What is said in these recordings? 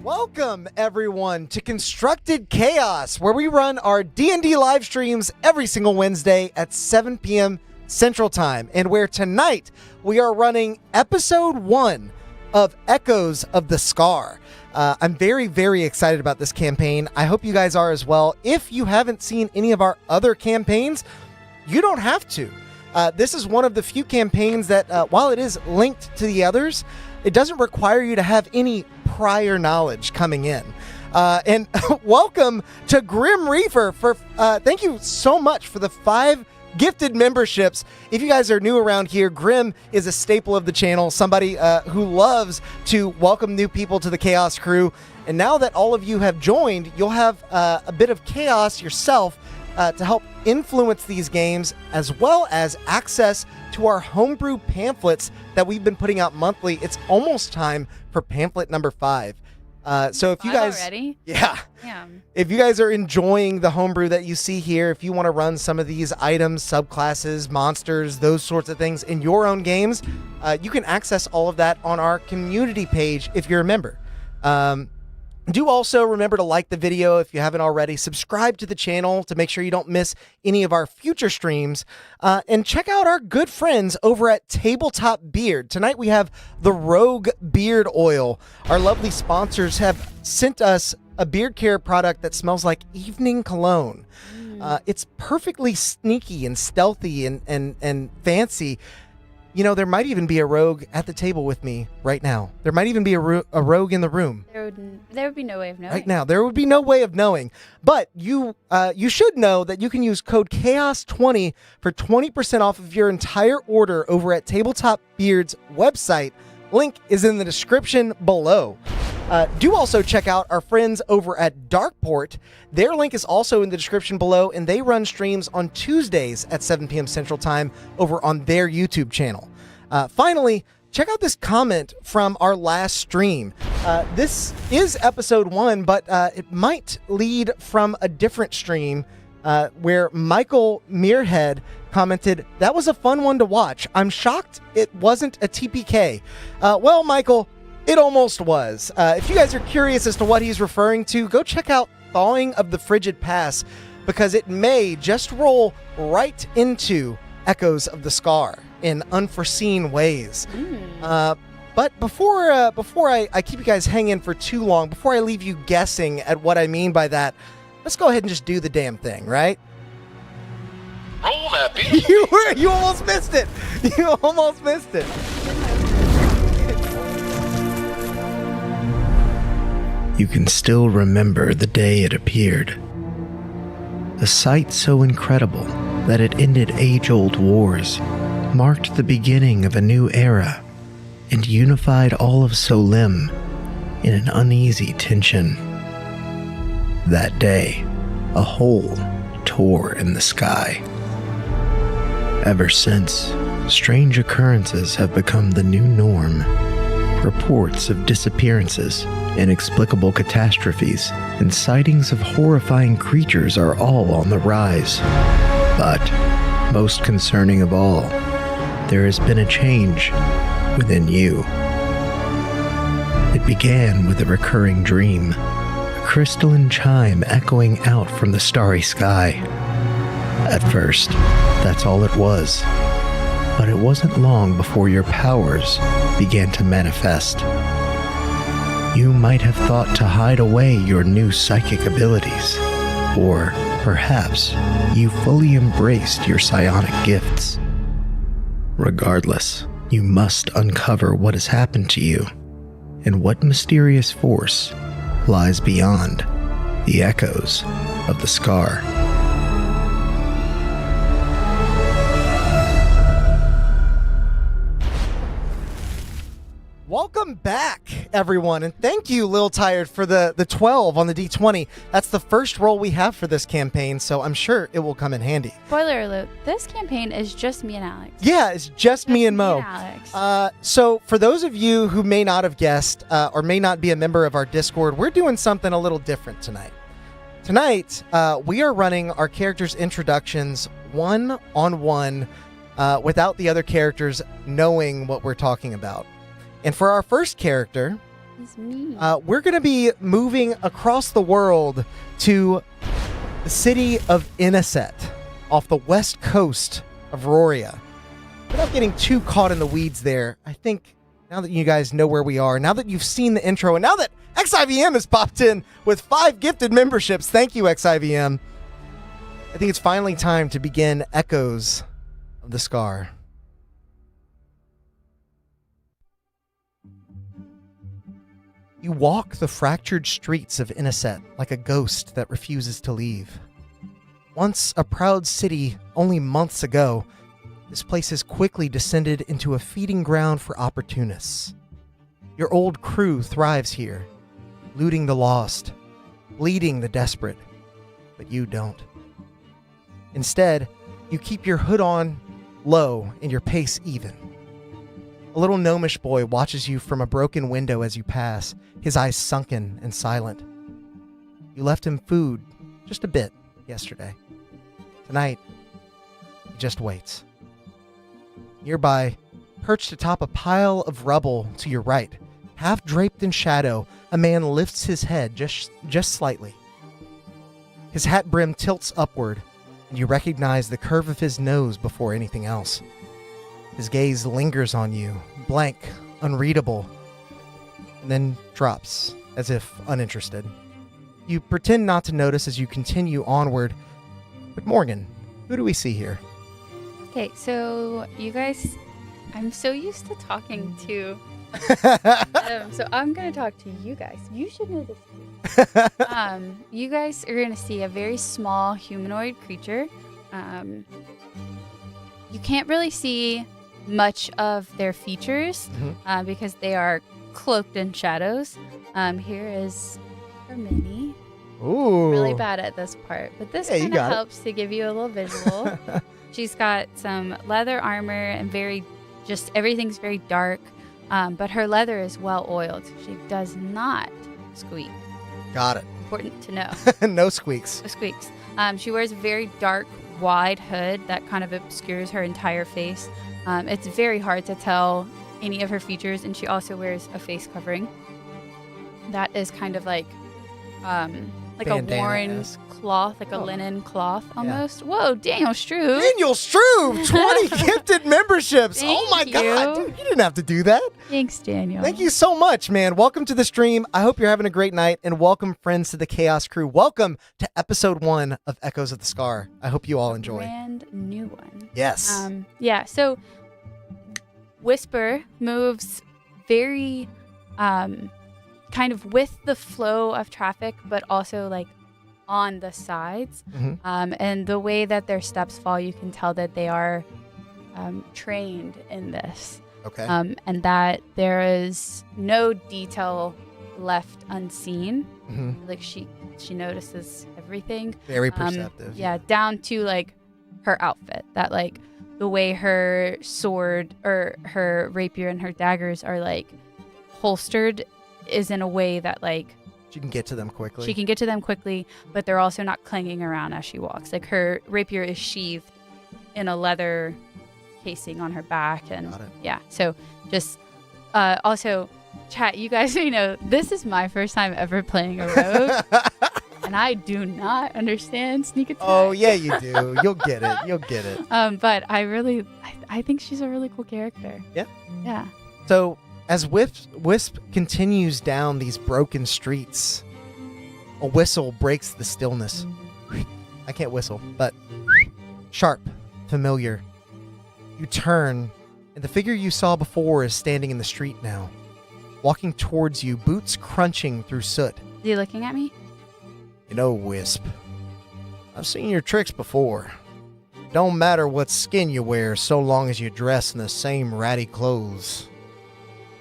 Welcome, everyone, to Constructed Chaos, where we run our D&D live streams every single Wednesday at 7 p.m. Central Time, and where tonight we are running Episode 1 of Echoes of the Scar. I'm very, very excited about this campaign. I hope you guys are as well. If you haven't seen any of our other campaigns, you don't have to. This is one of the few campaigns that, while it is linked to the others, it doesn't require you to have any prior knowledge coming in. And welcome to Grim Reaper. Thank you so much for the 5 gifted memberships. If you guys are new around here, Grim is a staple of the channel, somebody who loves to welcome new people to the Chaos crew. And now that all of you have joined, you'll have a bit of chaos yourself to help influence these games, as well as access to our homebrew pamphlets that we've been putting out monthly. It's almost time for pamphlet number 5. So if you guys already? Yeah. If you guys are enjoying the homebrew that you see here, if you want to run some of these items, subclasses, monsters, those sorts of things in your own games, you can access all of that on our community page if you're a member. Do also remember to like the video if you haven't already. Subscribe to the channel to make sure you don't miss any of our future streams. And check out our good friends over at Tabletop Beard. Tonight we have the Rogue Beard Oil. Our lovely sponsors have sent us a beard care product that smells like evening cologne. It's perfectly sneaky and stealthy and fancy. You know, there might even be a rogue at the table with me right now. There might even be a rogue in the room. There would be no way of knowing. Right now, there would be no way of knowing. But you should know that you can use code CHAOS20 for 20% off of your entire order over at Tabletop Beard's website. Link is in the description below. Do also check out our friends over at Darkeport. Their link is also in the description below, and they run streams on Tuesdays at 7 p.m. Central Time over on their YouTube channel. Finally, check out this comment from our last stream. This is episode 1, but it might lead from a different stream where Michael Muirhead commented, "That was a fun one to watch. I'm shocked it wasn't a TPK." Well, Michael, it almost was. If you guys are curious as to what he's referring to, go check out Thawing of the Frigid Pass, because it may just roll right into Echoes of the Scar in unforeseen ways. But before I keep you guys hanging for too long, before I leave you guessing at what I mean by that, let's go ahead and just do the damn thing, right? Roll that, bitch. You almost missed it. You almost missed it. You can still remember the day it appeared. A sight so incredible that it ended age-old wars, marked the beginning of a new era, and unified all of Solim in an uneasy tension. That day, a hole tore in the sky. Ever since, strange occurrences have become the new norm. Reports of disappearances, inexplicable catastrophes, and sightings of horrifying creatures are all on the rise. But, most concerning of all, there has been a change within you. It began with a recurring dream, a crystalline chime echoing out from the starry sky. At first, that's all it was. But it wasn't long before your powers began to manifest. You might have thought to hide away your new psychic abilities, or perhaps you fully embraced your psionic gifts. Regardless, you must uncover what has happened to you, and what mysterious force lies beyond the echoes of the scar. Welcome back, everyone, and thank you, Lil Tired, for the 12 on the D20. That's the first roll we have for this campaign, so I'm sure it will come in handy. Spoiler alert, this campaign is just me and Alex. Yeah, it's just me and Mo. Alex. So for those of you who may not have guessed or may not be a member of our Discord, we're doing something a little different tonight. Tonight, we are running our characters' introductions one-on-one without the other characters knowing what we're talking about. And for our first character, He's me. We're going to be moving across the world to the city of Inniset off the west coast of Roria. Without getting too caught in the weeds there, I think now that you guys know where we are, now that you've seen the intro, and now that XIVM has popped in with 5 gifted memberships, thank you, XIVM, I think it's finally time to begin Echoes of the Scar. You walk the fractured streets of Inniset like a ghost that refuses to leave. Once a proud city only months ago, this place has quickly descended into a feeding ground for opportunists. Your old crew thrives here, looting the lost, bleeding the desperate, but you don't. Instead, you keep your hood on low and your pace even. A little gnomish boy watches you from a broken window as you pass, his eyes sunken and silent. You left him food, just a bit, yesterday. Tonight, he just waits. Nearby, perched atop a pile of rubble to your right, half draped in shadow, a man lifts his head just slightly. His hat brim tilts upward, and you recognize the curve of his nose before anything else. His gaze lingers on you, blank, unreadable, and then drops, as if uninterested. You pretend not to notice as you continue onward. But Morgan, who do we see here? Okay, so you guys, I'm so used to talking to so I'm going to talk to you guys. You should know this too. You guys are going to see a very small humanoid creature. You can't really see much of their features because they are cloaked in shadows. Here is her mini. Ooh. Really bad at this part, but this kind of helps to give you a little visual. She's got some leather armor and everything's very dark, but her leather is well oiled. She does not squeak. Got it. Important to know. No squeaks. No squeaks. She wears a very dark, wide hood that kind of obscures her entire face. It's very hard to tell any of her features, and she also wears a face covering. That is kind of like a worn cloth, like a linen cloth almost. Yeah. Whoa, Daniel Struve. Daniel Struve, 20 gifted memberships. Thank oh my God, dude, you didn't have to do that. Thanks, Daniel. Thank you so much, man. Welcome to the stream. I hope you're having a great night, and welcome, friends, to the Chaos Crew. Welcome to episode 1 of Echoes of the Scar. I hope you all enjoy. Brand new one. Yes. Yeah, so Whisper moves very kind of with the flow of traffic, but also like on the sides. And the way that their steps fall, you can tell that they are trained in this. Okay. And that there is no detail left unseen. Like she notices everything. Very perceptive. Yeah, down to like her outfit. That like the way her sword or her rapier and her daggers are like holstered is in a way that like she can get to them quickly. She can get to them quickly, but they're also not clanging around as she walks. Like her rapier is sheathed in a leather casing on her back, and yeah. So just also, chat. You guys, this is my first time ever playing a rogue, and I do not understand sneak attack. Oh yeah, you do. You'll get it. You'll get it. But I think she's a really cool character. Yeah. Yeah. So, as Wisp continues down these broken streets, a whistle breaks the stillness. I can't whistle, but sharp, familiar. You turn, and the figure you saw before is standing in the street now, walking towards you, boots crunching through soot. Is he looking at me? You know, Wisp, I've seen your tricks before. Don't matter what skin you wear so long as you dress in the same ratty clothes.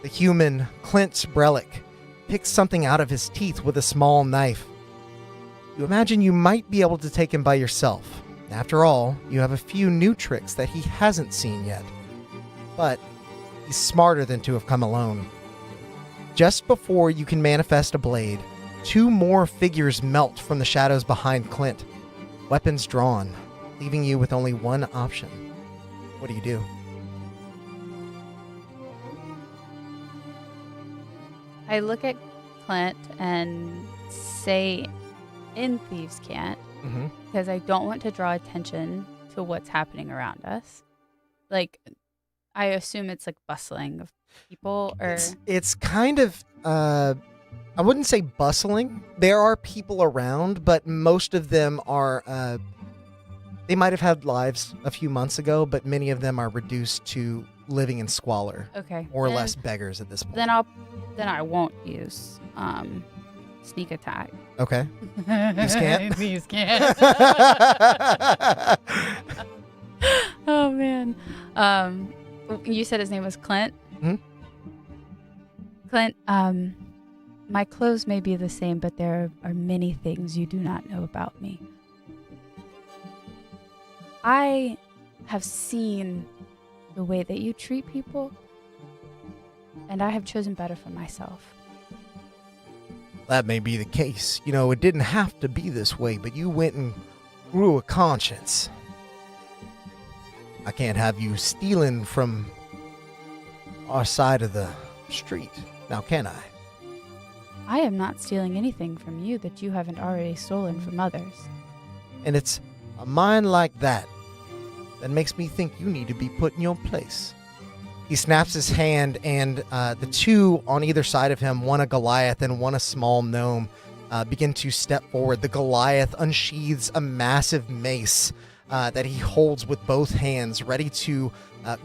The human, Clint Brelick, picks something out of his teeth with a small knife. You imagine you might be able to take him by yourself. After all, you have a few new tricks that he hasn't seen yet. But he's smarter than to have come alone. Just before you can manifest a blade, 2 more figures melt from the shadows behind Clint, weapons drawn, leaving you with only one option. What do you do? I look at Clint and say in Thieves' Cant, because I don't want to draw attention to what's happening around us. Like, I assume it's like bustling of people, or it's kind of I wouldn't say bustling. There are people around, but most of them are they might have had lives a few months ago, but many of them are reduced to living in squalor. Okay. Or less beggars at this point. Then I won't use sneak attack. Okay. Thieves' Cant. Thieves' Cant. Oh man. You said his name was Clint? Hmm? Clint, my clothes may be the same, but there are many things you do not know about me. I have seen the way that you treat people, and I have chosen better for myself. That may be the case. You know, it didn't have to be this way, but you went and grew a conscience. I can't have you stealing from our side of the street, now can I? I am not stealing anything from you that you haven't already stolen from others. And it's a mind like that that makes me think you need to be put in your place. He snaps his hand, and the two on either side of him, one a Goliath and one a small gnome, begin to step forward. The Goliath unsheathes a massive mace that he holds with both hands, ready to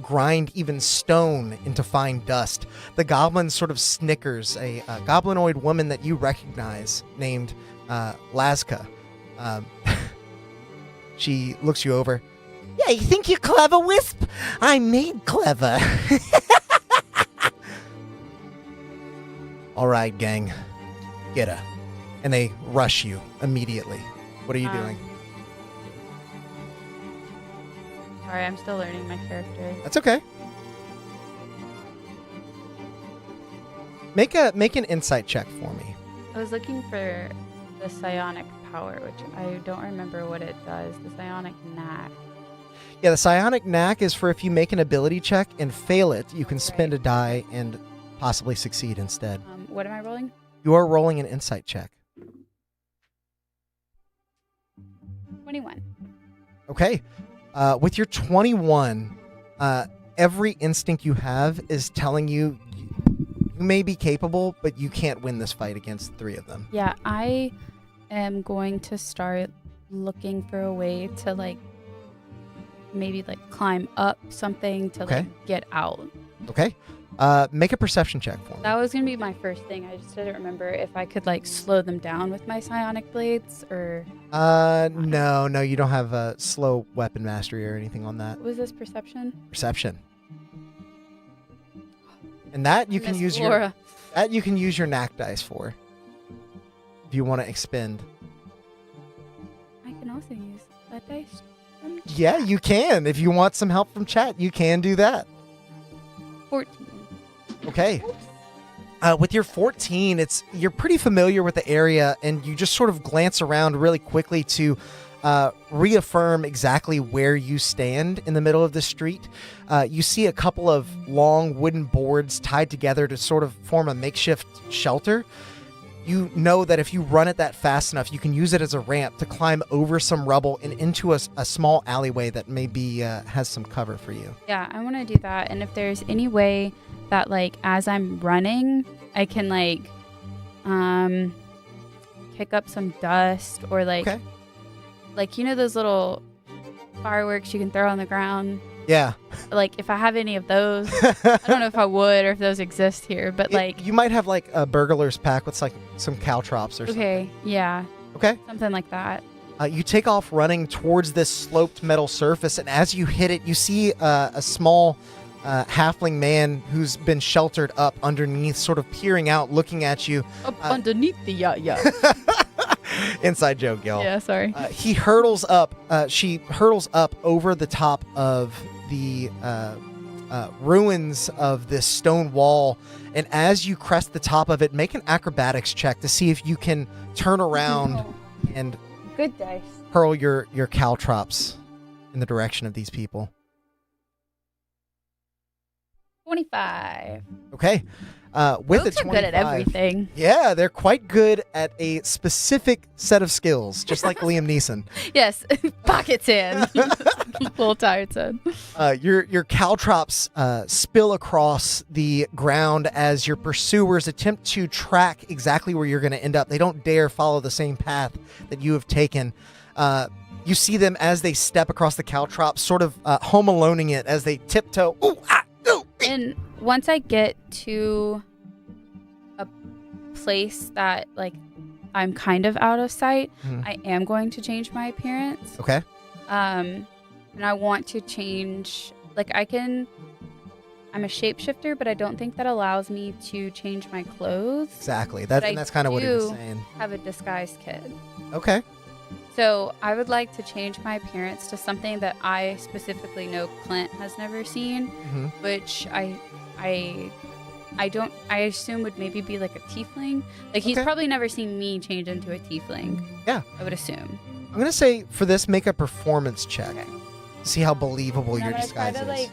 grind even stone into fine dust. The goblin sort of snickers, a goblinoid woman that you recognize named Lazka. She looks you over. Yeah, you think you're clever, Wisp? I'm made clever. All right, gang. Get her. And they rush you immediately. What are you doing? Sorry, I'm still learning my character. That's okay. Make an insight check for me. I was looking for the psionic power, which I don't remember what it does. The psionic knack. Yeah, the psionic knack is for if you make an ability check and fail it, you can spend a die and possibly succeed instead. What am I rolling? You are rolling an insight check. 21. Okay. With your 21, every instinct you have is telling you you may be capable, but you can't win this fight against three of them. Yeah, I am going to start looking for a way to maybe climb up something to get out. Okay. Make a perception check for me. That was going to be my first thing. I just didn't remember if I could slow them down with my psionic blades or... No, you don't have a slow weapon mastery or anything on that. Was this perception? Perception. And that you can use your knack dice for. If you want to expend. I can also use that dice. Yeah, you can. If you want some help from chat, you can do that. 14. Okay. With your 14, you're pretty familiar with the area, and you just sort of glance around really quickly to reaffirm exactly where you stand in the middle of the street. You see a couple of long wooden boards tied together to sort of form a makeshift shelter. You know that if you run it that fast enough, you can use it as a ramp to climb over some rubble and into a small alleyway that maybe has some cover for you. Yeah, I want to do that. And if there's any way that, as I'm running, I can, kick up some dust or, okay. Those little fireworks you can throw on the ground? Yeah. If I have any of those, I don't know if I would or if those exist here, but you might have a burglar's pack with some caltrops or something. Okay, yeah. Okay. Something like that. You take off running towards this sloped metal surface, and as you hit it, you see a small halfling man who's been sheltered up underneath, sort of peering out, looking at you. Up underneath the yeah. Inside joke, y'all. Yeah, sorry. He hurtles up. She hurtles up over the top of the ruins of this stone wall, and as you crest the top of it, make an acrobatics check to see if you can turn around and good dice. Hurl your caltrops in the direction of these people. 25. Okay. with Rogues a are 25. good at everything. Yeah, they're quite good at a specific set of skills, just like Liam Neeson. Yes, pocket sand. Little tired sand. Your caltrops spill across the ground as your pursuers attempt to track exactly where you're going to end up. They don't dare follow the same path that you have taken. You see them as they step across the caltrops, sort of home aloneing it as they tiptoe. Ooh, ah, ooh, And once I get to a place that, like, I'm kind of out of sight, I am going to change my appearance. Okay. And I want to change, like, I'm a shapeshifter, but I don't think that allows me to change my clothes. Exactly. But And that's kind of what he was saying. Have a disguise kit. Okay. So I would like to change my appearance to something that I specifically know Clint has never seen, which I assume would maybe be like a tiefling. Like, he's probably never seen me change into a tiefling. Yeah. I would assume. I'm going to say for this, make a performance check. Okay. See how believable And your I'm gonna disguise try to, is. like,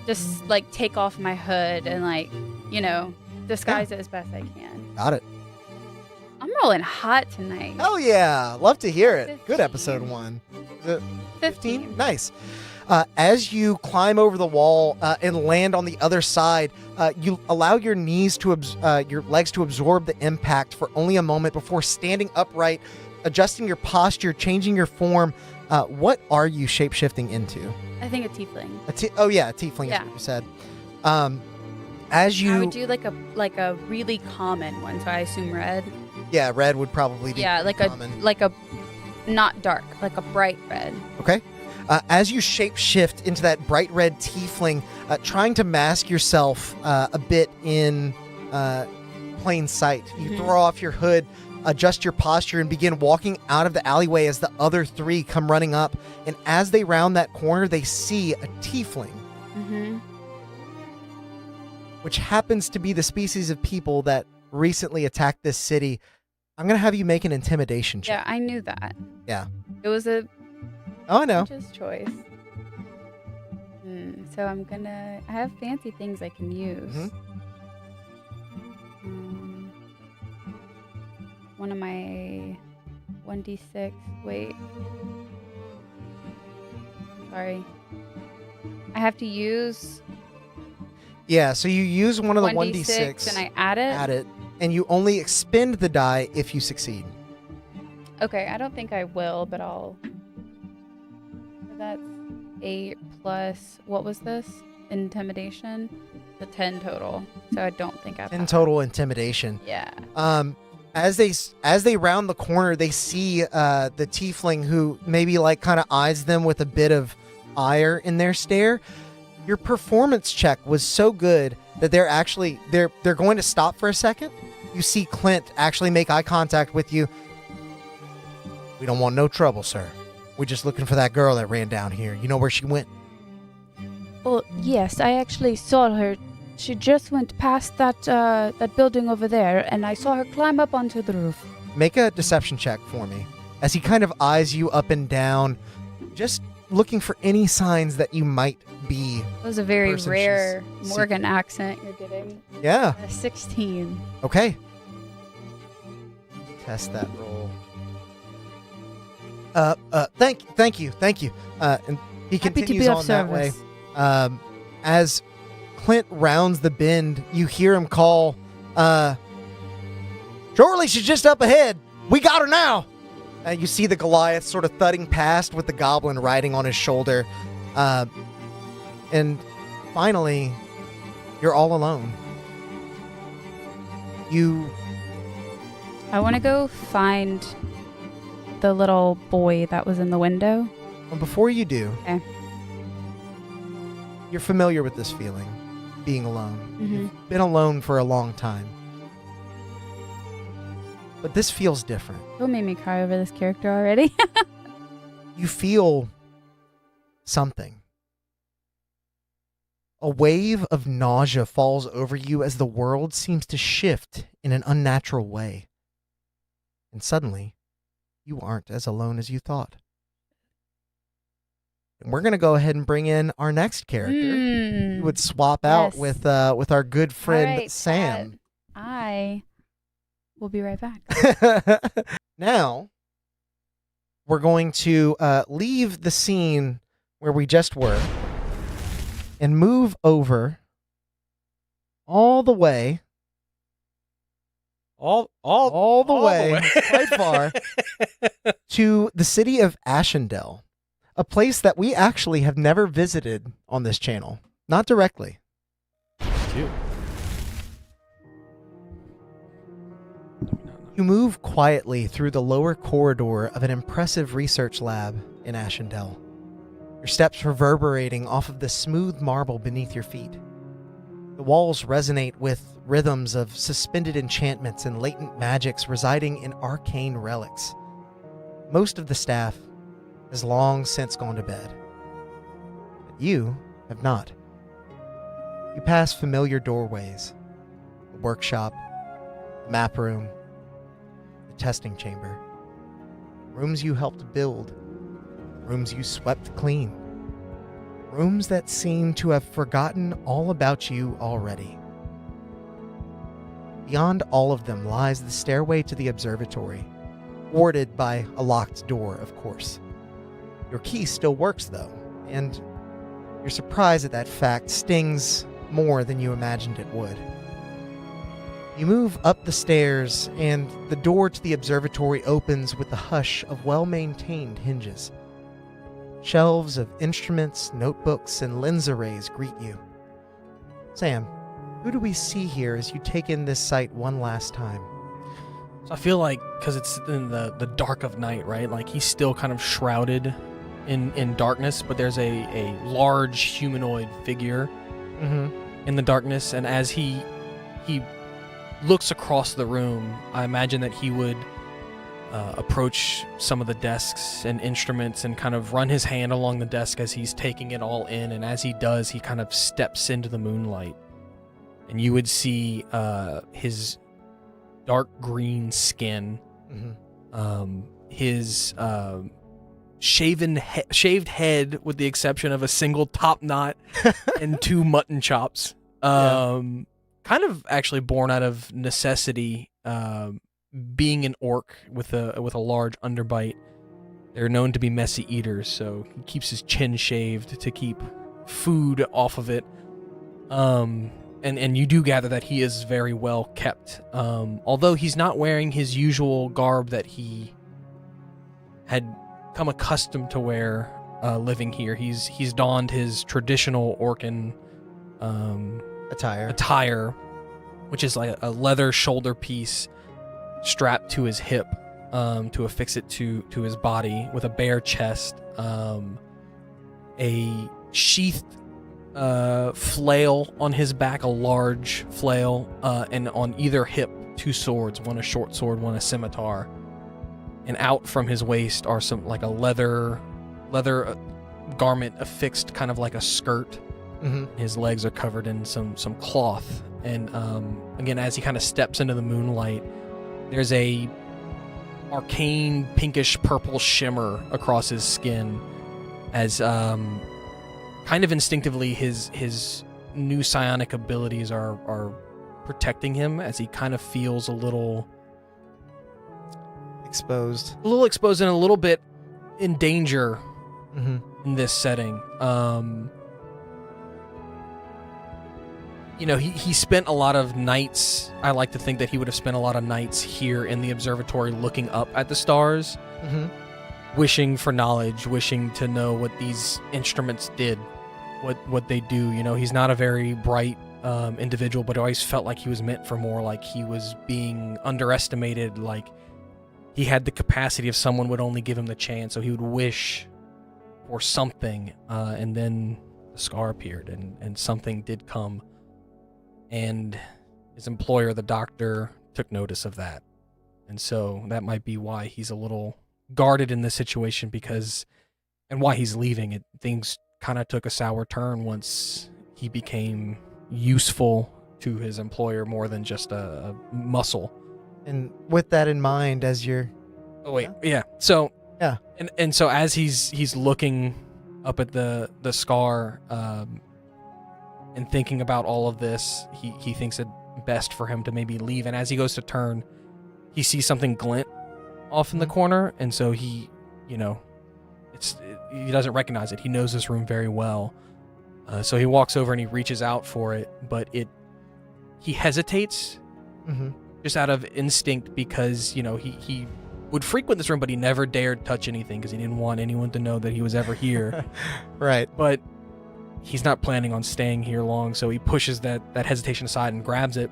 just, like, take off my hood and, like, you know, disguise it as best I can. Got it. I'm rolling hot tonight. Oh, yeah. Love to hear it. 15. Good episode 1. Is it 15. Nice. As you climb over the wall and land on the other side, you allow your legs to absorb the impact for only a moment before standing upright, adjusting your posture, changing your form. What are you shapeshifting into? I think a tiefling. A tiefling is what you said. As you, I would do like a really common one, so I assume red. Yeah, red would probably be common. like a not dark, like a bright red. Okay. As you shapeshift into that bright red tiefling, trying to mask yourself a bit in plain sight, you throw off your hood, adjust your posture, and begin walking out of the alleyway as the other three come running up. And as they round that corner, they see a tiefling, which happens to be the species of people that recently attacked this city. I'm going to have you make an intimidation check. Yeah, I knew that. Yeah. It was a Oh, I know. conscious choice. So I have fancy things I can use. One of my 1d6. Wait. Sorry. I have to use Yeah, so you use one of the 1d6 and I add it. Add it, and you only expend the die if you succeed. Okay, I don't think I will, but I'll. That's 8 plus, what was this? Intimidation? The 10 total. So I don't think I've. 10 total intimidation. Yeah. As they round the corner, they see the tiefling, who maybe like kind of eyes them with a bit of ire in their stare. Your performance check was so good that they're going to stop for a second. You see Clint actually make eye contact with you. We don't want no trouble, sir. We're just looking for that girl that ran down here. You know where she went? Oh, yes, I actually saw her. She just went past that building over there, and I saw her climb up onto the roof. Make a deception check for me. As he kind of eyes you up and down, just looking for any signs that you might be. That was a very person rare she's Morgan accent you're getting. Yeah. A 16. Okay. Test that roll. Thank you. And he Happy to continues be of on that way. service. As Clint rounds the bend, you hear him call, Shorely, she's just up ahead. We got her now. And you see the Goliath sort of thudding past with the goblin riding on his shoulder. And finally, you're all alone. I want to go find the little boy that was in the window. Well, before you do, Okay. you're familiar with this feeling, being alone. Mm-hmm. You've been alone for a long time. But this feels different. Don't make me cry over this character already. You feel something. A wave of nausea falls over you as the world seems to shift in an unnatural way. And suddenly, you aren't as alone as you thought. And we're going to go ahead and bring in our next character. We would swap out with our good friend right, Sam. I will be right back. Now, we're going to leave the scene where we just were and move over all the way. All the way, quite far, to the city of Ashendel, a place that we actually have never visited on this channel. Not directly. You move quietly through the lower corridor of an impressive research lab in Ashendel, your steps reverberating off of the smooth marble beneath your feet. The walls resonate with rhythms of suspended enchantments and latent magics residing in arcane relics. Most of the staff has long since gone to bed, but you have not. You pass familiar doorways, the workshop, the map room, the testing chamber, rooms you helped build, rooms you swept clean, rooms that seem to have forgotten all about you already. Beyond all of them lies the stairway to the observatory, warded by a locked door, of course. Your key still works, though, and your surprise at that fact stings more than you imagined it would. You move up the stairs, and the door to the observatory opens with the hush of well-maintained hinges. Shelves of instruments, notebooks, and lens arrays greet you. Sam, who do we see here as you take in this site one last time? So I feel like, because it's in the dark of night, right? Like he's still kind of shrouded in darkness, but there's a large humanoid figure in the darkness, and as he looks across the room, I imagine that he would approach some of the desks and instruments and kind of run his hand along the desk as he's taking it all in, and as he does, he kind of steps into the moonlight, and you would see his dark green skin, his shaved head with the exception of a single top knot and 2 mutton chops, kind of actually born out of necessity. Being an orc with a large underbite, they're known to be messy eaters, so he keeps his chin shaved to keep food off of it. And you do gather that he is very well kept, although he's not wearing his usual garb that he had come accustomed to wear living here. He's donned his traditional Orcan attire, which is like a leather shoulder piece strapped to his hip to affix it to his body, with a bare chest, a sheathed flail on his back, a large flail, and on either hip 2 swords, one a short sword, one a scimitar. And out from his waist are some like a leather garment affixed kind of like a skirt. His legs are covered in some cloth, and again, as he kind of steps into the moonlight, there's a arcane pinkish purple shimmer across his skin, as kind of instinctively his new psionic abilities are protecting him, as he kind of feels a little exposed and a little bit in danger in this setting. He spent a lot of nights, I like to think that he would have spent a lot of nights here in the observatory looking up at the stars, wishing for knowledge, wishing to know what these instruments did, what they do. He's not a very bright individual, but I always felt like he was meant for more, like he was being underestimated, like he had the capacity if someone would only give him the chance, so he would wish for something, and then the scar appeared, and something did come. And his employer, the doctor, took notice of that. And so that might be why he's a little guarded in this situation, and why he's leaving. Things kind of took a sour turn once he became useful to his employer more than just a muscle. And with that in mind, as you're... Oh, wait. Yeah. So... Yeah. And so as he's looking up at the scar, and thinking about all of this, he thinks it best for him to maybe leave. And as he goes to turn, he sees something glint off in the corner, and so he doesn't recognize it. He knows this room very well, so he walks over and he reaches out for it, but he hesitates, just out of instinct, because he would frequent this room, but he never dared touch anything because he didn't want anyone to know that he was ever here. Right. But he's not planning on staying here long, so he pushes that hesitation aside and grabs it,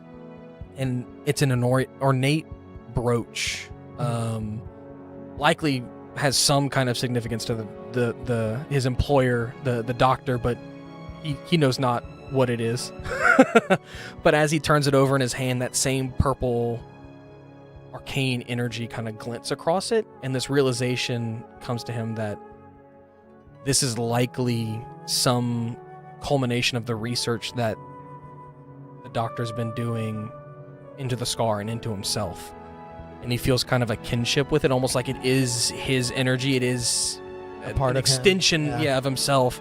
and it's an ornate brooch. Likely has some kind of significance to his employer, the doctor, but he knows not what it is. But as he turns it over in his hand, that same purple arcane energy kind of glints across it, and this realization comes to him that this is likely some culmination of the research that the doctor's been doing into the scar and into himself. And he feels kind of a kinship with it, almost like it is his energy. It is a part an of extension him. Of himself.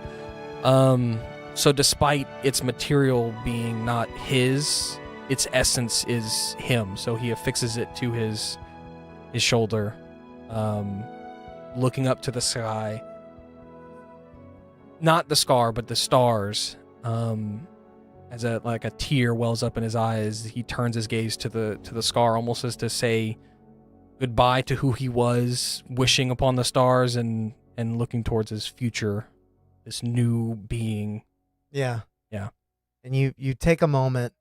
So despite its material being not his, its essence is him. So he affixes it to his shoulder, looking up to the sky. Not the scar, but the stars. As a tear wells up in his eyes, he turns his gaze to the scar, almost as to say goodbye to who he was, wishing upon the stars and looking towards his future, this new being. Yeah. Yeah. And you take a moment,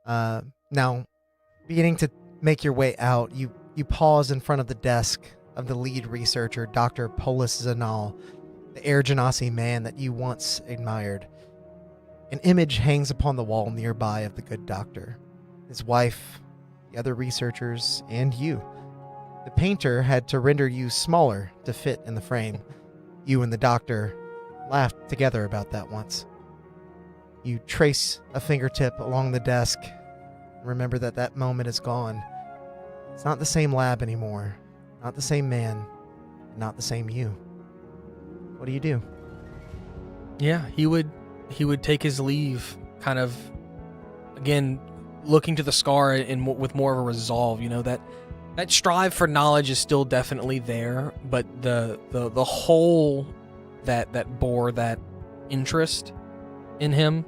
now beginning to make your way out, you pause in front of the desk of the lead researcher, Dr. Polis Zanal, the Air Genasi man that you once admired. An image hangs upon the wall nearby of the good doctor, his wife, the other researchers, and you. The painter had to render you smaller to fit in the frame. You and the doctor laughed together about that once. You trace a fingertip along the desk. Remember that moment is gone. It's not the same lab anymore, not the same man, and not the same you. What do you do? Yeah, he would take his leave, kind of, again, looking to the scar with more of a resolve. That strive for knowledge is still definitely there, but the hole that bore that interest in him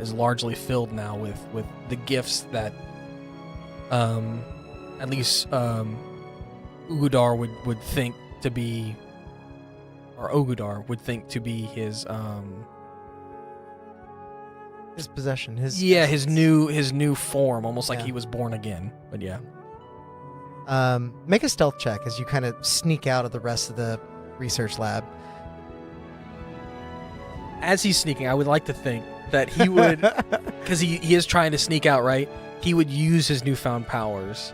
is largely filled now with the gifts that at least Ugudar would think to be, or Ogudar would think to be his possession, his new form, almost like Yeah. he was born again. But yeah. Make a stealth check as you kind of sneak out of the rest of the research lab. As he's sneaking, I would like to think that he would, because he is trying to sneak out, right? He would use his newfound powers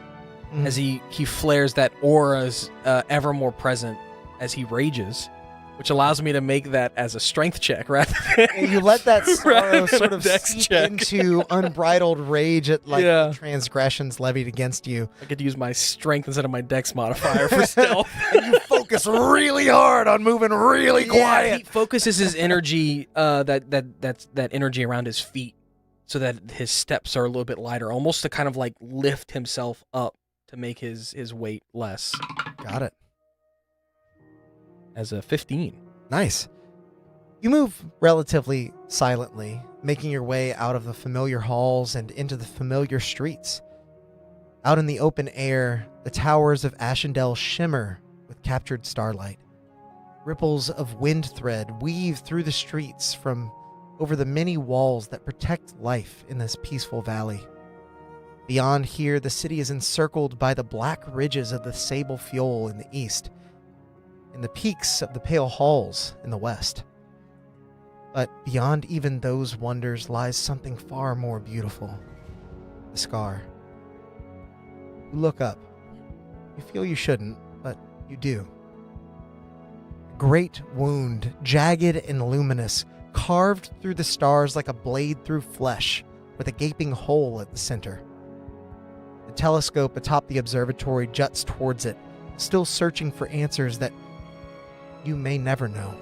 as he flares that aura's ever more present as he rages, which allows me to make that as a strength check rather than You let that sorrow sort of Dex seep check. into unbridled rage at Yeah. the transgressions levied against you. I could use my strength instead of my dex modifier for stealth. You focus really hard on moving really quiet. He focuses his energy, that energy around his feet, so that his steps are a little bit lighter, almost to kind of like lift himself up to make his weight less. Got it. As a 15. Nice. You move relatively silently, making your way out of the familiar halls and into the familiar streets. Out in the open air, the towers of Ashendel shimmer with captured starlight. Ripples of wind thread weave through the streets from over the many walls that protect life in this peaceful valley. Beyond here, the city is encircled by the black ridges of the Sable Fjol in the east, and the peaks of the Pale Halls in the west. But beyond even those wonders lies something far more beautiful. The scar. You look up. You feel you shouldn't, but you do. A great wound, jagged and luminous, carved through the stars like a blade through flesh, with a gaping hole at the center. The telescope atop the observatory juts towards it, still searching for answers that you may never know.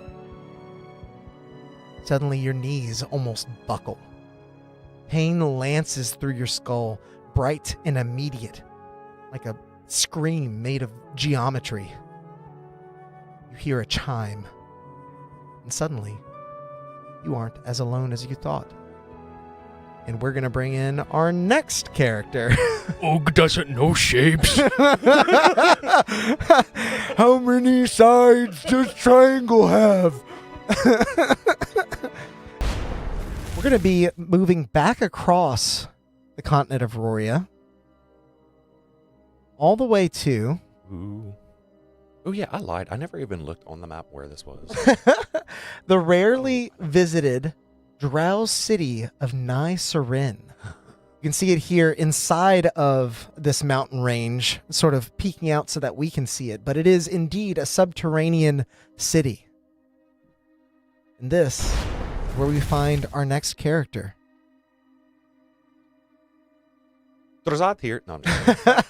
Suddenly, your knees almost buckle. Pain lances through your skull, bright and immediate, like a scream made of geometry. You hear a chime, and suddenly, you aren't as alone as you thought. And we're going to bring in our next character. Og doesn't know shapes. How many sides does triangle have? We're going to be moving back across the continent of Roria, all the way to... Ooh. Oh, yeah, I lied. I never even looked on the map where this was. the rarely visited Drow city of Ny Serin. You can see it here inside of this mountain range, sort of peeking out so that we can see it, but it is indeed a subterranean city. And this is where we find our next character. Drazat here. No, I'm just kidding.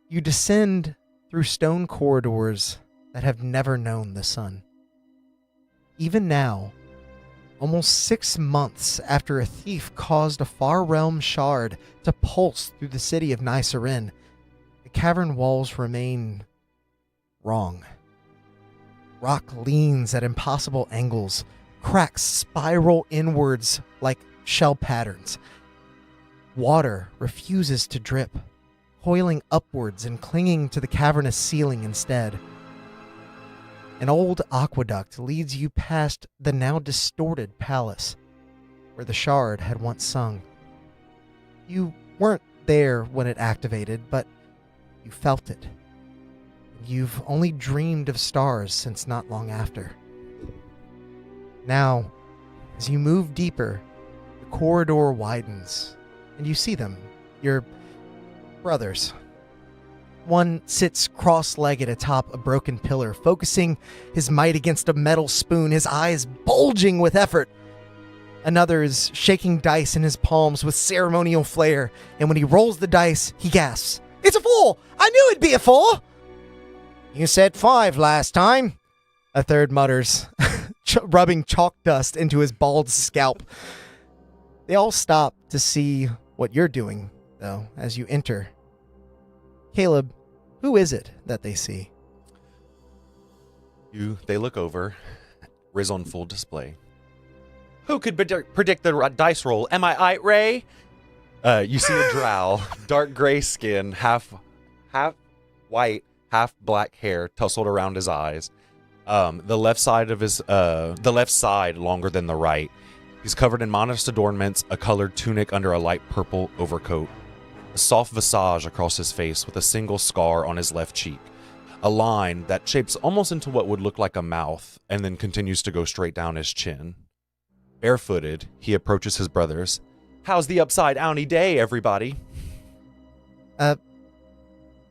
You descend through stone corridors that have never known the sun. Even now, almost 6 months after a thief caused a far realm shard to pulse through the city of Ny Serin, the cavern walls remain wrong. Rock leans at impossible angles, cracks spiral inwards like shell patterns. Water refuses to drip, coiling upwards and clinging to the cavernous ceiling instead. An old aqueduct leads you past the now distorted palace, where the shard had once sung. You weren't there when it activated, but you felt it. You've only dreamed of stars since not long after. Now, as you move deeper, the corridor widens, and you see them, your brothers. One sits cross-legged atop a broken pillar, focusing his might against a metal spoon, his eyes bulging with effort. Another is shaking dice in his palms with ceremonial flair, and when he rolls the dice, he gasps, "It's a 4! I knew it'd be a 4!" "You said 5 last time," a third mutters, rubbing chalk dust into his bald scalp. They all stop to see what you're doing, though, as you enter. Caleb, who is it that they see? They look over. Riz on full display. Who could predict the dice roll? Am I right, Ray? You see a drow, dark gray skin, half white, half black hair tousled around his eyes. The left side longer than the right. He's covered in modest adornments, a colored tunic under a light purple overcoat. A soft visage across his face with a single scar on his left cheek. A line that shapes almost into what would look like a mouth and then continues to go straight down his chin. Barefooted, he approaches his brothers. "How's the upside downy day, everybody?"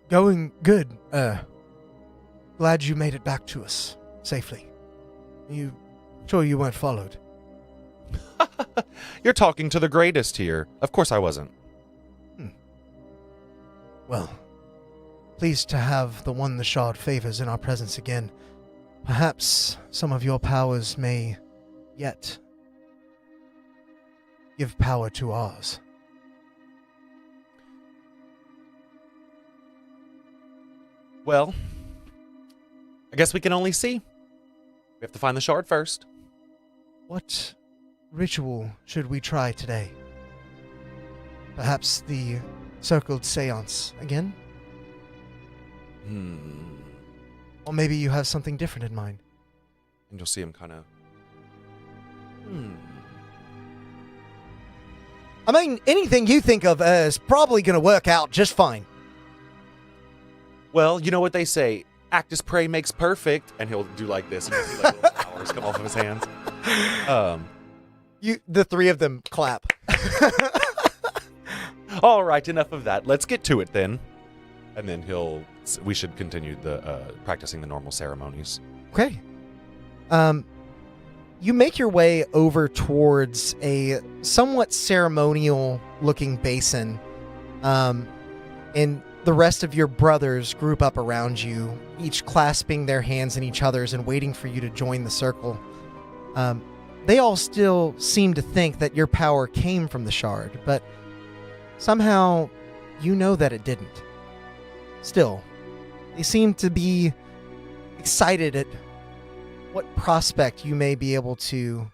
Going good. Glad you made it back to us safely. You sure you weren't followed? You're talking to the greatest here. Of course I wasn't. Well, pleased to have the one the shard favors in our presence again. Perhaps some of your powers may yet give power to ours. Well, I guess we can only see. We have to find the shard first. What ritual should we try today? Perhaps the circled seance again? Or maybe you have something different in mind. And you'll see him kind of... I mean, anything you think of is probably going to work out just fine. Well, you know what they say, act as prey makes perfect, and he'll do like this, and you'll see like little flowers come off of his hands. The three of them clap. All right, enough of that. Let's get to it then. And then we should continue the practicing the normal ceremonies. Okay. You make your way over towards a somewhat ceremonial-looking basin, and the rest of your brothers group up around you, each clasping their hands in each other's and waiting for you to join the circle. they all still seem to think that your power came from the shard, but somehow you know that it didn't. Still, they seem to be excited at what prospect you may be able to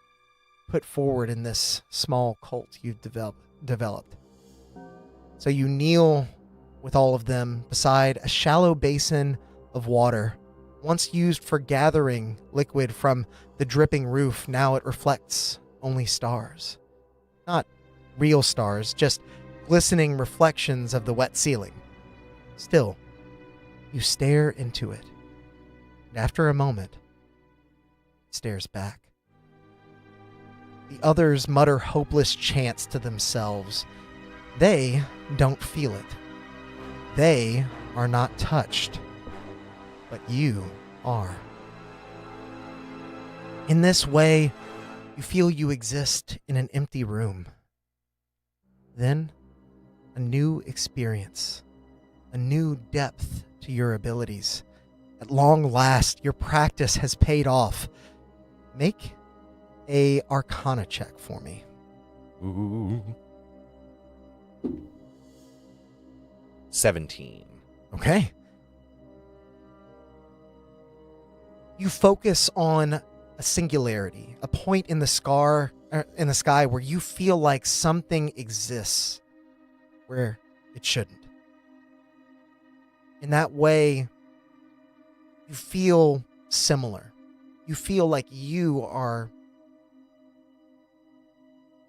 put forward in this small cult you've developed. So you kneel with all of them beside a shallow basin of water. Once used for gathering liquid from the dripping roof, now it reflects only stars. Not real stars, just glistening reflections of the wet ceiling. Still, you stare into it, and after a moment, it stares back. The others mutter hopeless chants to themselves. They don't feel it. They are not touched. But you are. In this way, you feel you exist in an empty room. Then, a new experience, a new depth to your abilities. At long last, your practice has paid off. Make a Arcana check for me. Ooh. 17. Okay. You focus on a singularity, a point in the sky where you feel like something exists where it shouldn't. In that way, you feel similar. You feel like you are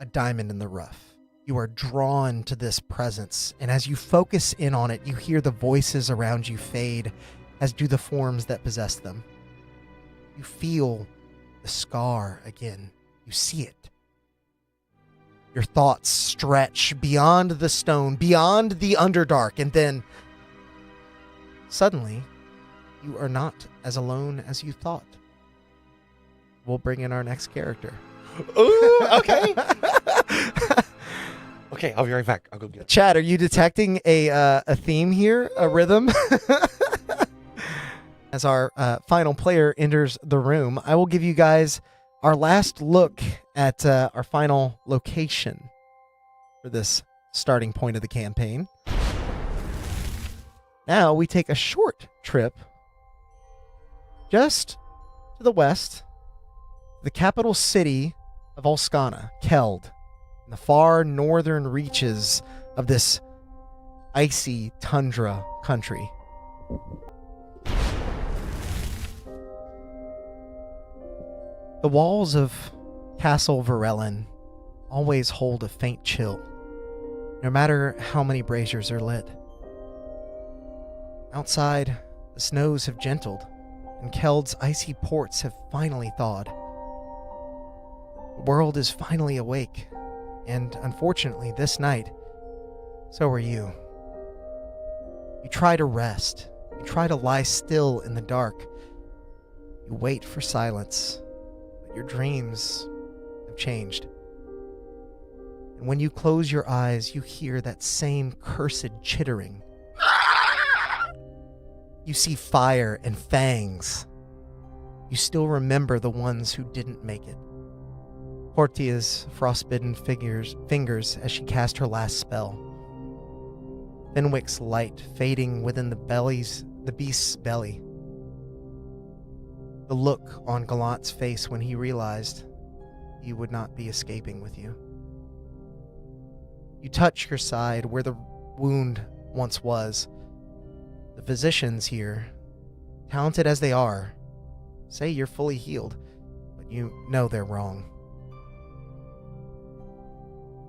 a diamond in the rough. You are drawn to this presence, and as you focus in on it, you hear the voices around you fade, as do the forms that possess them. You feel the scar again. You see it. Your thoughts stretch beyond the stone, beyond the Underdark, and then suddenly, you are not as alone as you thought. We'll bring in our next character. Ooh, okay. Okay, I'll be right back. I'll go get it. Chad, are you detecting a theme here, a rhythm? As our final player enters the room, I will give you guys our last look at our final location for this starting point of the campaign. Now we take a short trip just to the west, the capital city of Olskana, Keld, in the far northern reaches of this icy tundra country. The walls of Castle Varellin always hold a faint chill, no matter how many braziers are lit. Outside, the snows have gentled, and Keld's icy ports have finally thawed. The world is finally awake, and unfortunately this night, so are you. You try to rest. You try to lie still in the dark. You wait for silence, but your dreams have changed. And when you close your eyes, you hear that same cursed chittering. You see fire and fangs. You still remember the ones who didn't make it. Portia's frostbitten fingers as she cast her last spell. Fenwick's light fading within the beast's belly. The look on Gallant's face when he realized he would not be escaping with you. You touch your side where the wound once was. The physicians here, talented as they are, say you're fully healed, but you know they're wrong.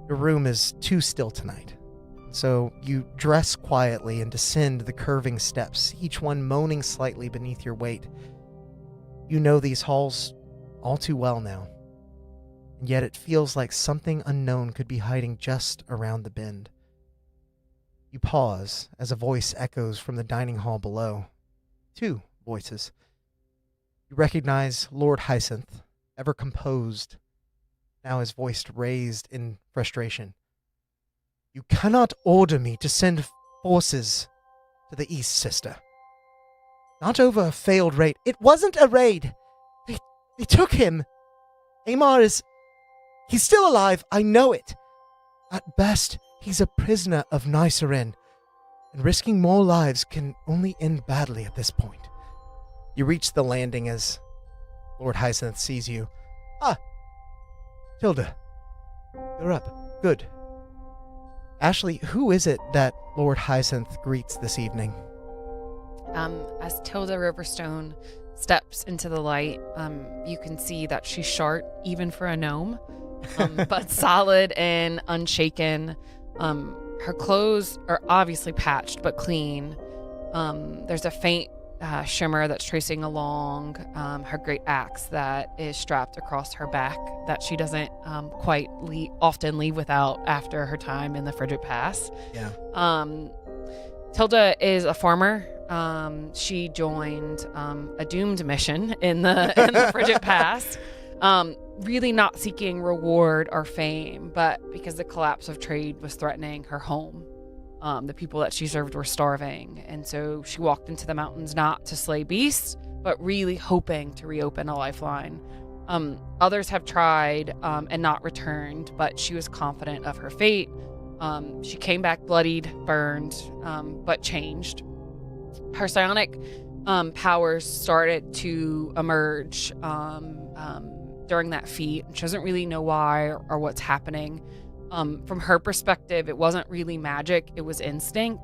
Your room is too still tonight, so you dress quietly and descend the curving steps, each one moaning slightly beneath your weight. You know these halls all too well now, and yet it feels like something unknown could be hiding just around the bend. You pause as a voice echoes from the dining hall below. Two voices. You recognize Lord Hyacinth, ever composed, now his voice raised in frustration. You cannot order me to send forces to the east, sister. Not over a failed raid. It wasn't a raid. They took him. Amar he's still alive, I know it. At best, he's a prisoner of Nycerin, and risking more lives can only end badly at this point. You reach the landing as Lord Hyacinth sees you. Ah, Tilda, you're up. Good. Ashley, who is it that Lord Hyacinth greets this evening? As Tilda Riverstone steps into the light, you can see that she's short, even for a gnome, but solid and unshaken. Her clothes are obviously patched, but clean. There's a faint shimmer that's tracing along her great axe that is strapped across her back that she doesn't quite often leave without after her time in the Frigid Pass. Yeah. Tilda is a farmer. She joined a doomed mission in the Frigid Pass, really not seeking reward or fame, but because the collapse of trade was threatening her home. The people that she served were starving, and so she walked into the mountains not to slay beasts, but really hoping to reopen a lifeline. Others have tried and not returned, but she was confident of her fate. She came back bloodied, burned, but changed. Her psionic powers started to emerge during that feat. She doesn't really know why or what's happening. From her perspective, it wasn't really magic, it was instinct.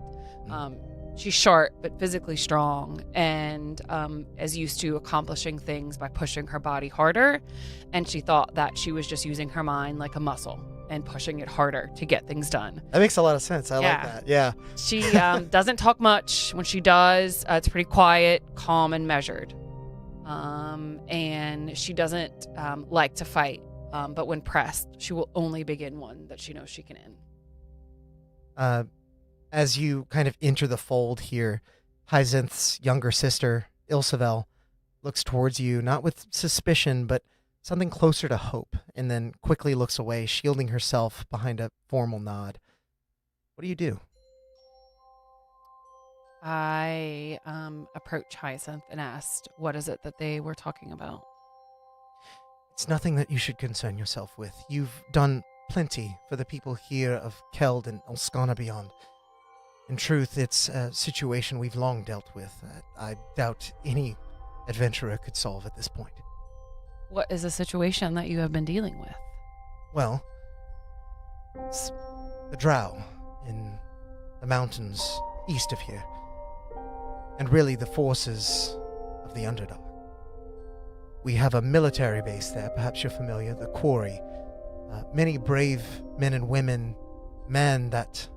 She's short but physically strong and is used to accomplishing things by pushing her body harder, and she thought that she was just using her mind like a muscle and pushing it harder to get things done. That makes a lot of sense. I like that. Yeah. She doesn't talk much. When she does, it's pretty quiet, calm, and measured. And she doesn't like to fight. But when pressed, she will only begin one that she knows she can end. As you kind of enter the fold here, Hyacinth's younger sister, Ilsavel, looks towards you, not with suspicion, but something closer to hope, and then quickly looks away, shielding herself behind a formal nod. What do you do? I approach Hyacinth and asked, what is it that they were talking about? It's nothing that you should concern yourself with. You've done plenty for the people here of Keld and Olskana beyond. In truth, it's a situation we've long dealt with. I doubt any adventurer could solve at this point. What is the situation that you have been dealing with? Well, it's the Drow in the mountains east of here, and really the forces of the Underdark. We have a military base there, perhaps you're familiar, the Quarry. Many brave men and women man that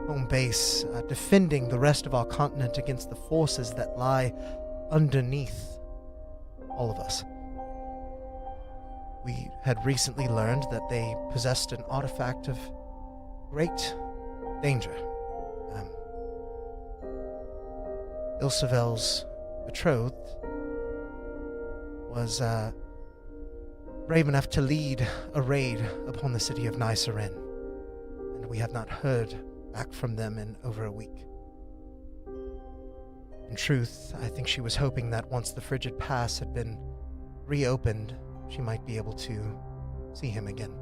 home base, defending the rest of our continent against the forces that lie underneath all of us. We had recently learned that they possessed an artifact of great danger. Ilsavel's betrothed was brave enough to lead a raid upon the city of Nycerin, and we have not heard back from them in over a week. In truth, I think she was hoping that once the Frigid Pass had been reopened, she might be able to see him again.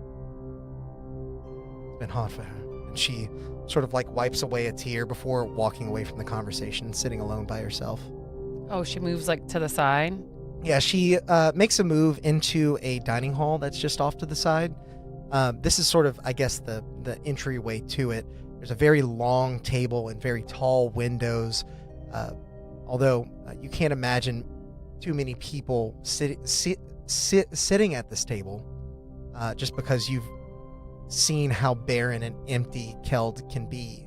It's been hard for her, and she sort of like wipes away a tear before walking away from the conversation, sitting alone by herself. Oh, she moves like to the side? Yeah, she makes a move into a dining hall that's just off to the side. This is sort of, I guess, the entryway to it. There's a very long table and very tall windows, although you can't imagine too many people sitting at this table, just because you've seen how barren and empty Keld can be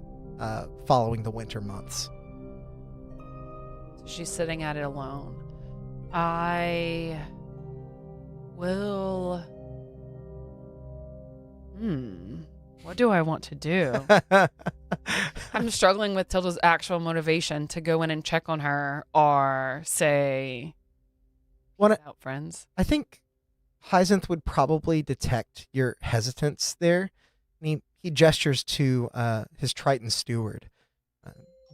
following the winter months. So she's sitting at it alone. I will... What do I want to do? I'm struggling with Tilda's actual motivation to go in and check on her or say... out friends. I think Hyacinth would probably detect your hesitance there. And he gestures to his Triton steward,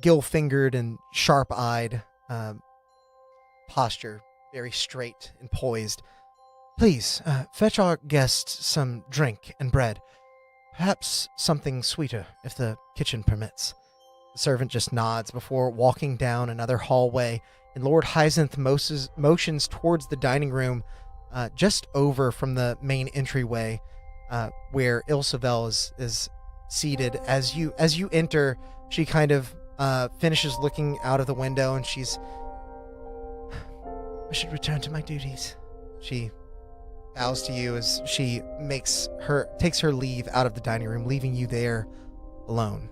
gill-fingered and sharp-eyed, posture, very straight and poised. Please, fetch our guests some drink and bread. Perhaps something sweeter, if the kitchen permits. The servant just nods before walking down another hallway, and Lord Hyacinth motions towards the dining room, just over from the main entryway, where Ilsavel is seated. As you enter, she kind of finishes looking out of the window, and she's, I should return to my duties. She bows to you as she takes her leave out of the dining room, leaving you there alone.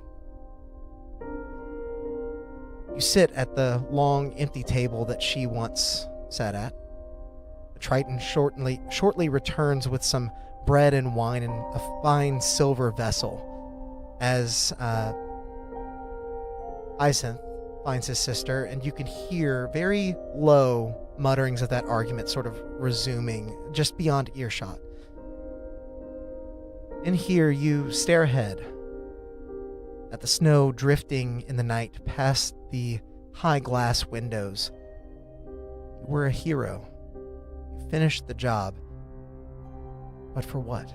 You sit at the long, empty table that she once sat at. The Triton shortly returns with some bread and wine in a fine silver vessel as Hyacinth finds his sister, and you can hear very low mutterings of that argument sort of resuming just beyond earshot. In here, you stare ahead at the snow drifting in the night past the high glass windows. You were a hero. You finished the job. But for what?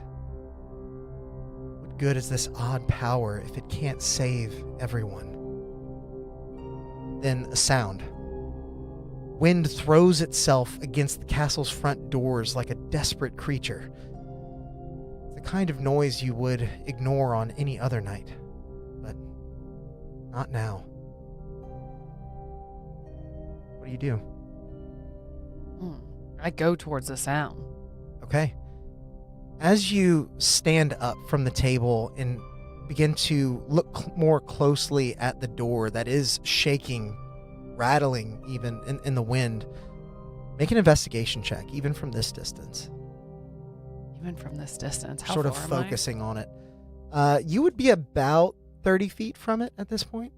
What good is this odd power if it can't save everyone? Then a sound. Wind throws itself against the castle's front doors like a desperate creature. It's the kind of noise you would ignore on any other night. But not now. What do you do? I go towards the sound. Okay. As you stand up from the table and begin to look more closely at the door that is shaking, rattling even in the wind, make an investigation check, even from this distance. Even from this distance? How sort of far focusing on it. You would be about 30 feet from it at this point.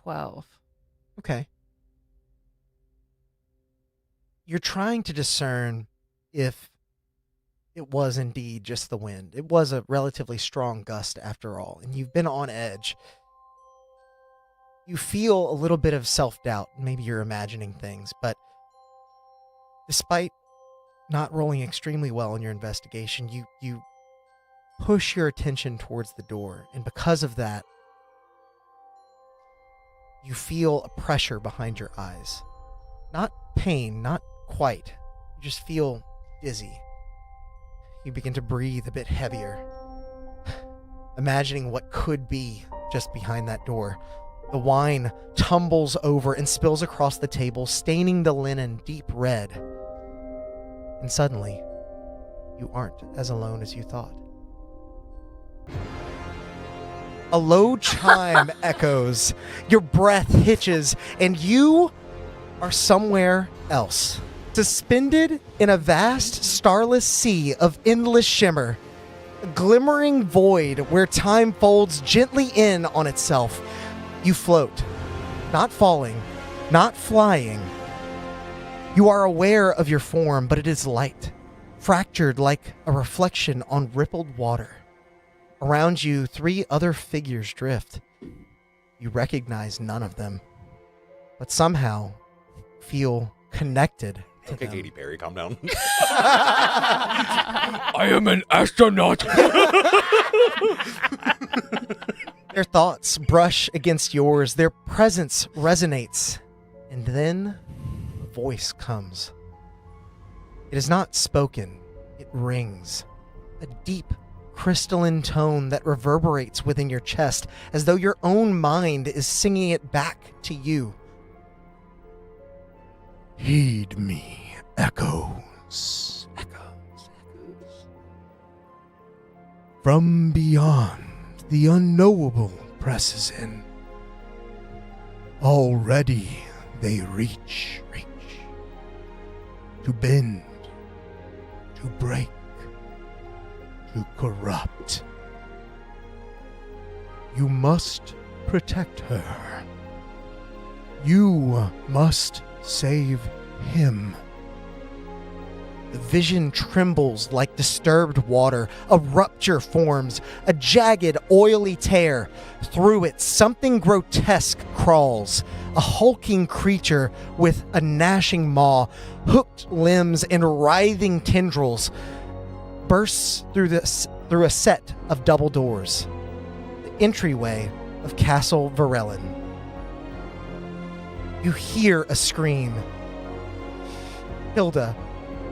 12. Okay. You're trying to discern if it was indeed just the wind. It was a relatively strong gust after all, and you've been on edge. You feel a little bit of self-doubt. Maybe you're imagining things, but despite not rolling extremely well in your investigation, you push your attention towards the door, and because of that, you feel a pressure behind your eyes. Not pain, not quite. You just feel dizzy. You begin to breathe a bit heavier, imagining what could be just behind that door. The wine tumbles over and spills across the table, staining the linen deep red. And suddenly, you aren't as alone as you thought. A low chime echoes, your breath hitches, and you are somewhere else. Suspended in a vast, starless sea of endless shimmer, a glimmering void where time folds gently in on itself. You float, not falling, not flying. You are aware of your form, but it is light, fractured like a reflection on rippled water. Around you, 3 other figures drift. You recognize none of them, but somehow feel connected to Okay, them. Katy Perry, calm down. I am an astronaut. Their thoughts brush against yours. Their presence resonates. And then a voice comes. It is not spoken. It rings. A deep, crystalline tone that reverberates within your chest as though your own mind is singing it back to you. Heed me, echoes. Echoes. From beyond, the unknowable presses in. Already they reach. To bend, to break, to corrupt. You must protect her. You must save him. The vision trembles like disturbed water. A rupture forms, a jagged, oily tear. Through it, something grotesque crawls, a hulking creature with a gnashing maw, hooked limbs, and writhing tendrils, bursts through a set of double doors, the entryway of Castle Varellin. You hear a scream. Hilda,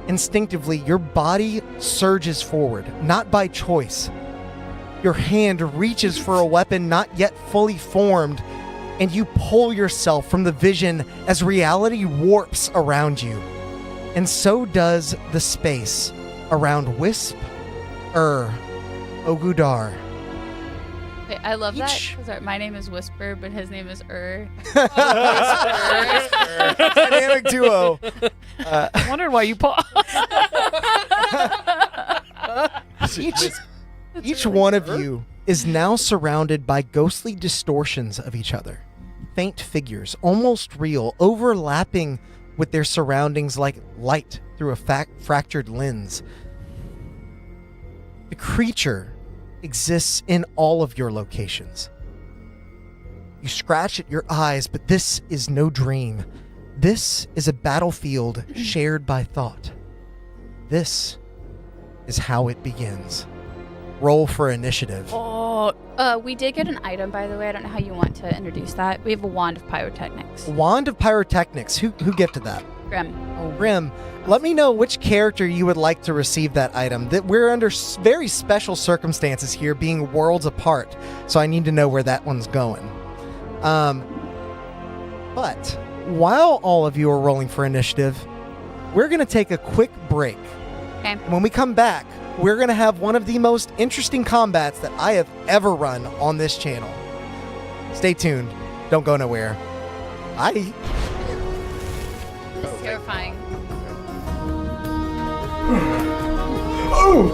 instinctively, your body surges forward, not by choice. Your hand reaches for a weapon not yet fully formed, and you pull yourself from the vision as reality warps around you. And so does the space around Wisp, Ogudar. Okay, I love that. 'Cause my name is Whisper, but his name is Dynamic duo. I wondered why you paused. Each one of you is now surrounded by ghostly distortions of each other. Faint figures, almost real, overlapping with their surroundings like light through a fractured lens. The creature exists in all of your locations. You scratch at your eyes, but this is no dream. This is a battlefield shared by thought. This is how it begins. Roll for initiative. We did get an item, by the way. I don't know how you want to introduce that. We have a Wand of Pyrotechnics. Wand of Pyrotechnics. Who gifted that? Grim. Grim. Let me know which character you would like to receive that item. That we're under very special circumstances here, being worlds apart. So I need to know where that one's going. But while all of you are rolling for initiative, we're going to take a quick break. Okay. When we come back, we're going to have one of the most interesting combats that I have ever run on this channel. Stay tuned. Don't go nowhere. Bye. It's terrifying. Oh,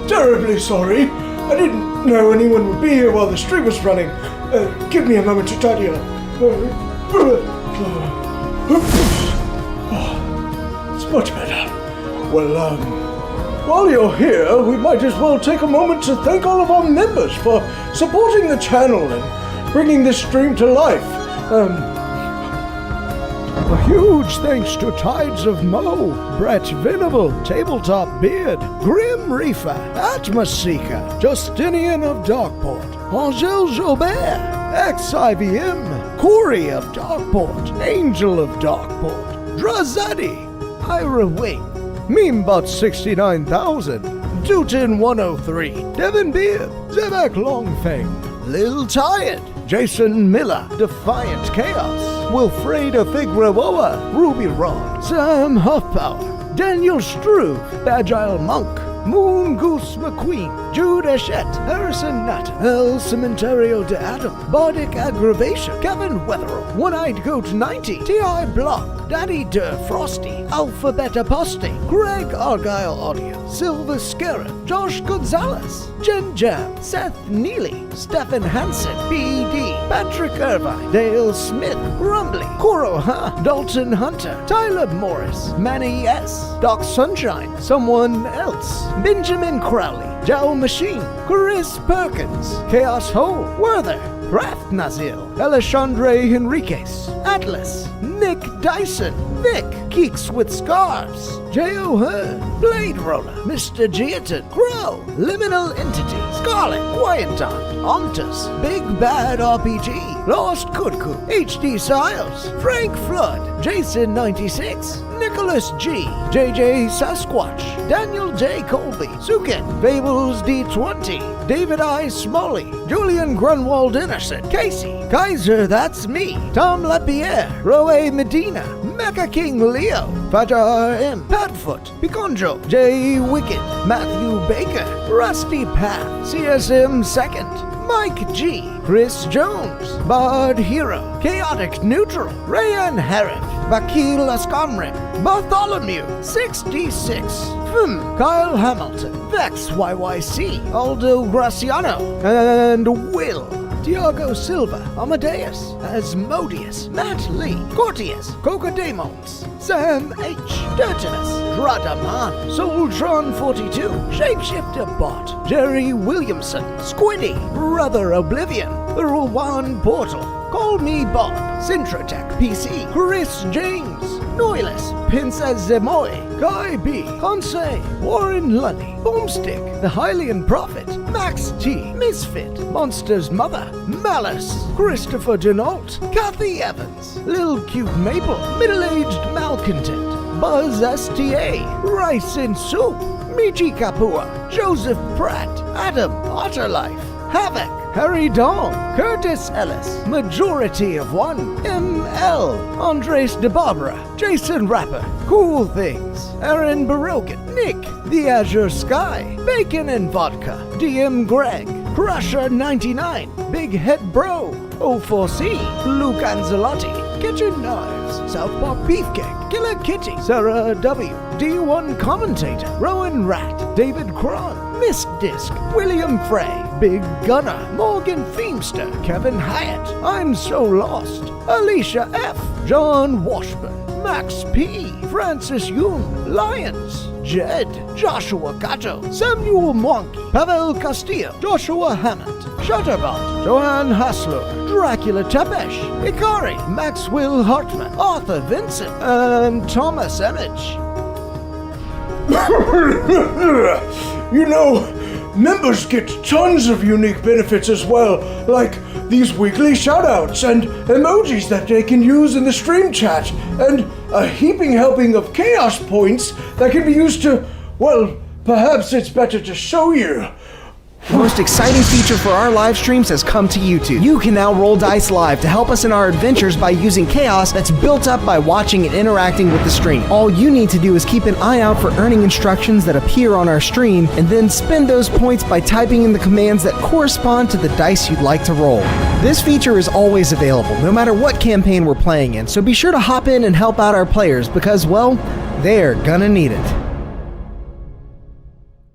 terribly sorry. I didn't know anyone would be here while the stream was running. Give me a moment to tidy up. It's much better. Well, while you're here, we might as well take a moment to thank all of our members for supporting the channel and bringing this stream to life. A huge thanks to Tides of Mo, Brett Venable, Tabletop Beard, Grim Reaper, Atmos Seeker, Justinian of Darkport, Angel Jobert, XIVM, Corey of Darkport, Angel of Darkport, Drazadi, Ira Wing, Memebot 69,000, Dutin 103, Devin Beard, Zebek Longfang, Lil Tired, Jason Miller, Defiant Chaos, Wilfredo Figueroa, Ruby Rod, Sam Huffpower, Daniel Struve, Agile Monk, Moon Goose McQueen, Jude Eshett, Harrison Nutt, El Cementerio de Adam, Bardic Aggravation, Kevin Wetherell, One-Eyed Goat 90, T.I. Block, Daddy Der Frosty, Alphabet Apostate, Greg Argyle Audio, Silver Scarab, Josh Gonzalez, Jen Jam, Seth Neely, Stephen Hansen, B.D., Patrick Irvine, Dale Smith, Rumbly, Koro Ha, Dalton Hunter, Tyler Morris, Manny S., Doc Sunshine, Someone Else, Benjamin Crowley, Joe Machine, Chris Perkins, Chaos Hole, Werther, Raft Nazil, Alexandre Henriquez, Atlas, Nick Dyson, Vic, Geeks with Scarves, J.O. Hearn, Blade Roller, Mr. Geaton, Crow, Liminal Entity, Scarlet, Quietant, Ontus, Big Bad RPG, Lost Kutku, HD Siles, Frank Flood, Jason 96, Nicholas G, JJ Sasquatch, Daniel J. Colby, Sukin, Fables D20, David I. Smalley, Julian Grunwald Innocent, Casey, Kaiser That's Me, Tom Lapierre, Roe Medina, Mecha King Leo, Fajar M, Padfoot, Piconjo, J. Wicked, Matthew Baker, Rusty Pat, CSM Second, Mike G, Chris Jones, Bard Hero, Chaotic Neutral, Rayan Harif, Vakil Askamrim, Bartholomew, 66, Kyle Hamilton, Vex YYC, Aldo Graciano, and Will. Tiago Silva, Amadeus, Asmodeus, Matt Lee, Cortius, Cocodemos, Sam H, Dirtinus, Dradaman, Soultron 42, Shapeshifter Bot, Jerry Williamson, Squiddy, Brother Oblivion, the Rowan Portal. Call me Bob, Sintrotech PC, Chris James, Noilis, Princess Zemoy, Guy B, Conseil, Warren Lunny, Boomstick, The Hylian Prophet, Max T, Misfit, Monster's Mother, Malice, Christopher Denault, Kathy Evans, Lil Cute Maple, Middle-Aged Malcontent, Buzz STA, Rice in Soup, Michi Kapua, Joseph Pratt, Adam Otterlife, Havoc, Harry Dong, Curtis Ellis, Majority of One, ML, Andres de Barbara, Jason Rapper, Cool Things, Aaron Barogan, Nick, The Azure Sky, Bacon and Vodka, DM Greg, Crusher 99, Big Head Bro, O4C, Luke Anzelotti, Kitchen Knives, Southpaw Beefcake, Killer Kitty, Sarah W, D1 Commentator, Rowan Rat, David Cron, Miss Disc, William Frey, Big Gunner, Morgan Feemster, Kevin Hyatt, I'm So Lost, Alicia F, John Washburn, Max P, Francis Yoon, Lyons, Jed, Joshua Cato, Samuel Mwangi, Pavel Castillo, Joshua Hammond, Shutterbot, Joanne Hassler, Dracula Tepesh, Ikari, Maxwell Hartman, Arthur Vincent, and Thomas Emich. You know, members get tons of unique benefits as well, like these weekly shoutouts and emojis that they can use in the stream chat, and a heaping helping of chaos points that can be used to, well, perhaps it's better to show you. The most exciting feature for our live streams has come to YouTube. You can now roll dice live to help us in our adventures by using chaos that's built up by watching and interacting with the stream. All you need to do is keep an eye out for earning instructions that appear on our stream, and then spend those points by typing in the commands that correspond to the dice you'd like to roll. This feature is always available, no matter what campaign we're playing in, so be sure to hop in and help out our players because, well, they're gonna need it.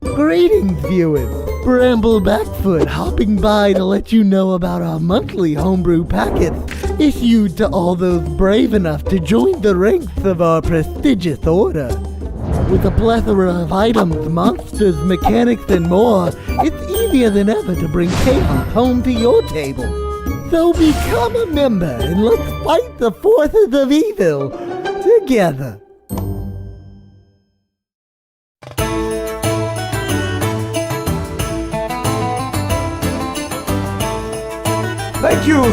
Greetings, viewers. Bramble Backfoot hopping by to let you know about our monthly homebrew packets issued to all those brave enough to join the ranks of our prestigious order. With a plethora of items, monsters, mechanics, and more, it's easier than ever to bring chaos home to your table. So become a member and let's fight the forces of evil together.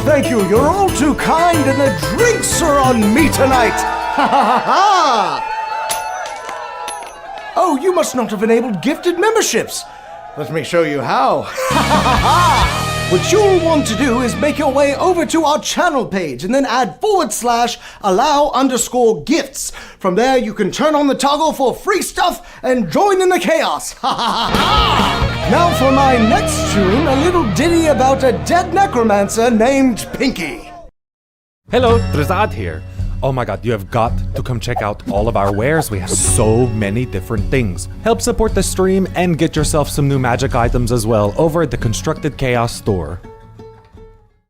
Thank you, you're all too kind, and the drinks are on me tonight! Ha ha ha ha! Oh, you must not have enabled gifted memberships! Let me show you how. Ha ha ha ha! What you'll want to do is make your way over to our channel page and then add /allow_gifts. From there, you can turn on the toggle for free stuff and join in the chaos. Ha ha ha! Now for my next tune, a little ditty about a dead necromancer named Pinky. Hello, Drazad here. Oh my god, you have got to come check out all of our wares. We have so many different things. Help support the stream and get yourself some new magic items as well over at the Constructed Chaos store.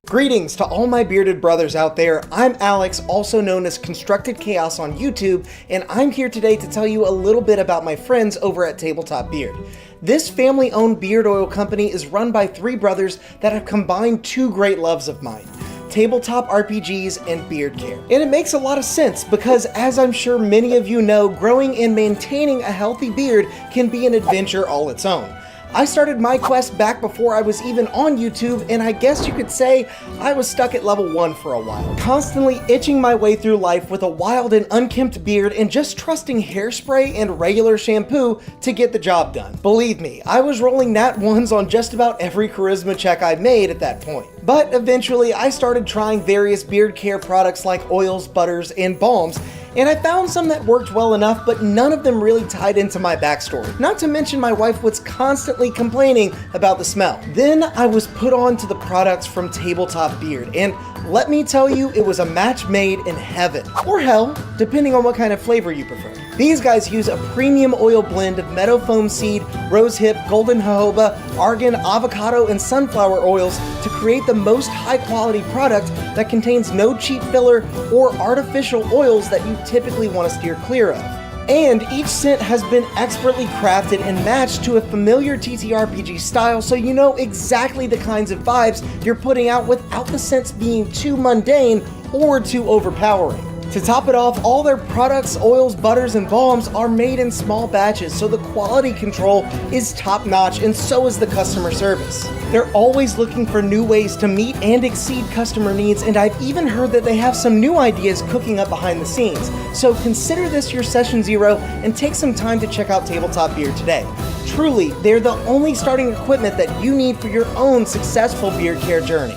Greetings to all my bearded brothers out there. I'm Alex, also known as Constructed Chaos on YouTube, and I'm here today to tell you a little bit about my friends over at Tabletop Beard. This family-owned beard oil company is run by three brothers that have combined two great loves of mine: tabletop RPGs and beard care. And it makes a lot of sense because, as I'm sure many of you know, growing and maintaining a healthy beard can be an adventure all its own. I started my quest back before I was even on YouTube, and I guess you could say I was stuck at level 1 for a while, constantly itching my way through life with a wild and unkempt beard and just trusting hairspray and regular shampoo to get the job done. Believe me, I was rolling nat 1s on just about every charisma check I made at that point. But eventually I started trying various beard care products like oils, butters, and balms, and I found some that worked well enough, but none of them really tied into my backstory. Not to mention my wife was constantly complaining about the smell. Then I was put on to the products from Tabletop Beard, and let me tell you, it was a match made in heaven. Or hell, depending on what kind of flavor you prefer. These guys use a premium oil blend of meadow foam seed, rosehip, golden jojoba, argan, avocado, and sunflower oils to create the most high quality product that contains no cheap filler or artificial oils that you typically want to steer clear of. And each scent has been expertly crafted and matched to a familiar TTRPG style, so you know exactly the kinds of vibes you're putting out without the scents being too mundane or too overpowering. To top it off, all their products, oils, butters, and balms are made in small batches, so the quality control is top-notch, and so is the customer service. They're always looking for new ways to meet and exceed customer needs, and I've even heard that they have some new ideas cooking up behind the scenes. So consider this your session 0 and take some time to check out Tabletop Beard today. Truly, they're the only starting equipment that you need for your own successful beard care journey.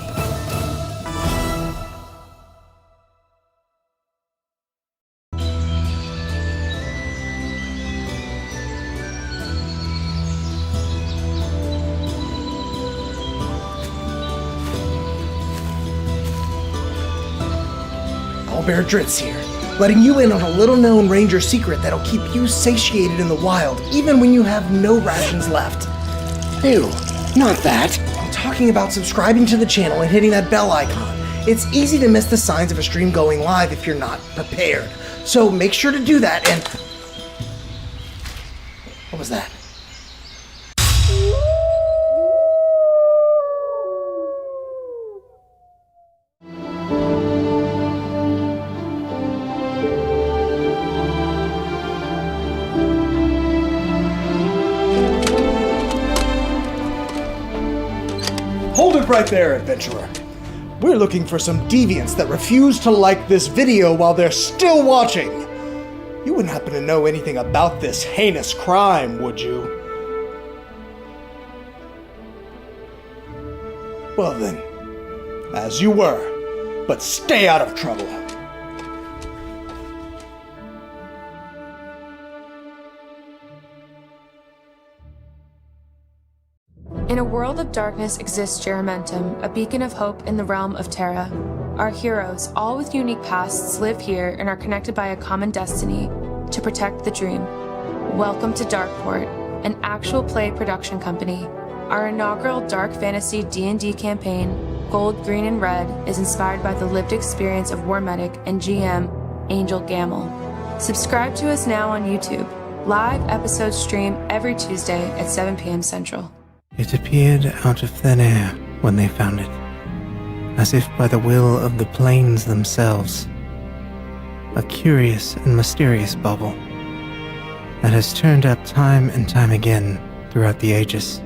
Bear Dritz here, letting you in on a little-known ranger secret that'll keep you satiated in the wild, even when you have no rations left. Ew, not that. I'm talking about subscribing to the channel and hitting that bell icon. It's easy to miss the signs of a stream going live if you're not prepared. So make sure to do that and... What was that? Hold it right there, adventurer. We're looking for some deviants that refuse to like this video while they're still watching. You wouldn't happen to know anything about this heinous crime, would you? Well then, as you were, but stay out of trouble. In a world of darkness exists Jeramentum, a beacon of hope in the realm of Terra. Our heroes, all with unique pasts, live here and are connected by a common destiny to protect the dream. Welcome to Darkeport, an actual play production company. Our inaugural dark fantasy D&D campaign, Gold, Green, and Red, is inspired by the lived experience of War Medic and GM Angel Gamble. Subscribe to us now on YouTube. Live episodes stream every Tuesday at 7 p.m. Central. It appeared out of thin air when they found it, as if by the will of the plains themselves. A curious and mysterious bauble that has turned up time and time again throughout the ages.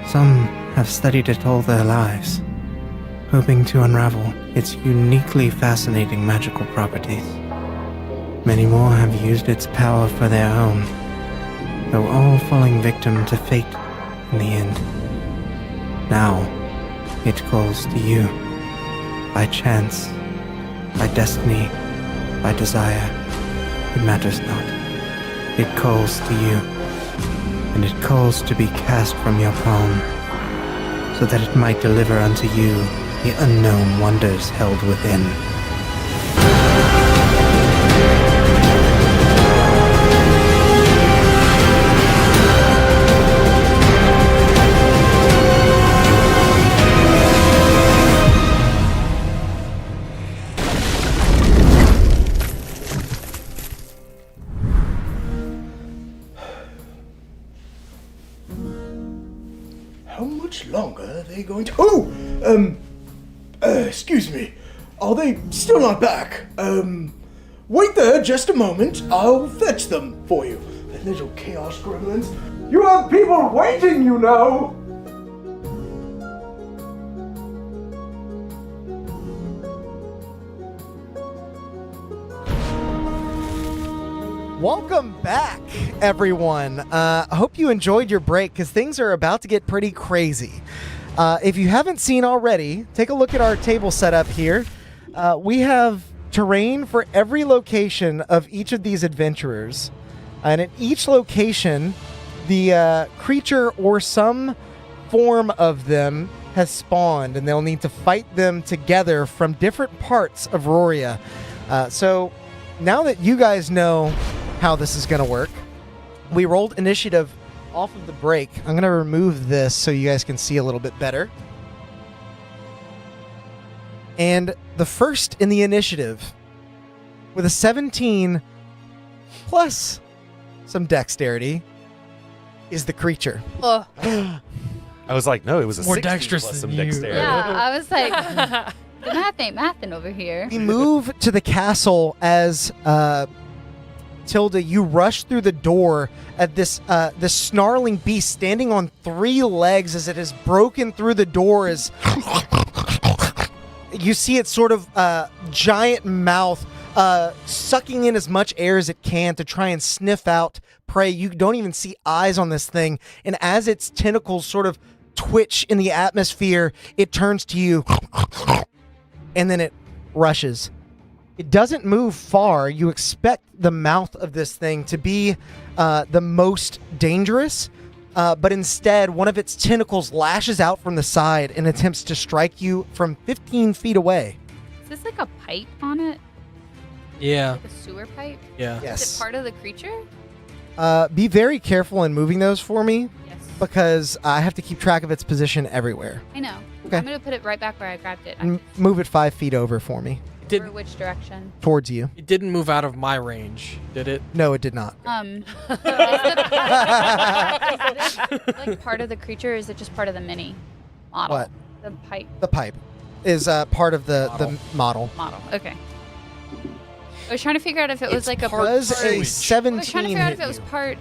Some have studied it all their lives, hoping to unravel its uniquely fascinating magical properties. Many more have used its power for their own, though all falling victim to fate in the end. Now, it calls to you. By chance, by destiny, by desire, it matters not. It calls to you, and it calls to be cast from your palm, so that it might deliver unto you the unknown wonders held within. Longer are they going to... excuse me. Are they still not back? Wait there just a moment. I'll fetch them for you. The little chaos gremlins. You have people waiting, you know! Welcome back, everyone. I hope you enjoyed your break because things are about to get pretty crazy. If you haven't seen already, take a look at our table setup here. We have terrain for every location of each of these adventurers. And at each location, the creature or some form of them has spawned, and they'll need to fight them together from different parts of Roria. So now that you guys know how this is going to work, we rolled initiative off of the break. I'm going to remove this so you guys can see a little bit better. And the first in the initiative with a 17 plus some dexterity is the creature. Oh, I was like, no, it was a More 16 dexterous plus than some you. dexterity. yeah. I was like, the math ain't mathin' over here. We move to the castle as Tilda, you rush through the door at this snarling beast standing on 3 legs as it has broken through the door. As you see its sort of giant mouth sucking in as much air as it can to try and sniff out prey. You don't even see eyes on this thing, and as its tentacles sort of twitch in the atmosphere, it turns to you and then it rushes. It doesn't move far. You expect the mouth of this thing to be the most dangerous, but instead one of its tentacles lashes out from the side and attempts to strike you from 15 feet away. Is this like a pipe on it? Yeah. Like a sewer pipe? Yeah. Yes. Is it part of the creature? Be very careful in moving those for me Yes. because I have to keep track of its position everywhere. I know. Okay. I'm gonna put it right back where I grabbed it. Move it 5 feet over for me, For which direction? towards you. It didn't move out of my range, did it? No, it did not. Is this like part of the creature, or is it just part of the mini model? What? The pipe The pipe is part of the model. model. Okay. I was trying to figure out if it was like a part. Was a I was 17 trying to figure out if hit it was you. part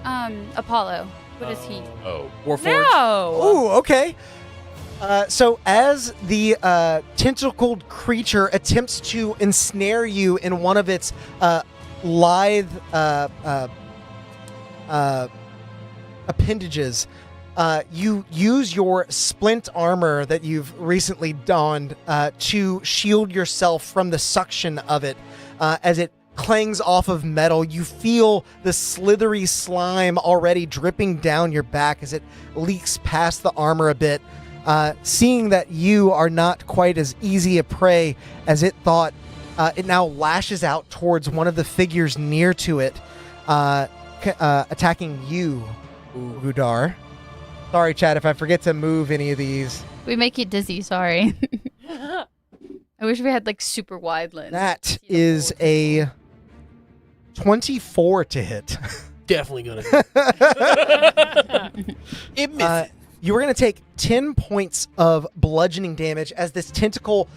Apollo. What is he? Oh. Warforged? No. Ooh, okay. So as the tentacled creature attempts to ensnare you in one of its lithe appendages, you use your splint armor that you've recently donned to shield yourself from the suction of it. As it clangs off of metal, you feel the slithery slime already dripping down your back as it leaks past the armor a bit. Seeing that you are not quite as easy a prey as it thought, it now lashes out towards one of the figures near to it, attacking you, Gudar. Sorry, Chad, if I forget to move any of these. We make you dizzy. Sorry. I wish we had like super wide lens. That is a 24 to hit. Definitely gonna. It misses. You are going to take 10 points of bludgeoning damage as this tentacle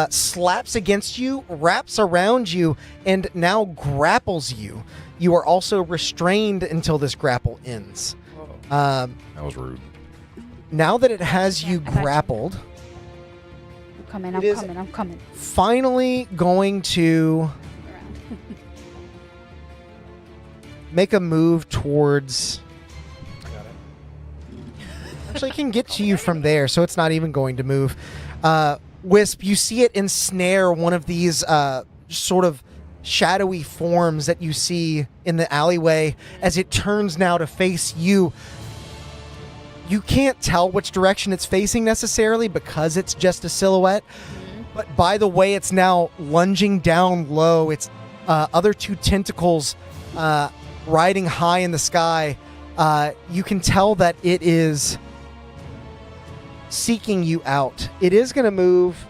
slaps against you, wraps around you, and now grapples you. You are also restrained until this grapple ends. That was rude. Now that it has you I got you. grappled, I'm It is- coming. finally going to make a move towards... Actually, it can get to you from there, so it's not even going to move. Wisp, you see it ensnare one of these sort of shadowy forms that you see in the alleyway as it turns now to face you. You can't tell which direction it's facing necessarily because it's just a silhouette, but by the way it's now lunging down low, its other 2 tentacles riding high in the sky, you can tell that it is seeking you out. It is going to move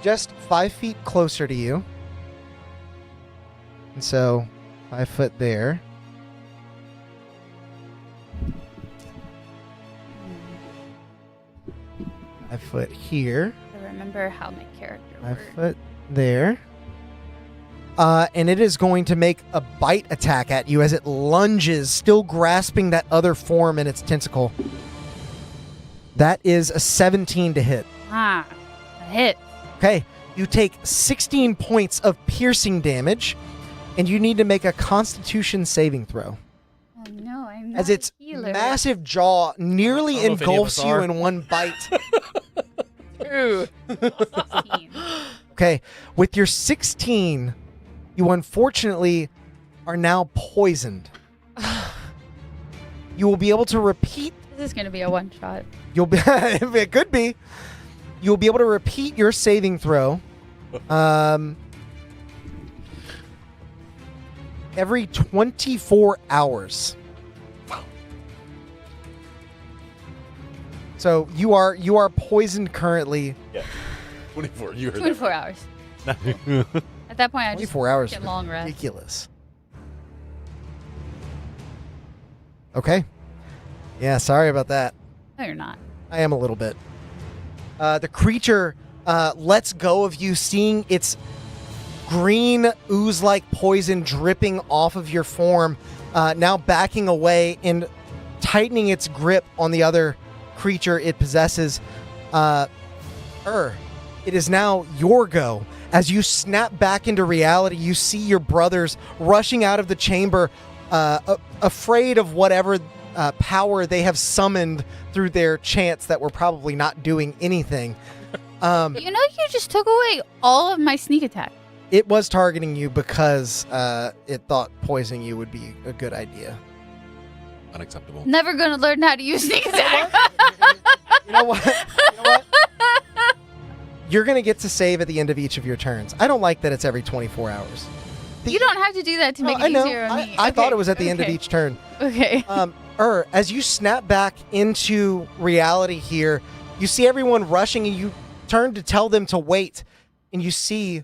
just 5 feet closer to you. And so 5 foot there. I foot here. I remember how my character 5 worked. foot there. And it is going to make a bite attack at you as it lunges, still grasping that other form in its tentacle. That is a 17 to hit. A hit. Okay, you take 16 points of piercing damage, and you need to make a Constitution saving throw. Oh no, I'm not As its a healer. massive jaw nearly I don't know if any of engulfs us you are. in one bite. True. 16. Okay, with your 16, you unfortunately are now poisoned. You will be able to repeat. This is gonna be a one shot. You'll be. It could be. You'll be able to repeat your saving throw. Every 24 hours. So you are poisoned currently. Yeah. 24. You heard 24 hours. At that point, I just 24 hours. get long rest. Ridiculous. Okay. Yeah, sorry about that. No, you're not. I am a little bit. The creature lets go of you, seeing its green ooze-like poison dripping off of your form, now backing away and tightening its grip on the other creature it possesses. It is now your go. As you snap back into reality, you see your brothers rushing out of the chamber, afraid of whatever power they have summoned through their chants that were probably not doing anything. You just took away all of my sneak attack. It was targeting you because it thought poisoning you would be a good idea. Unacceptable. Never gonna learn how to use sneak attack. You know what? You're going to get to save at the end of each of your turns. I don't like that it's every 24 hours. You don't have to do that to make it easier on me. I thought it was at the end of each turn. Okay. As you snap back into reality here, you see everyone rushing and you turn to tell them to wait. And you see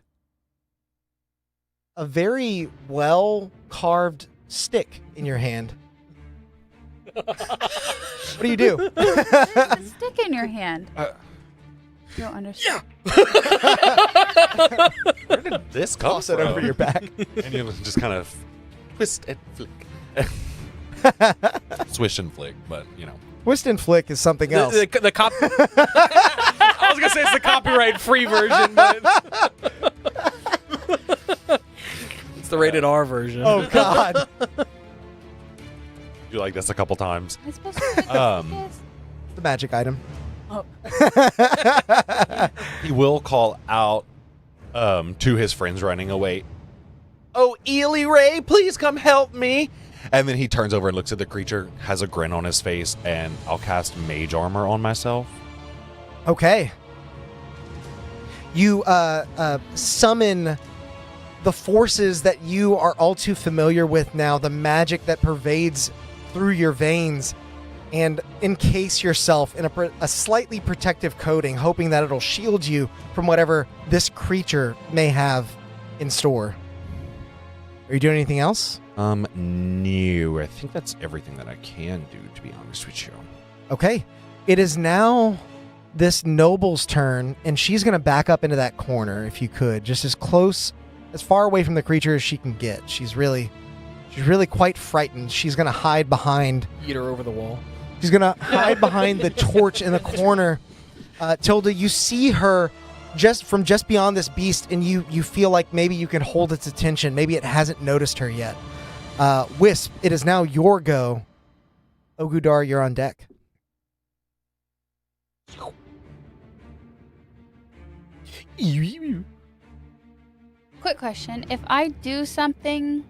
a very well-carved stick in your hand. What do you do? There's a stick in your hand. You don't understand. Where did this come Toss it from? over your back. And you just kind of twist and flick. Swish and flick, but Twist and flick is something else. I was gonna say it's the copyright-free version, but it's the rated R version. Oh God! You like this a couple times. I'm supposed to The magic item. Oh. He will call out to his friends running away. Oh, Ely Ray, please come help me. And then he turns over and looks at the creature, has a grin on his face, and I'll cast Mage Armor on myself. Okay. You summon the forces that you are all too familiar with now, the magic that pervades through your veins, and encase yourself in a slightly protective coating, hoping that it'll shield you from whatever this creature may have in store. Are you doing anything else? No. I think that's everything that I can do, to be honest with you. Okay. It is now this noble's turn, and she's going to back up into that corner, if you could. Just as far away from the creature as she can get. She's really quite frightened. She's going to hide behind... Eat her over the wall. She's going to hide behind the torch in the corner. Tilda, you see her just beyond this beast, and you feel like maybe you can hold its attention. Maybe it hasn't noticed her yet. Wisp, it is now your go. Ogudar, you're on deck. Quick question. If I do something...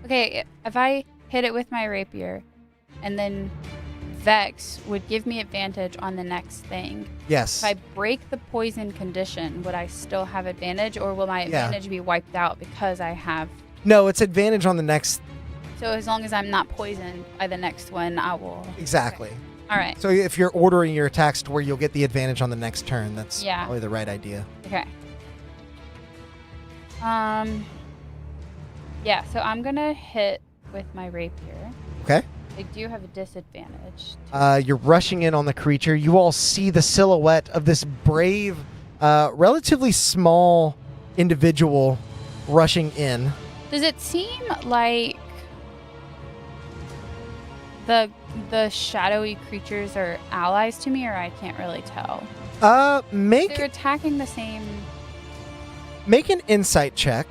Okay, if I hit it with my rapier, and then Vex would give me advantage on the next thing. Yes. If I break the poison condition, would I still have advantage, or will my advantage be wiped out because I have... No, it's advantage on the next... So as long as I'm not poisoned by the next one, I will... Exactly. Okay. All right. So if you're ordering your attacks to where you'll get the advantage on the next turn, that's probably the right idea. Okay. Yeah, so I'm going to hit with my rapier. Okay. I do have a disadvantage. You're rushing in on the creature. You all see the silhouette of this brave, relatively small individual rushing in. Does it seem like the shadowy creatures are allies to me, or I can't really tell? They're attacking the same... Make an insight check.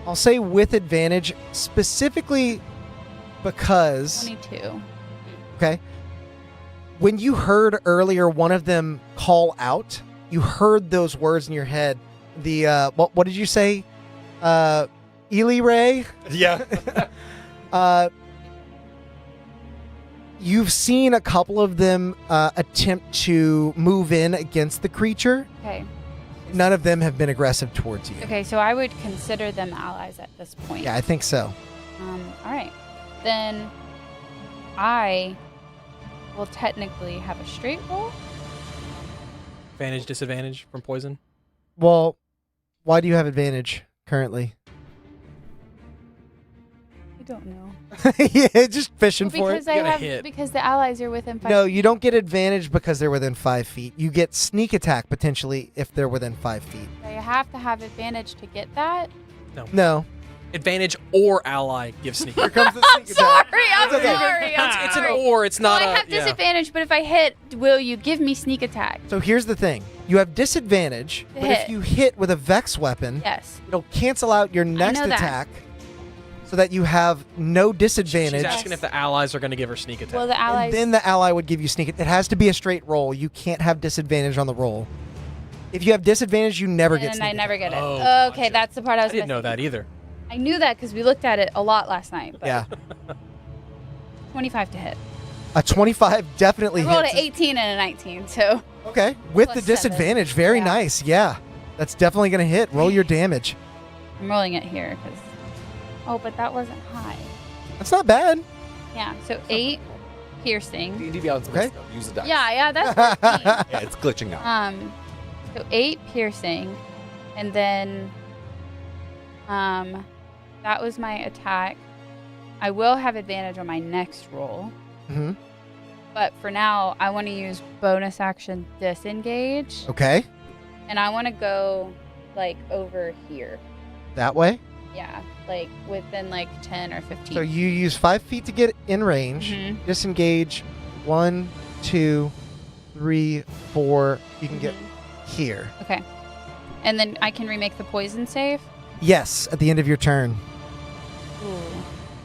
I'll say with advantage, specifically because... 22. Okay. When you heard earlier one of them call out, you heard those words in your head. The, what did you say? Ely Ray? Yeah. You've seen a couple of them attempt to move in against the creature. Okay. None of them have been aggressive towards you. Okay, so I would consider them allies at this point. Yeah, I think so. All right. Then I will technically have a straight roll. Advantage, disadvantage from poison? Well, why do you have advantage currently? don't know. Yeah, just fishing for it. Because I gotta have hit. because the allies are within 5 No, feet. you don't get advantage because they're within 5 feet. You get sneak attack potentially if they're within 5 feet. I have to have advantage to get that. No. Advantage or ally give sneak. Here comes the sneak attack. Sorry, I'm It's okay. sorry. It's an or. It's not I a. have disadvantage, but if I hit, will you give me sneak attack? So here's the thing. You have disadvantage, but if Hit. you hit with a Vex weapon, Yes. it'll cancel out your next know that. attack so that you have no She's disadvantage. asking if the allies are going to give her sneak attack. Well, the And allies. then the ally would give you sneak. It has to be a straight roll. You can't have disadvantage on the roll. If you have disadvantage, you never get and sneak I never attack. get it. Oh, Okay, gotcha. that's the part I I was didn't know missing. that either. I knew that because we looked at it a lot last night. But Yeah. 25 to hit. A 25 definitely I rolled hits. an 18 and a 19, so Okay. With Plus the 7. disadvantage. Very Yeah. nice. Yeah. That's definitely going to hit. Roll your damage. I'm rolling it here because. Oh, but that wasn't high. That's not bad. Yeah, so 8 piercing. D&D Beyond's Okay. messed up. Use the dice. Yeah, that's 13. Yeah, it's glitching out. So 8 piercing, and then that was my attack. I will have advantage on my next roll, hmm but for now I want to use bonus action disengage, Okay. and I want to go like over here. That way. Yeah, like within like 10 or 15. So you use 5 feet to get in range. Mhm. Disengage. 1, 2, 3, 4. You can get here. Okay. And then I can remake the poison save. Yes, at the end of your turn. Ooh.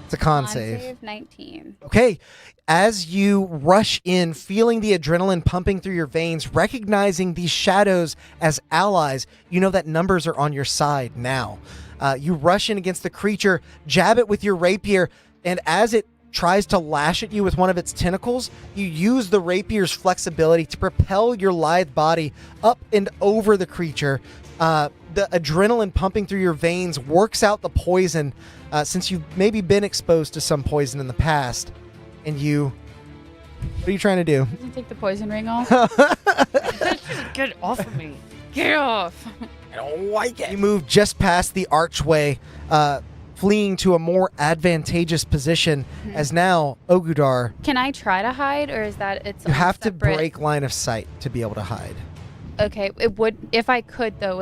It's a con save. 19. Okay. As you rush in, feeling the adrenaline pumping through your veins, recognizing these shadows as allies, you know that numbers are on your side now. You rush in against the creature, jab it with your rapier, and as it tries to lash at you with one of its tentacles, you use the rapier's flexibility to propel your lithe body up and over the creature. The adrenaline pumping through your veins works out the poison, since you've maybe been exposed to some poison in the past. And what are you trying to do? Can you take the poison ring off? Get off of me. Get off. I don't like it. You move just past the archway, fleeing to a more advantageous position, as now, Ogudar, Can I try to hide, or is that it's you on have to separate- break line of sight to be able to hide. Okay, it would if I could though.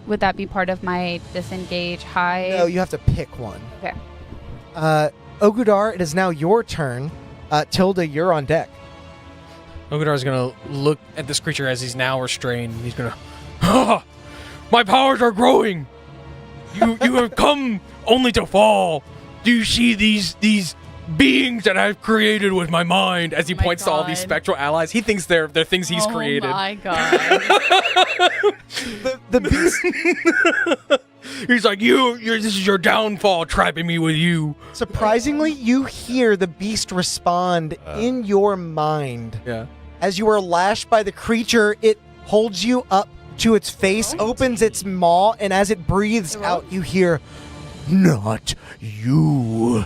Would that be part of my disengage hide? No, you have to pick one. Okay. Ogudar, it is now your turn. Tilda, you're on deck. Ogadar's going to look at this creature as he's now restrained. He's going to, my powers are growing. You have come only to fall. Do you see these beings that I've created with my mind? As he my points to all these God. spectral allies, he thinks they're things he's created. Oh my god. The beast, He's like, this is your downfall, trapping me with you. surprisingly, you hear the beast respond in your mind. Yeah. As you are lashed by the creature, it holds you up to its face, opens its maw, and as it breathes out, you hear, "Not you."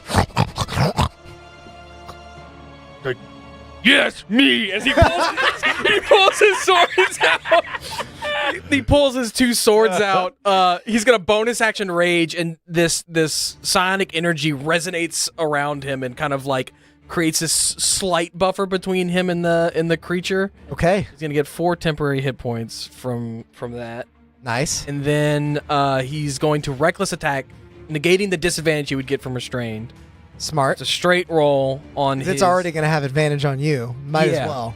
Yes, me. As he pulls his swords out. He pulls his 2 swords out. He's gonna bonus action rage, and this psionic energy resonates around him and kind of like creates this slight buffer between him and the creature. Okay, He's gonna get 4 temporary hit points from that, nice. and then he's going to reckless attack, negating the disadvantage he would get from restrained. Smart. It's a straight roll on his. It's already going to have advantage on you. Might Yeah. as well.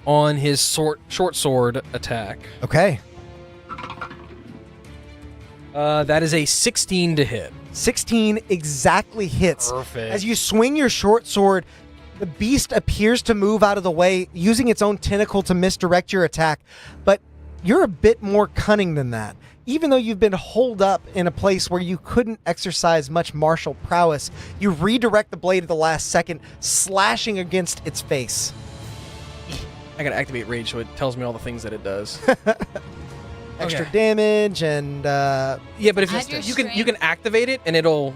on his short sword attack. Okay. That is a 16 to hit. 16 exactly hits. Perfect. As you swing your short sword, the beast appears to move out of the way, using its own tentacle to misdirect your attack. But you're a bit more cunning than that. Even though you've been holed up in a place where you couldn't exercise much martial prowess, you redirect the blade at the last second, slashing against its face. I gotta activate rage, so it tells me all the things that it does. Extra Okay. damage and Yeah, but if Add your you can activate it, and it'll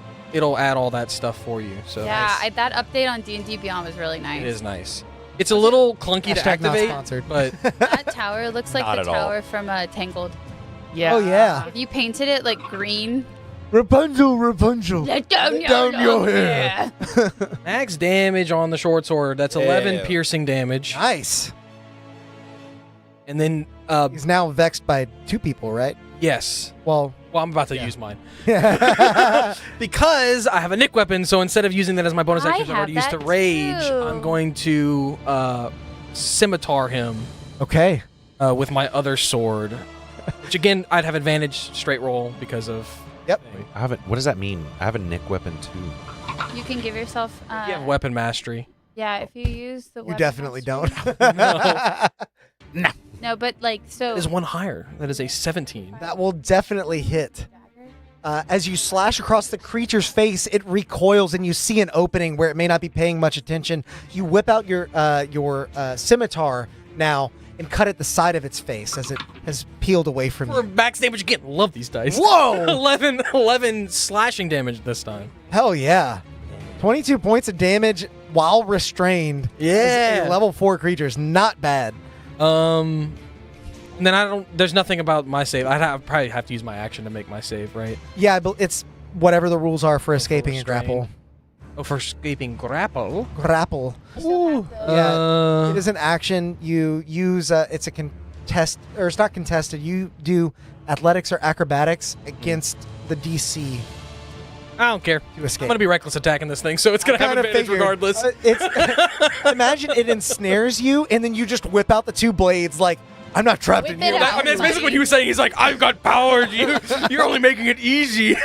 add all that stuff for you. So Yeah, that update on D&D Beyond was really nice. it is nice. It's a little clunky to Hashtag not activate, sponsored. but That tower looks like Not the at all. tower from Tangled. Yeah. Oh, yeah. If you painted it like green, Rapunzel. Let down your hair. Max damage on the short sword. That's 11 Ew. piercing damage. Nice. And then, He's now vexed by 2 people, right? yes. Well, Well, I'm about to use mine. yeah. Because I have a Nick weapon, so instead of using that as my bonus I action, I've already used have to that rage. too. I'm going to scimitar him Okay. with my other sword. Which, again, I'd have advantage straight roll because of... Yep. I haven't. What does that mean? I have a Nick weapon too. You can give yourself. You have weapon mastery. Yeah, if you use the. You weapon definitely mastery- don't. No, but like so. That is one higher. That is a 17. That will definitely hit. As you slash across the creature's face, it recoils and you see an opening where it may not be paying much attention. You whip out your scimitar now and cut at the side of its face as it has peeled away from For you. max damage again. Love these dice. Whoa! 11 slashing damage this time. Hell yeah. 22 points of damage while restrained. Yeah. As a level 4 creatures. Not bad. And then there's nothing about my save. I'd probably have to use my action to make my save, right? Yeah, but it's whatever the rules are for escaping a grapple. Oh, for escaping grapple? Grapple. Yeah, it is an action. You use it's a contest, or it's not contested. You do athletics or acrobatics against the DC I don't care. to escape. I'm going to be reckless attacking this thing, so it's going to have Kinda advantage figured. regardless. Imagine it ensnares you, and then you just whip out the 2 blades like, I'm not trapped in Whip you. it out. I mean, that's basically what he was saying. He's like, I've got powers. You're only making it easy.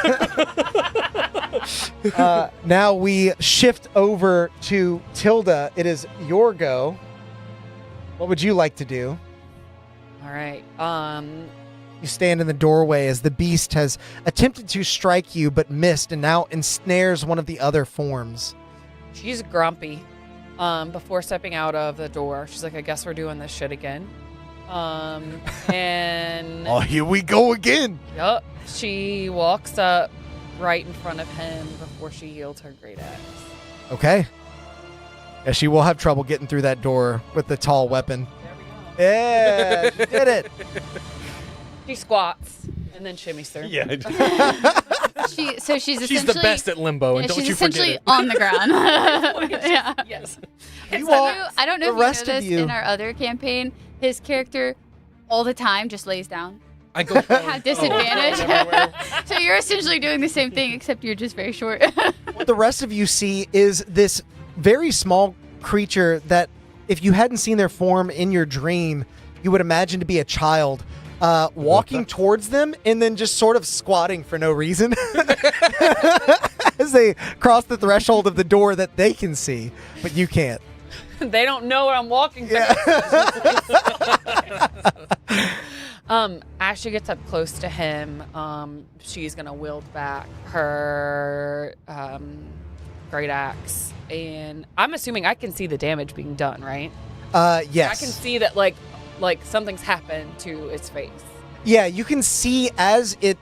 Now we shift over to Tilda. It is your go. What would you like to do? All right. You stand in the doorway as the beast has attempted to strike you but missed and now ensnares one of the other forms. She's grumpy. Before stepping out of the door, she's like, I guess we're doing this shit again. And Oh, here we go again. yup, she walks up right in front of him before she yields her great axe. Okay. Yeah, she will have trouble getting through that door with the tall weapon. Yeah, she did it. She squats and then shimmies through. Yeah. She's essentially. She's the best at limbo, and Yeah, don't she's you forget essentially it. on the ground. Yeah. Yes. You So all- I don't know the if you rest of noticed you- in our other campaign, his character all the time just lays down. I go Have disadvantage. So you're essentially doing the same thing, except you're just very short. What the rest of you see is this very small creature that, if you hadn't seen their form in your dream, you would imagine to be a child walking towards them and then just sort of squatting for no reason as they cross the threshold of the door that they can see, but you can't. They don't know what I'm walking through. As she gets up close to him, she's gonna wield back her great axe, and I'm assuming I can see the damage being done, right? Yes. I can see that like something's happened to its face. Yeah, you can see as it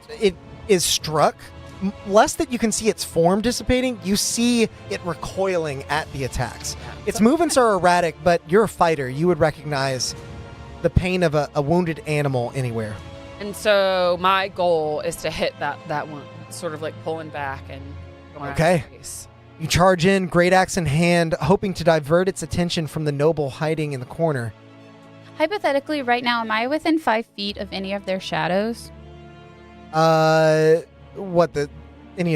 is struck, less that you can see its form dissipating, you see it recoiling at the attacks. Its movements are erratic, but you're a fighter. You would recognize the pain of a wounded animal anywhere. And so my goal is to hit that one, sort of like pulling back and going Okay. at its face. You charge in, great axe in hand, hoping to divert its attention from the noble hiding in the corner. Hypothetically, right now, am I within 5 feet of any of their shadows? Any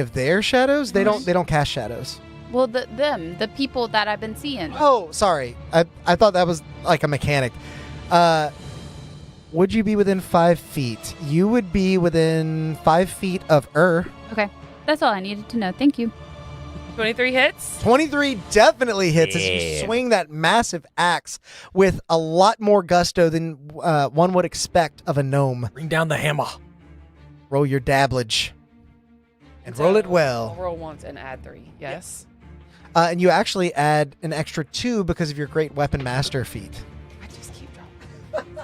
of their shadows? They don't cast shadows. Well, the people that I've been seeing. Oh, sorry. I thought that was like a mechanic. Would you be within 5 feet? You would be within 5 feet of Okay, that's all I needed to know. Thank you. 23 hits. 23 definitely hits as you swing that massive axe with a lot more gusto than one would expect of a gnome. Bring down the hammer. Roll your dabblage. And roll it I'll well. roll once and add 3. Yes. And you actually add an extra 2 because of your great weapon master feat. I just keep dropping.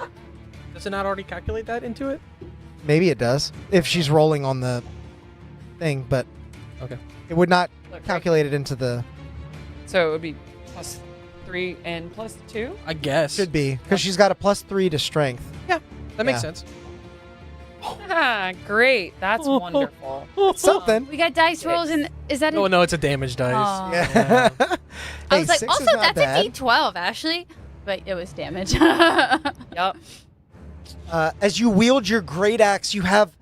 Does it not already calculate that into it? Maybe it does if she's rolling on the thing, but Okay. it would not Look, calculate it into the. So it would be plus 3 and plus 2. I guess. Should be because she's got a +3 to strength. That makes Yeah. sense. Great. That's wonderful. Something. We got dice rolls, and is that? Oh no, it's a damage dice. Aw. Yeah. I was like, six is also not that's bad. a D12, Ashley, but it was damage. Yep. As you wield your great axe, you have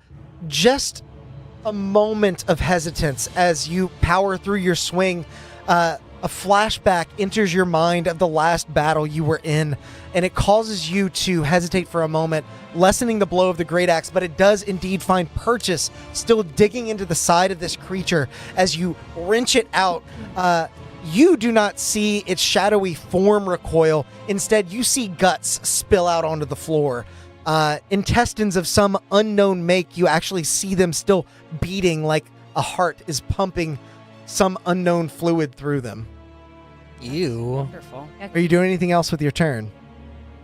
just a moment of hesitance as you power through your swing. A flashback enters your mind of the last battle you were in, and it causes you to hesitate for a moment, lessening the blow of the great axe, but it does indeed find purchase still digging into the side of this creature as you wrench it out. You do not see its shadowy form recoil. Instead, you see guts spill out onto the floor. Intestines of some unknown make. You actually see them still beating like a heart is pumping some unknown fluid through them. Ew. Wonderful. Are you doing anything else with your turn?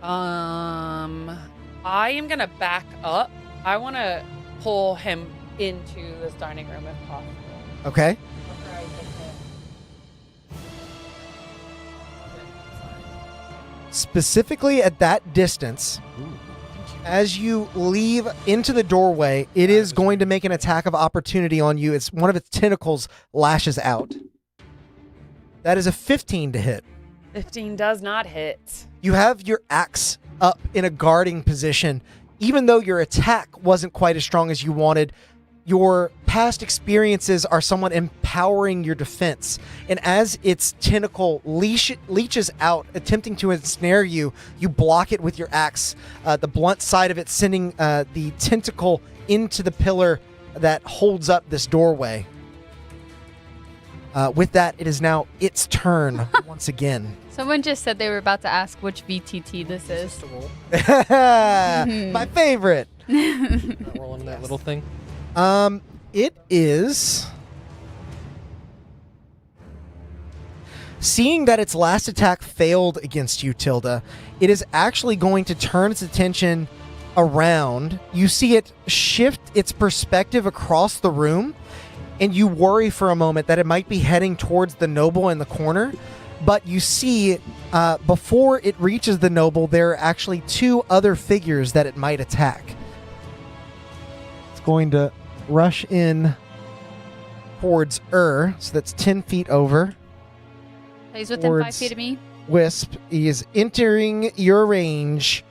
I am gonna back up. I want to pull him into this dining room if possible. Okay. Specifically at that distance, as you leave into the doorway, it is going to make an attack of opportunity on you. It's one of its tentacles lashes out. That is a 15 to hit. 15 does not hit. You have your axe up in a guarding position. Even though your attack wasn't quite as strong as you wanted, your past experiences are somewhat empowering your defense. And as its tentacle leeches out, attempting to ensnare you, you block it with your axe. The blunt side of it sending the tentacle into the pillar that holds up this doorway. With that, it is now its turn once again. Someone just said they were about to ask which VTT this is. My favorite. Rolling that little thing. It is... Seeing that its last attack failed against you, Tilda, it is actually going to turn its attention around. You see it shift its perspective across the room, and you worry for a moment that it might be heading towards the noble in the corner. But you see, before it reaches the noble, there are actually two other figures that it might attack. It's going to rush in towards so that's 10 feet over. He's within 5 feet of me. Wisp, he is entering your range.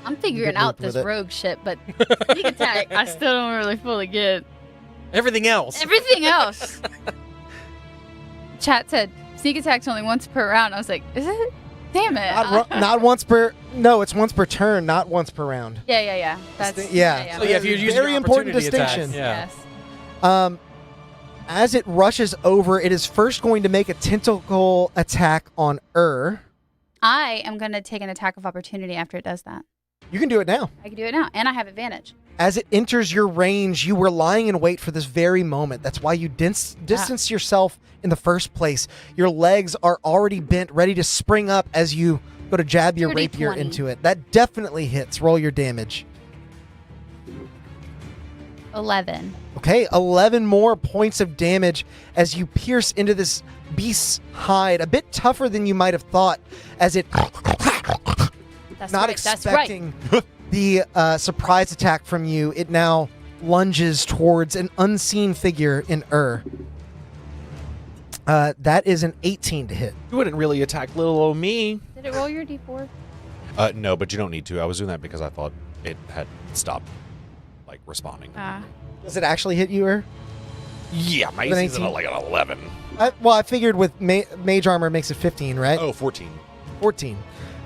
I'm figuring Good out work with this it. rogue shit, but sneak attack, I still don't really fully get. Everything else. Everything else. Chat said sneak attack's only once per round. I was like, is it? Damn it. Not once per... No, it's once per turn, not once per round. Yeah. That's Yeah. So yeah, if you're using Very an important opportunity attack, distinction. yeah. Yes. As it rushes over, it is first going to make a tentacle attack on I am going to take an attack of opportunity after it does that. You can do it now. I can do it now, and I have advantage. As it enters your range, you were lying in wait for this very moment. That's why you distance yourself in the first place. Your legs are already bent, ready to spring up as you go to jab your Dirty rapier 20. into it. That definitely hits. Roll your damage. 11. Okay, 11 more points of damage as you pierce into this beast's hide. A bit tougher than you might have thought, as it That's not right. That's right. expecting the surprise attack from you. It now lunges towards an unseen figure in that is an 18 to hit. You wouldn't really attack little old me. Did it roll your d4? No, but you don't need to. I was doing that because I thought it had stopped, like, responding. Does it actually hit you, Yeah, my With an AC's at 18? like an 11. I figured with mage armor makes it 15, right? Oh, 14. 14.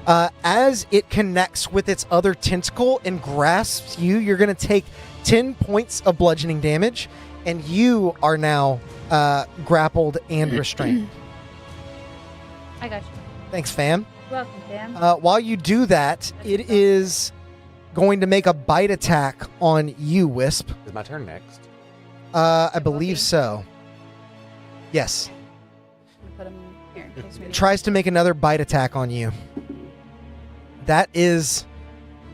As it connects with its other tentacle and grasps you, you're going to take 10 points of bludgeoning damage, and you are now grappled and restrained. I got you. Thanks, fam. Welcome, fam. While you do that, it is going to make a bite attack on you, Wisp. Is my turn next? I believe so. Yes. Put 'em here in case we need- Tries to make another bite attack on you. That is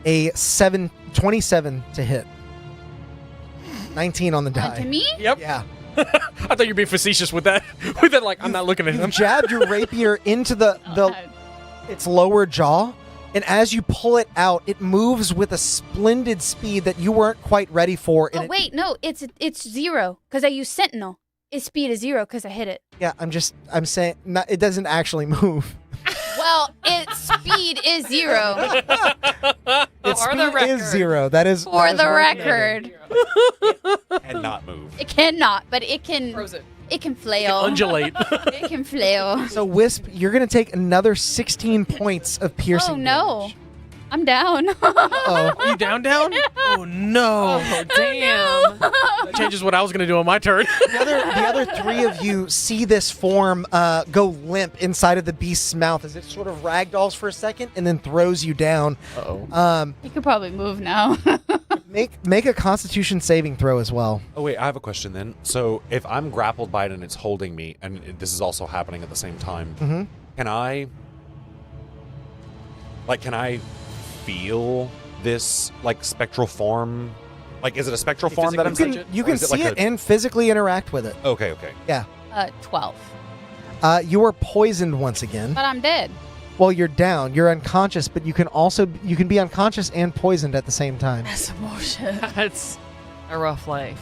a 27 to hit. 19 on the To die. me? Yep. Yeah. I thought you were being facetious with that. With that, like, I'm not looking at You him. jabbed your rapier into the its lower jaw, And as you pull it out, it moves with a splendid speed that you weren't quite ready for. Oh, wait, no, it's 0 because I used Sentinel. Its speed is 0 because I hit it. Yeah, I'm saying it doesn't actually move. Well, its speed is 0. Its For speed the record. is 0. That is For that is the worth record. And not move. It cannot, but it can. Frozen. It can flail. Undulate. It can flail. So Wisp, you're gonna take another 16 points of piercing. Oh no, damage. I'm down. Oh, Are you down? Oh no. Oh, damn. That changes what I was gonna do on my turn. the other three of you see this form go limp inside of the beast's mouth as it sort of ragdolls for a second and then throws you down. Uh-oh. You could probably move now. Make a Constitution saving throw as well. Oh wait, I have a question then. So if I'm grappled by it and it's holding me, and this is also happening at the same time, can I feel this like spectral form? Like, is it a spectral form that I'm seeing? You can see it and physically interact with it. Okay. Yeah. 12. You are poisoned once again. But I'm dead. Well, you're down. You're unconscious, but you can be unconscious and poisoned at the same time. That's some bullshit. That's a rough life.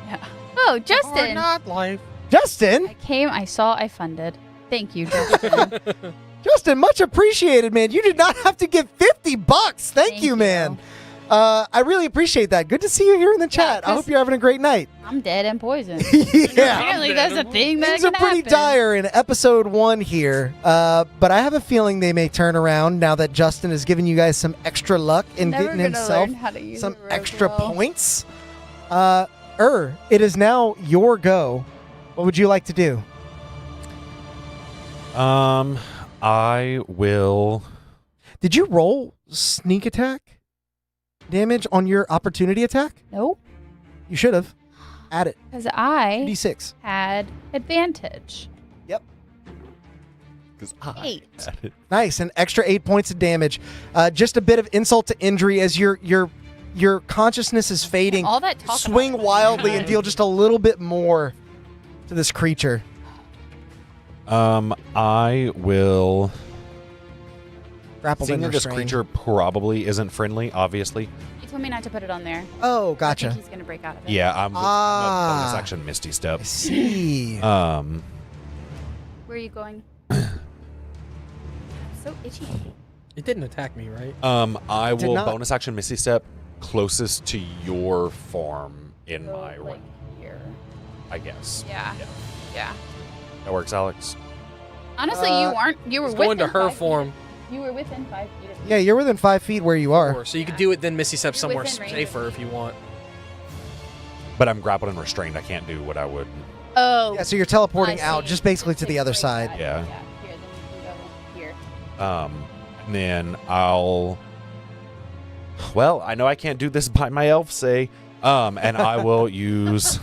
Yeah. Oh, Justin. Not life. Justin. I came. I saw. I funded. Thank you, Justin. Justin, much appreciated, man. You did not have to give $50. Thank you, man. I really appreciate that. Good to see you here in the chat. I hope you're having a great night. I'm dead and poisoned. Yeah. Apparently, that's a thing that Things can are pretty happen. dire in episode 1 here, but I have a feeling they may turn around now that Justin has given you guys some extra luck in Never getting gonna himself learn how to use some the rogue extra well. points. It is now your go. What would you like to do? I will. Did you roll sneak attack damage on your opportunity attack? Nope. You should have. Add it. Because I D6. had advantage. Yep. 'Cause I 8. had it. Nice. An extra 8 points of damage. Just a bit of insult to injury as your consciousness is fading. All that talk Swing about wildly and deal just a little bit more to this creature. I will. Grappled Seeing and that this restrained. creature probably isn't friendly, obviously. You told me not to put it on there. Oh, I gotcha. think he's gonna break out of it. Yeah, I'm a Ah. bonus action Misty Step. I see. Where are you going? So itchy. It didn't attack me, right? I Did will not. bonus action Misty Step closest to your form in So, my like range, here. I guess. Yeah. That works, Alex. Honestly, you weren't. You were It's within going to her 5 feet. form. You were within 5 feet of me. Yeah, you're within 5 feet where you are. So you could do it, then Missy Step somewhere within range. safer if you want. But I'm grappled and restrained. I can't do what I would. Oh. Yeah, so you're teleporting I out see. just basically to Just the other right side. side. Yeah. Here, then you can go here. And then I'll. Well, I know I can't do this by my elf say. And I will use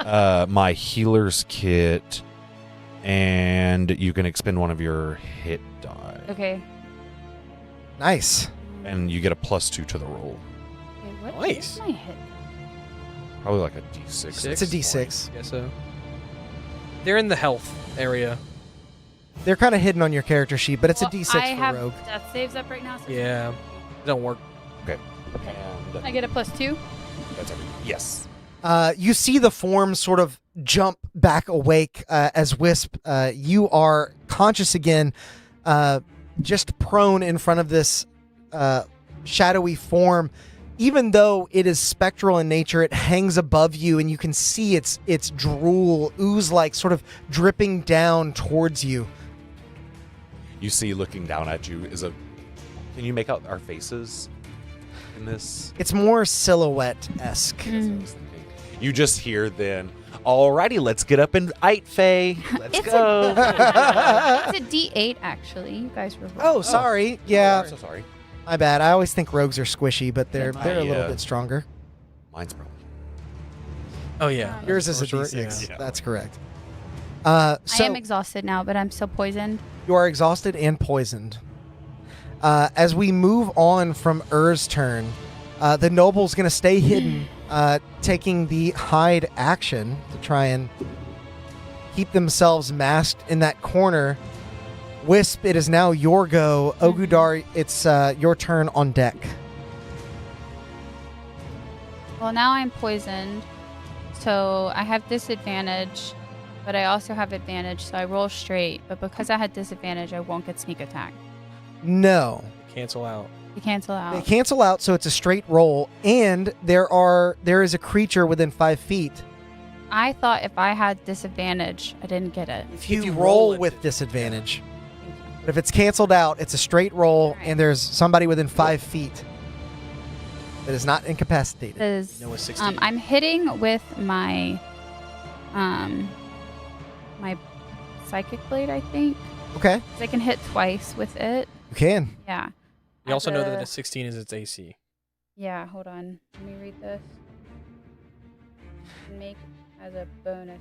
my healer's kit, and you can expend one of your hit die, Okay. Nice. and you get a +2 to the roll. Okay, what Nice. is my hit? Probably like a D6. It's a D6. Guess so. They're in the health area. They're kind of hidden on your character sheet, but it's a Well, D6 I for have rogue. death saves up right now. So Yeah. It don't work. Okay. I get a +2. That's everything. Yes. You see the form sort of jump back awake as Wisp. You are conscious again, just prone in front of this shadowy form. Even though it is spectral in nature, it hangs above you, and you can see its drool, ooze-like, sort of dripping down towards you. You see, looking down at you is a. Can you make out our faces in this? It's more silhouette-esque. That's what I was thinking. You just hear then. Alrighty, let's get up and eat, Faye. Let's It's go. It's a D8 actually. You guys were. Oh, sorry. Yeah, I'm so sorry. my bad. I always think rogues are squishy, but they're a little Yeah. bit stronger. Mine's probably. Oh, yeah. Yours is a Sorcerer, D6. yeah. That's correct. I So am exhausted now, but I'm still poisoned. you are exhausted and poisoned. As we move on from Ur's turn, the noble's going to stay hidden, taking the hide action to try and keep themselves masked in that corner. Wisp, it is now your go. Ogudar, it's your turn on deck. Well, now I'm poisoned, so I have disadvantage, but I also have advantage, so I roll straight. But because I had disadvantage, I won't get sneak attack. No. Cancel out. You cancel out. They cancel out, so it's a straight roll, and there is a creature within 5 feet. I thought if I had disadvantage, I didn't get it. If you roll with disadvantage. But if it's canceled out, it's a straight roll, and there's somebody within 5 feet that is not incapacitated. Is, No, it's 16. I'm hitting with my my psychic blade, I think. Okay. 'Cause I can hit twice with it. You can. Yeah. You also know that a a 16 is its AC. Yeah, hold on. Let me read this. Make as a bonus.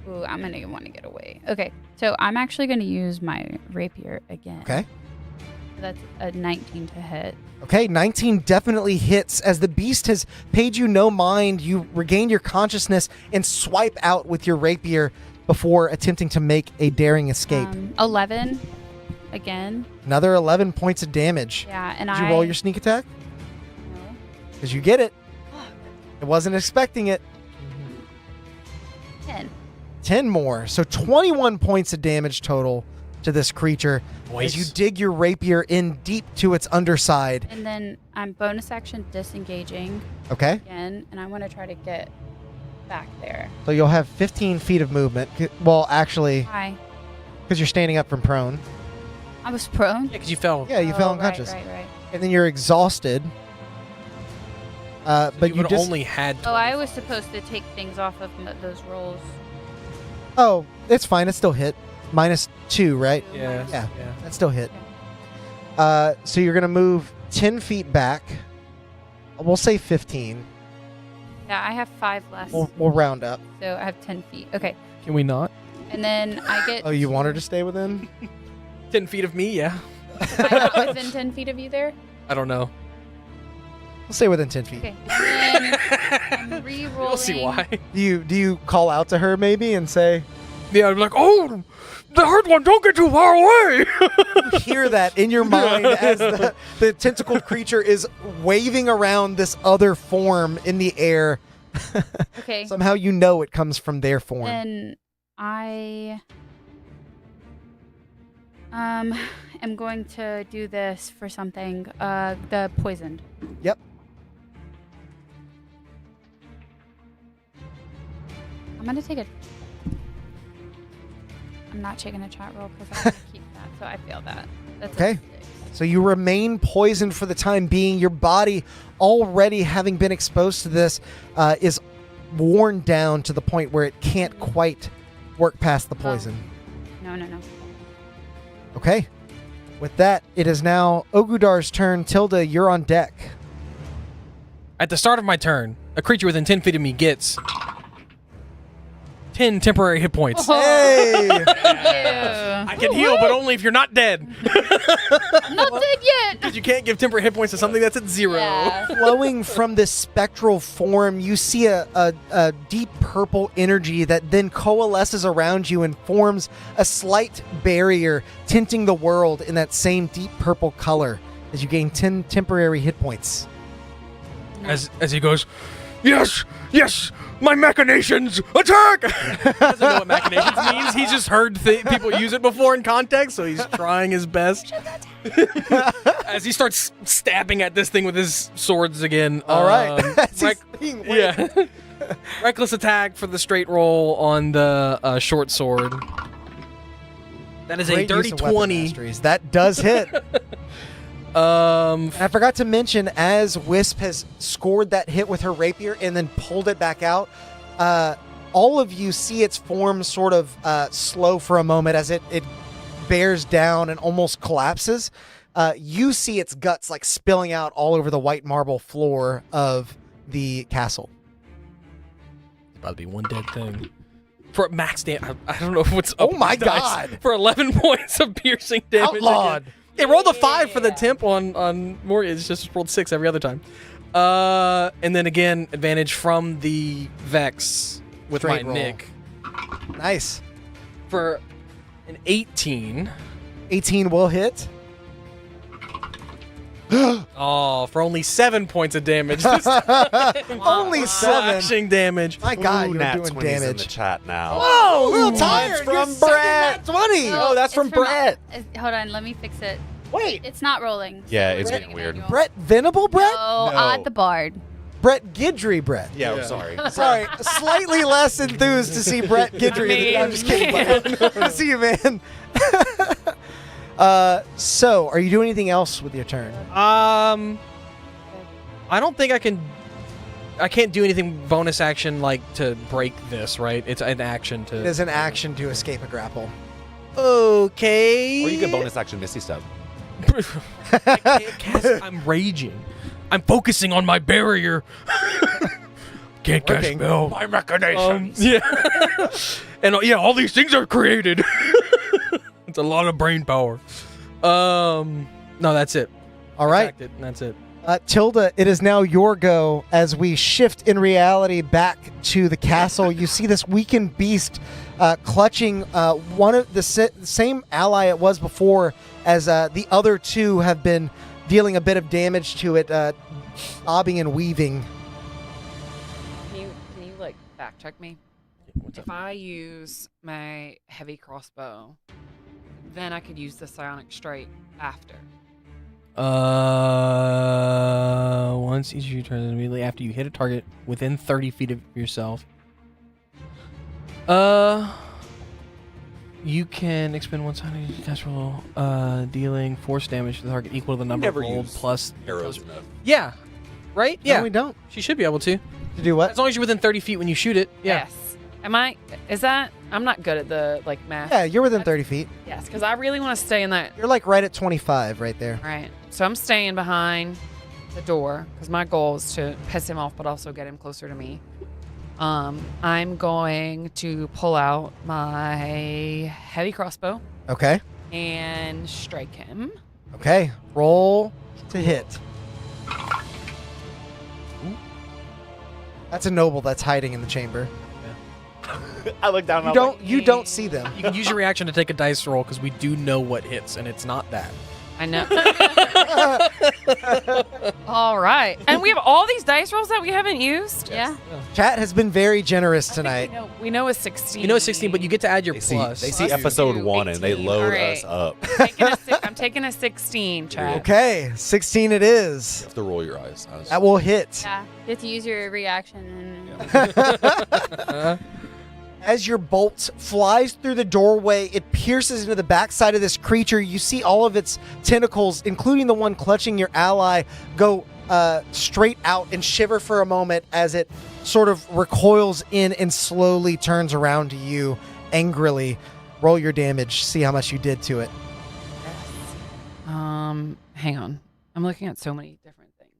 Ooh, I'm gonna want to get away. Okay, so I'm actually gonna use my rapier again. Okay. That's a 19 to hit. Okay, 19 definitely hits. As the beast has paid you no mind, you regain your consciousness and swipe out with your rapier before attempting to make a daring escape. 11 again. Another 11 points of damage. Yeah, and Did you roll your sneak attack? No. Because you get it. I wasn't expecting it. 10. 10 more. So 21 points of damage total to this creature as you dig your rapier in deep to its underside. And then I'm bonus action disengaging Okay. again, and I want to try to get back there. So you'll have 15 feet of movement. Well, actually, Hi. because you're standing up from prone. I was prone. Yeah, because you fell. Yeah, you fell Oh, unconscious. Right. And then you're exhausted. So But you you would just only had. Oh, I was supposed to take things off of those rolls. Oh, it's fine. It's still hit. -2, right? Yeah. Yeah. That's still hit. So you're going to move 10 feet back. We'll say 15. Yeah, I have 5 less. We'll round up. So I have 10 feet. Okay. Can we not? And then I get... Oh, you want her to stay within? 10 feet of me, yeah. Am I not within 10 feet of you there? I don't know. We'll stay within 10 feet. Okay. And then I'm re-rolling. You'll see why. Do you call out to her maybe and say... Yeah, I'm like, oh, the hurt one, don't get too far away. You hear that in your mind as the tentacled creature is waving around this other form in the air. Okay. Somehow you know it comes from their form. Then I am going to do this for something. The poisoned. Yep. I'm gonna take a... I'm not taking a chat roll because I want to keep that, so I fail that. That's Okay. a 6. So you remain poisoned for the time being. Your body, already having been exposed to this, is worn down to the point where it can't quite work past the poison. No. Okay. With that, it is now Ogudar's turn. Tilda, you're on deck. At the start of my turn, a creature within 10 feet of me gets 10 temporary hit points. Hey! I can heal, but only if you're not dead. I'm not dead yet. Because you can't give temporary hit points to something that's at 0. Yeah. Flowing from this spectral form, you see a deep purple energy that then coalesces around you and forms a slight barrier, tinting the world in that same deep purple color as you gain 10 temporary hit points. As he goes, yes, my machinations, attack! He doesn't know what machinations means. He's just heard people use it before in context, so he's trying his best. As he starts stabbing at this thing with his swords again. All right. Yeah. Reckless attack for the straight roll on the short sword. That is a Great dirty use of weapon 20. masteries. That does hit. And I forgot to mention, as Wisp has scored that hit with her rapier and then pulled it back out, all of you see its form sort of slow for a moment as it bears down and almost collapses. You see its guts like spilling out all over the white marble floor of the castle. It's about to be one dead thing. For max damage, I don't know what's up. Oh my with dice. God. For 11 points of piercing damage. Outlawed. Again. It rolled a 5 for the temp on Morgan. It's just rolled 6 every other time. And then again, advantage from the Vex with Straight my roll. Nick. Nice. For An 18. 18 will hit. Oh, for only 7 points of damage. This time. Only 7. Slashing damage. My God, Ooh, you're Nat doing 20's in the damage. chat now. Whoa, a little tired. from You're sucking Brett. that 20. Oh, that's It's from Brett. Hold on, let me fix it. Wait, It's not rolling. Yeah, so it's we're being doing weird. manual. Brett Venable Brett? No, No. Odd the Bard. Brett Gidry Brett. Yeah, I'm sorry. Sorry, slightly less enthused to see Brett Gidry. I'm just kidding. Bud. I see you, man. So, are you doing anything else with your turn? I don't think I can. I can't do anything bonus action like to break this, right? It's an action to. It is an action to escape a grapple. Okay. Or you get bonus action Misty Step. I can't cast. I'm raging. I'm focusing on my barrier. Can't cast Working. spell. My machinations. Yeah. And yeah, all these things are created. It's a lot of brain power. No, that's it. All right. Attacked it, and that's it. Tilda, it is now your go as we shift in reality back to the castle. You see this weakened beast clutching one of the same ally it was before, as the other two have been dealing a bit of damage to it, bobbing and weaving. Can you like fact check me? If I use my heavy crossbow, then I could use the psionic strike after. Once each of you turns immediately after you hit a target within 30 feet of yourself. You can expend one side of your dice roll, dealing force damage to the target equal to the number Never rolled use plus arrows enough. Yeah. Right? Yeah. No, we don't. She should be able to. To do what? As long as you're within 30 feet when you shoot it. Yeah. Yes. Am I? Is that? I'm not good at the like math. Yeah, you're within 30 feet. Yes, because I really want to stay in that. You're like right at 25 right there. Right. So I'm staying behind the door because my goal is to piss him off, but also get him closer to me. I'm going to pull out my heavy crossbow Okay. and strike him. Okay. Roll to hit. That's a noble that's hiding in the chamber. I look down. You don't see them. You can use your reaction to take a dice roll because we do know what hits, and it's not that. I know. All right. And we have all these dice rolls that we haven't used. Yeah. Chat has been very generous tonight. We know it's 16. You know it's 16, but you get to add your They plus. see Plus episode 2, 1 and they 18. load All right. us up. I'm taking a 16, Chad. Okay, 16 it is. You have to roll your eyes. That will hit. Yeah. You have to use your reaction. And As your bolt flies through the doorway, it pierces into the backside of this creature. You see all of its tentacles, including the one clutching your ally, go straight out and shiver for a moment as it sort of recoils in and slowly turns around to you angrily. Roll your damage. See how much you did to it. Hang on. I'm looking at so many different things.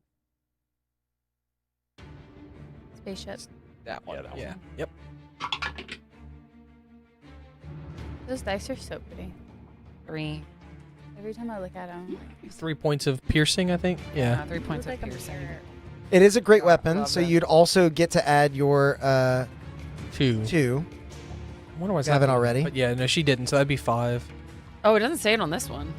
spaceship. That one. Yeah, that Yeah. one. Yep. Those dice are so pretty. 3. Every time I look at them, 3 points of piercing, I think. Yeah. 3 points of like I'm piercing. sure. It is a great weapon, love so it. you'd also get to add your 2. 2. I wonder why it's You haven't not- already? But yeah, no, she didn't. So that'd be 5. Oh, it doesn't say it on this one.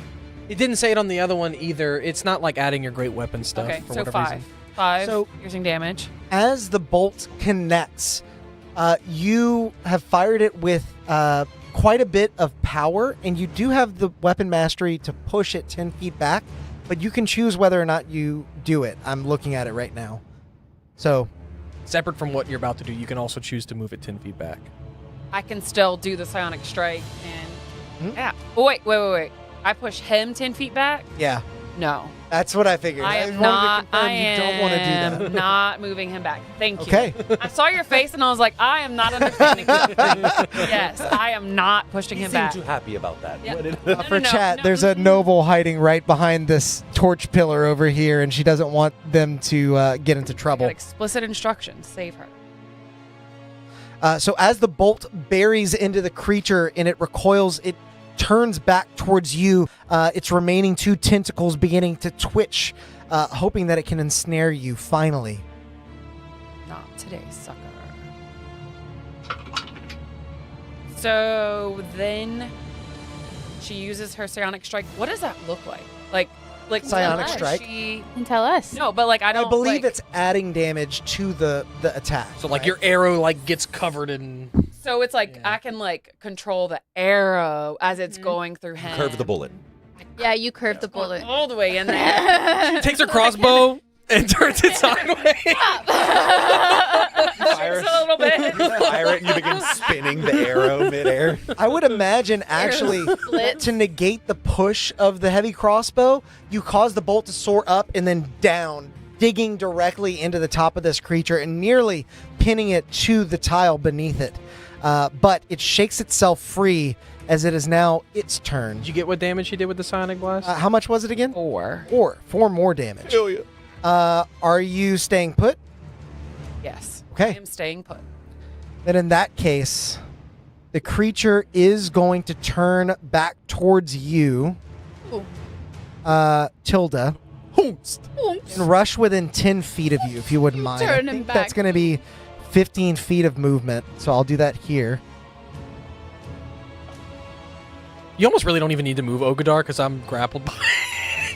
It didn't say it on the other one either. It's not like adding your great weapon stuff Okay, for so whatever 5. reason. 5 So- piercing damage. As the bolt connects, you have fired it with quite a bit of power, and you do have the weapon mastery to push it 10 feet back, but you can choose whether or not you do it. I'm looking at it right now. So, Separate from what you're about to do, you can also choose to move it 10 feet back. I can still do the psionic strike and... Hmm? Yeah. Oh, wait. I push him 10 feet back? yeah, No. that's what I figured. I am wanted not. to confirm I you don't want to do am that. not moving him back. Thank you. Okay. I saw your face and I was like, I am not understanding this. Yes, I am not pushing He him seemed back. too happy about that. Yeah. What did- For chat, there's a noble hiding right behind this torch pillar over here, and she doesn't want them to get into Got trouble. explicit instructions. Save her. So as the bolt buries into the creature and it recoils, it turns back towards you, its remaining 2 tentacles beginning to twitch, hoping that it can ensnare you finally. Not today, sucker. So then she uses her psionic strike. What does that look like? Like Psionic does strike? She... And tell us. No, but like I don't. I believe like- it's adding damage to the attack. So like right? your arrow like gets covered in. So it's like Yeah. I can like control the arrow as it's going through him. Curve the bullet. Yeah, you curve the bullet. all the way in there. Takes her crossbow and turns it sideways. Shakes a little bit. Fire it and you begin spinning the arrow midair. I would imagine actually to negate the push of the heavy crossbow, you cause the bolt to soar up and then down, digging directly into the top of this creature and nearly pinning it to the tile beneath it. But it shakes itself free as it is now its turn. Did you get what damage she did with the Sonic Blast? How much was it again? 4. 4 more damage. Hell yeah. Are you staying put? Yes. Okay. I am staying put. Then in that case, the creature is going to turn back towards you, Tilda, and rush within 10 feet of you, if you wouldn't mind. I turn him think back. that's going to be 15 feet of movement, so I'll do that here. You almost really don't even need to move Ogadar because I'm grappled by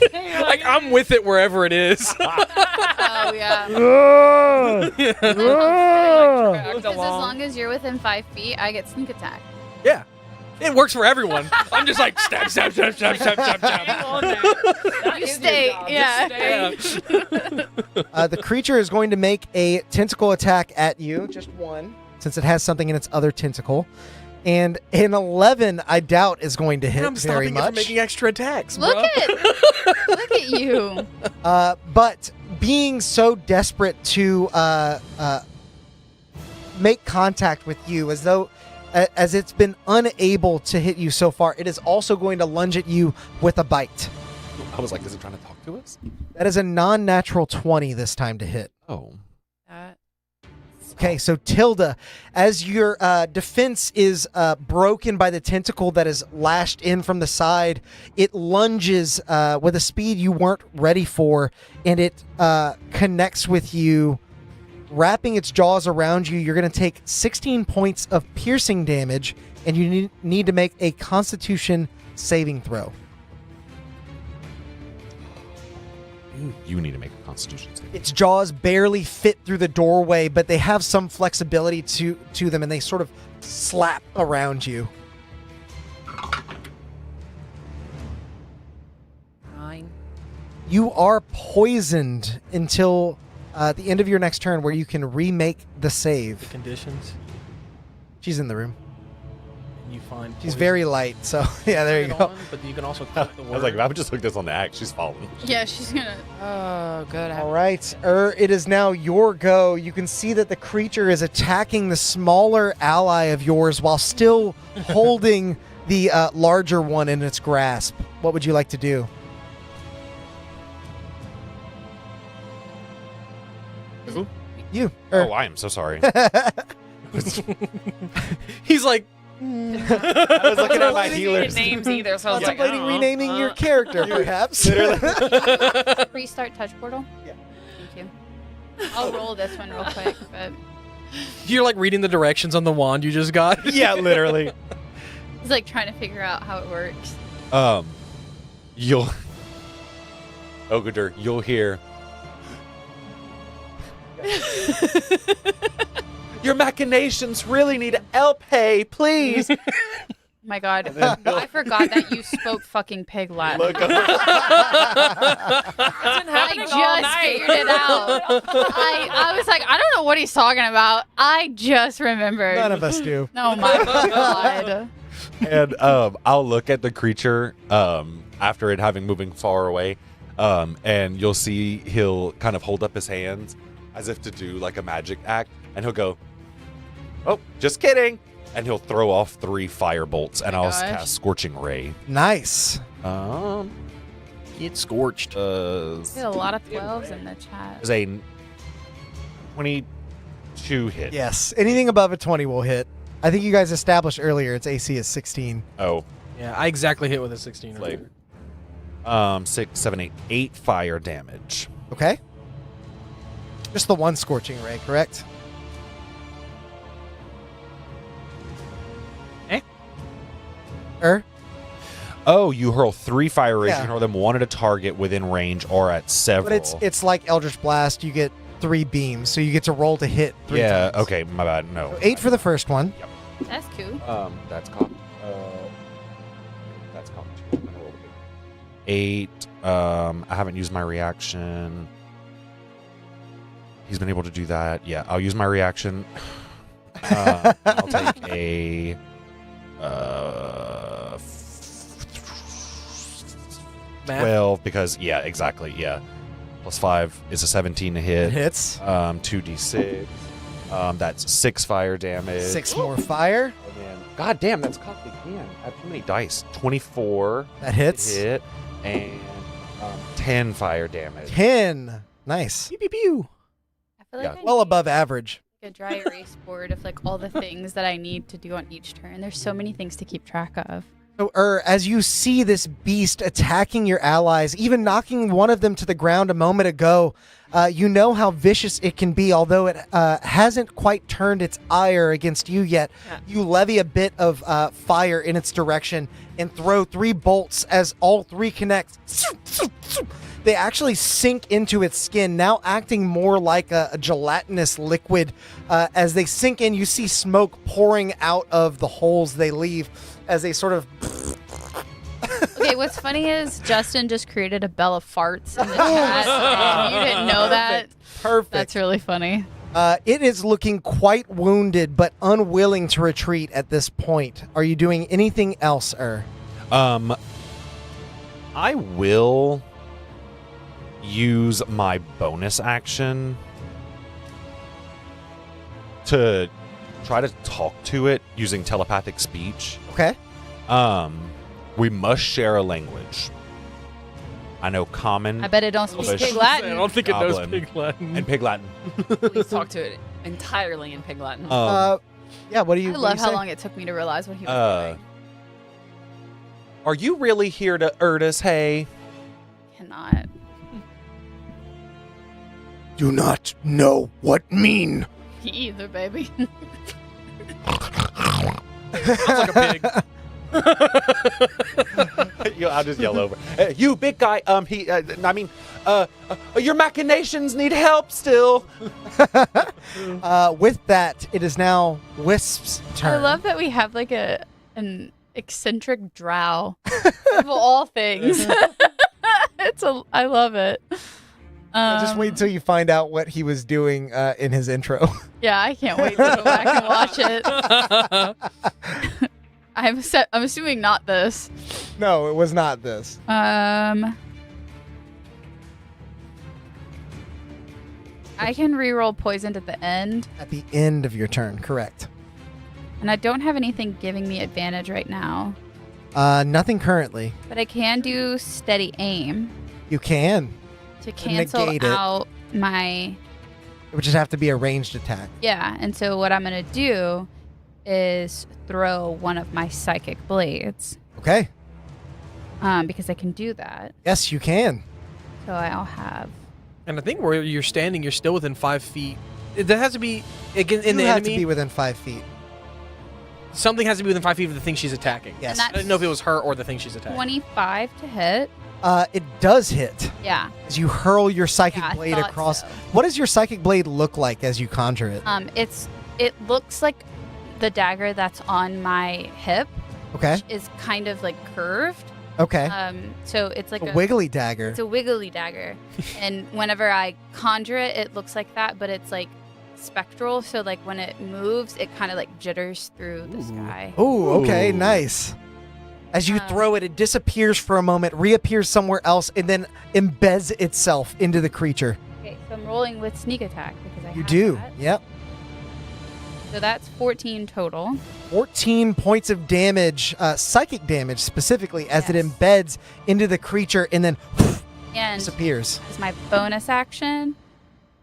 it. Like I'm with it wherever it is. Oh, yeah. Dragged Because as along. long as you're within 5 feet, I get sneak attack. Yeah. It works for everyone. I'm just like stab, stab, stab, stab, stab, stab, Hang stab. on now. That You is stay, your job. yeah. Just stay. The creature is going to make a tentacle attack at you, just one, since it has something in its other tentacle. And an 11, I doubt, is going to hit I'm very stopping it much. from making extra attacks, Look bro. look at you. But being so desperate to make contact with you, as it's been unable to hit you so far, it is also going to lunge at you with a bite. I was like, is it trying to talk to us? That is a non-natural 20 this time to hit. Oh. Okay, so Tilda, as your defense is broken by the tentacle that is lashed in from the side, it lunges with a speed you weren't ready for, and it connects with you, wrapping its jaws around you. You're going to take 16 points of piercing damage, and you need to make a Constitution saving throw. You need to make a Constitution save. Its jaws barely fit through the doorway, but they have some flexibility to them, and they sort of slap around you. 9. You are poisoned until the end of your next turn, where you can remake the save. Conditions. She's in the room. You find She's poison. very light, so yeah, there you It go. on, but you can also click the word. I was like, if I would just look this on the act, she's following. Yeah, she's gonna. Oh, good. All right, it is now your go. You can see that the creature is attacking the smaller ally of yours while still holding the larger one in its grasp. What would you like to do? Who? You. Oh, I am so sorry. He's like, I was looking at my Didn't healers. get names either, so I was like, Contemplating renaming your character, perhaps. Restart touch portal? Yeah. Thank you. I'll roll this one real quick, but you're like reading the directions on the wand you just got. Yeah, literally. it's like trying to figure out how it works. You'll Ogadur, you'll hear. Your machinations really need help, hey, please. My God, I forgot that you spoke fucking pig Latin. Look over. I just figured it out. I was like, I don't know what he's talking about. I just remembered. None of us do. Oh my God. And I'll look at the creature after it having moving far away, and you'll see he'll kind of hold up his hands as if to do like a magic act, and he'll go, "Oh, just kidding," and he'll throw off 3 fire bolts, and I'll cast Scorching Ray. Nice. Get scorched. There's a lot of 12s in the chat. Is a 22 hit. Yes. Anything above a 20 will hit. I think you guys established earlier its AC is 16. Oh. Yeah, I exactly hit with a 16. Like, 6, 7, 8 fire damage. Okay. Just the one Scorching Ray, correct? Oh, you hurl 3 fire rays. Yeah. You can hurl them one at a target within range or at several. But it's like Eldritch Blast. You get 3 beams, so you get to roll to hit 3 yeah. times. Okay, my bad. No. So 8 for the first one. That's cool. That's cocked. That's cocked. I'm gonna roll the big 8. I haven't used my reaction. He's been able to do that. Yeah, I'll use my reaction. I'll take a 12 because exactly. Yeah. Plus 5 is a 17 to hit. It hits. 2d6. That's 6 fire damage. 6 more fire. And then, God damn, that's cocked again. I have too many dice. 24. That hits. to hit, and 10 fire damage. 10. Nice. Pew, pew, pew. I feel like I Well need above average. a dry erase board of like all the things that I need to do on each turn. There's so many things to keep track of. So, as you see this beast attacking your allies, even knocking one of them to the ground a moment ago, you know how vicious it can be, although it hasn't quite turned its ire against you yet. Yeah. You levy a bit of fire in its direction and throw 3 bolts as all 3 connect. They actually sink into its skin, now acting more like a gelatinous liquid. As they sink in, you see smoke pouring out of the holes they leave as they sort of... Okay, what's funny is Justin just created a bell of farts in the chat, and you didn't know that. Perfect. That's really funny. It is looking quite wounded, but unwilling to retreat at this point. Are you doing anything else, I will use my bonus action to try to talk to it using telepathic speech. Okay. We must share a language. I know Common. I bet it don't speak English, Pig Latin. I don't think it knows Goblin, Pig Latin. and Pig Latin. Please talk to it entirely in Pig Latin. Yeah, what do you I what do love you how say? long it took me to realize what he was doing. Are you really here to hurt us, hey? Cannot. Do not know what mean. He either, baby. Sounds like a pig. I'll just yell over. You big guy. Your machinations need help still. With that, it is now Wisp's turn. I love that we have like an eccentric drow of all things. I love it. Just wait until you find out what he was doing in his intro. Yeah, I can't wait to go back and watch it. I'm assuming not this. No, it was not this. I can reroll poisoned at the end, At the end of your turn, correct. and I don't have anything giving me advantage right now. Nothing currently. But I can do steady aim You can. to cancel negate it. out my... It would just have to be a ranged attack. Yeah, and so what I'm going to do is throw one of my psychic blades, Okay. because I can do that. Yes, you can. So I'll have... And I think where you're standing, you're still within 5 feet. There has to be again in you the have enemy. to be within 5 feet. Something has to be within 5 feet of the thing she's attacking. Yes. And I didn't know if it was her or the thing she's attacking. 25 to hit. It does hit Yeah. as you hurl your psychic Yeah, I blade thought across. so. What does your psychic blade look like as you conjure it? It looks like the dagger that's on my hip Okay. is kind of like curved. Okay. So it's like a wiggly dagger. It's a wiggly dagger. And whenever I conjure it, it looks like that, but it's like spectral. So like when it moves, it kind of like jitters through the sky. Oh, okay, nice. As you throw it, it disappears for a moment, reappears somewhere else, and then embeds itself into the creature. Okay, so I'm rolling with sneak attack because I You have do. that. Yep. So that's 14 total. 14 points of damage, psychic damage specifically, as it Yes. embeds into the creature and then And disappears. as my bonus action,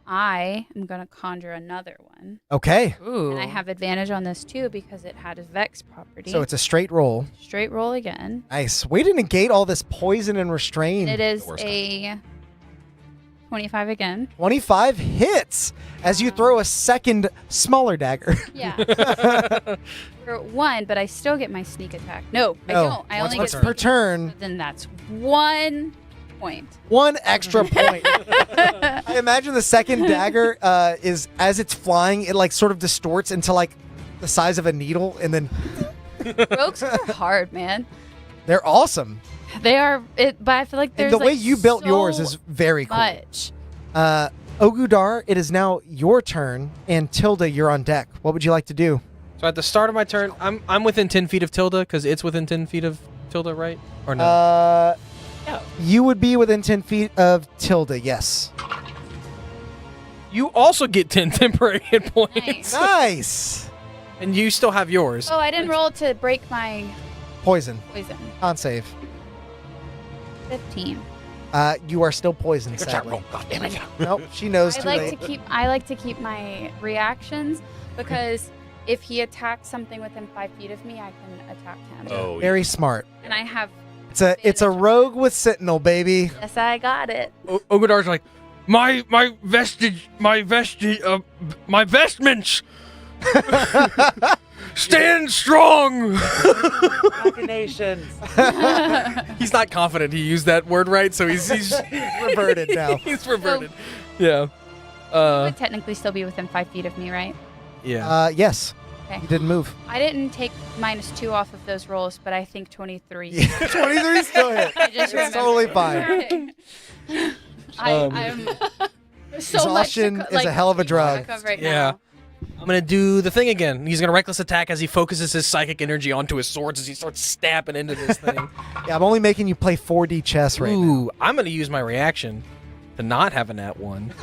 I am going to conjure another one. Okay. Ooh. And I have advantage on this too because it had a Vex property. So it's a straight roll. Straight roll again. Nice. Way to negate all this poison and restrain. And it is worst a 25 again. 25 hits as you throw a second smaller dagger. Yeah. For 1, but I still get my sneak attack. No, I No. don't. I only Once get per turn. So then that's 1 point. 1 extra point. I imagine the second dagger is, as it's flying, it like sort of distorts into like the size of a needle, and then Rogues are hard, man. they're awesome. They are, but I feel like And there's the way like you built so yours is very cool. much. Ogudar, it is now your turn, and Tilda, you're on deck. What would you like to do? So at the start of my turn, I'm within 10 feet of Tilda because it's within 10 feet of Tilda, right? Or no? You would be within 10 feet of Tilda, yes. You also get 10 temporary hit points. Nice. And you still have yours. Oh, I didn't roll to break my Poison. poison. On save. 15. You are still poisoned, sadly. God damn it. Nope, she knows too late. I like to keep my reactions because if he attacks something within 5 feet of me, I can attack him. Oh, Very smart. And I have. It's a rogue with Sentinel, baby. Yes, I got it. Ogudar's like, my vestments stand strong. Machinations. He's not confident he used that word right, so he's reverted now. He's reverted. Yeah. He would technically still be within 5 feet of me, right? Yeah. Yes. Okay. You didn't move. I didn't take -2 off of those rolls, but I think 23. Yeah, 23 still hit. I just It's remembered. totally fine. I'm so Exhaustion much to is a hell of a drug. Right Yeah. now. I'm going to do the thing again. He's going to reckless attack as he focuses his psychic energy onto his swords as he starts stabbing into this thing. Yeah, I'm only making you play 4D chess right now. Ooh, I'm going to use my reaction to not have a nat 1.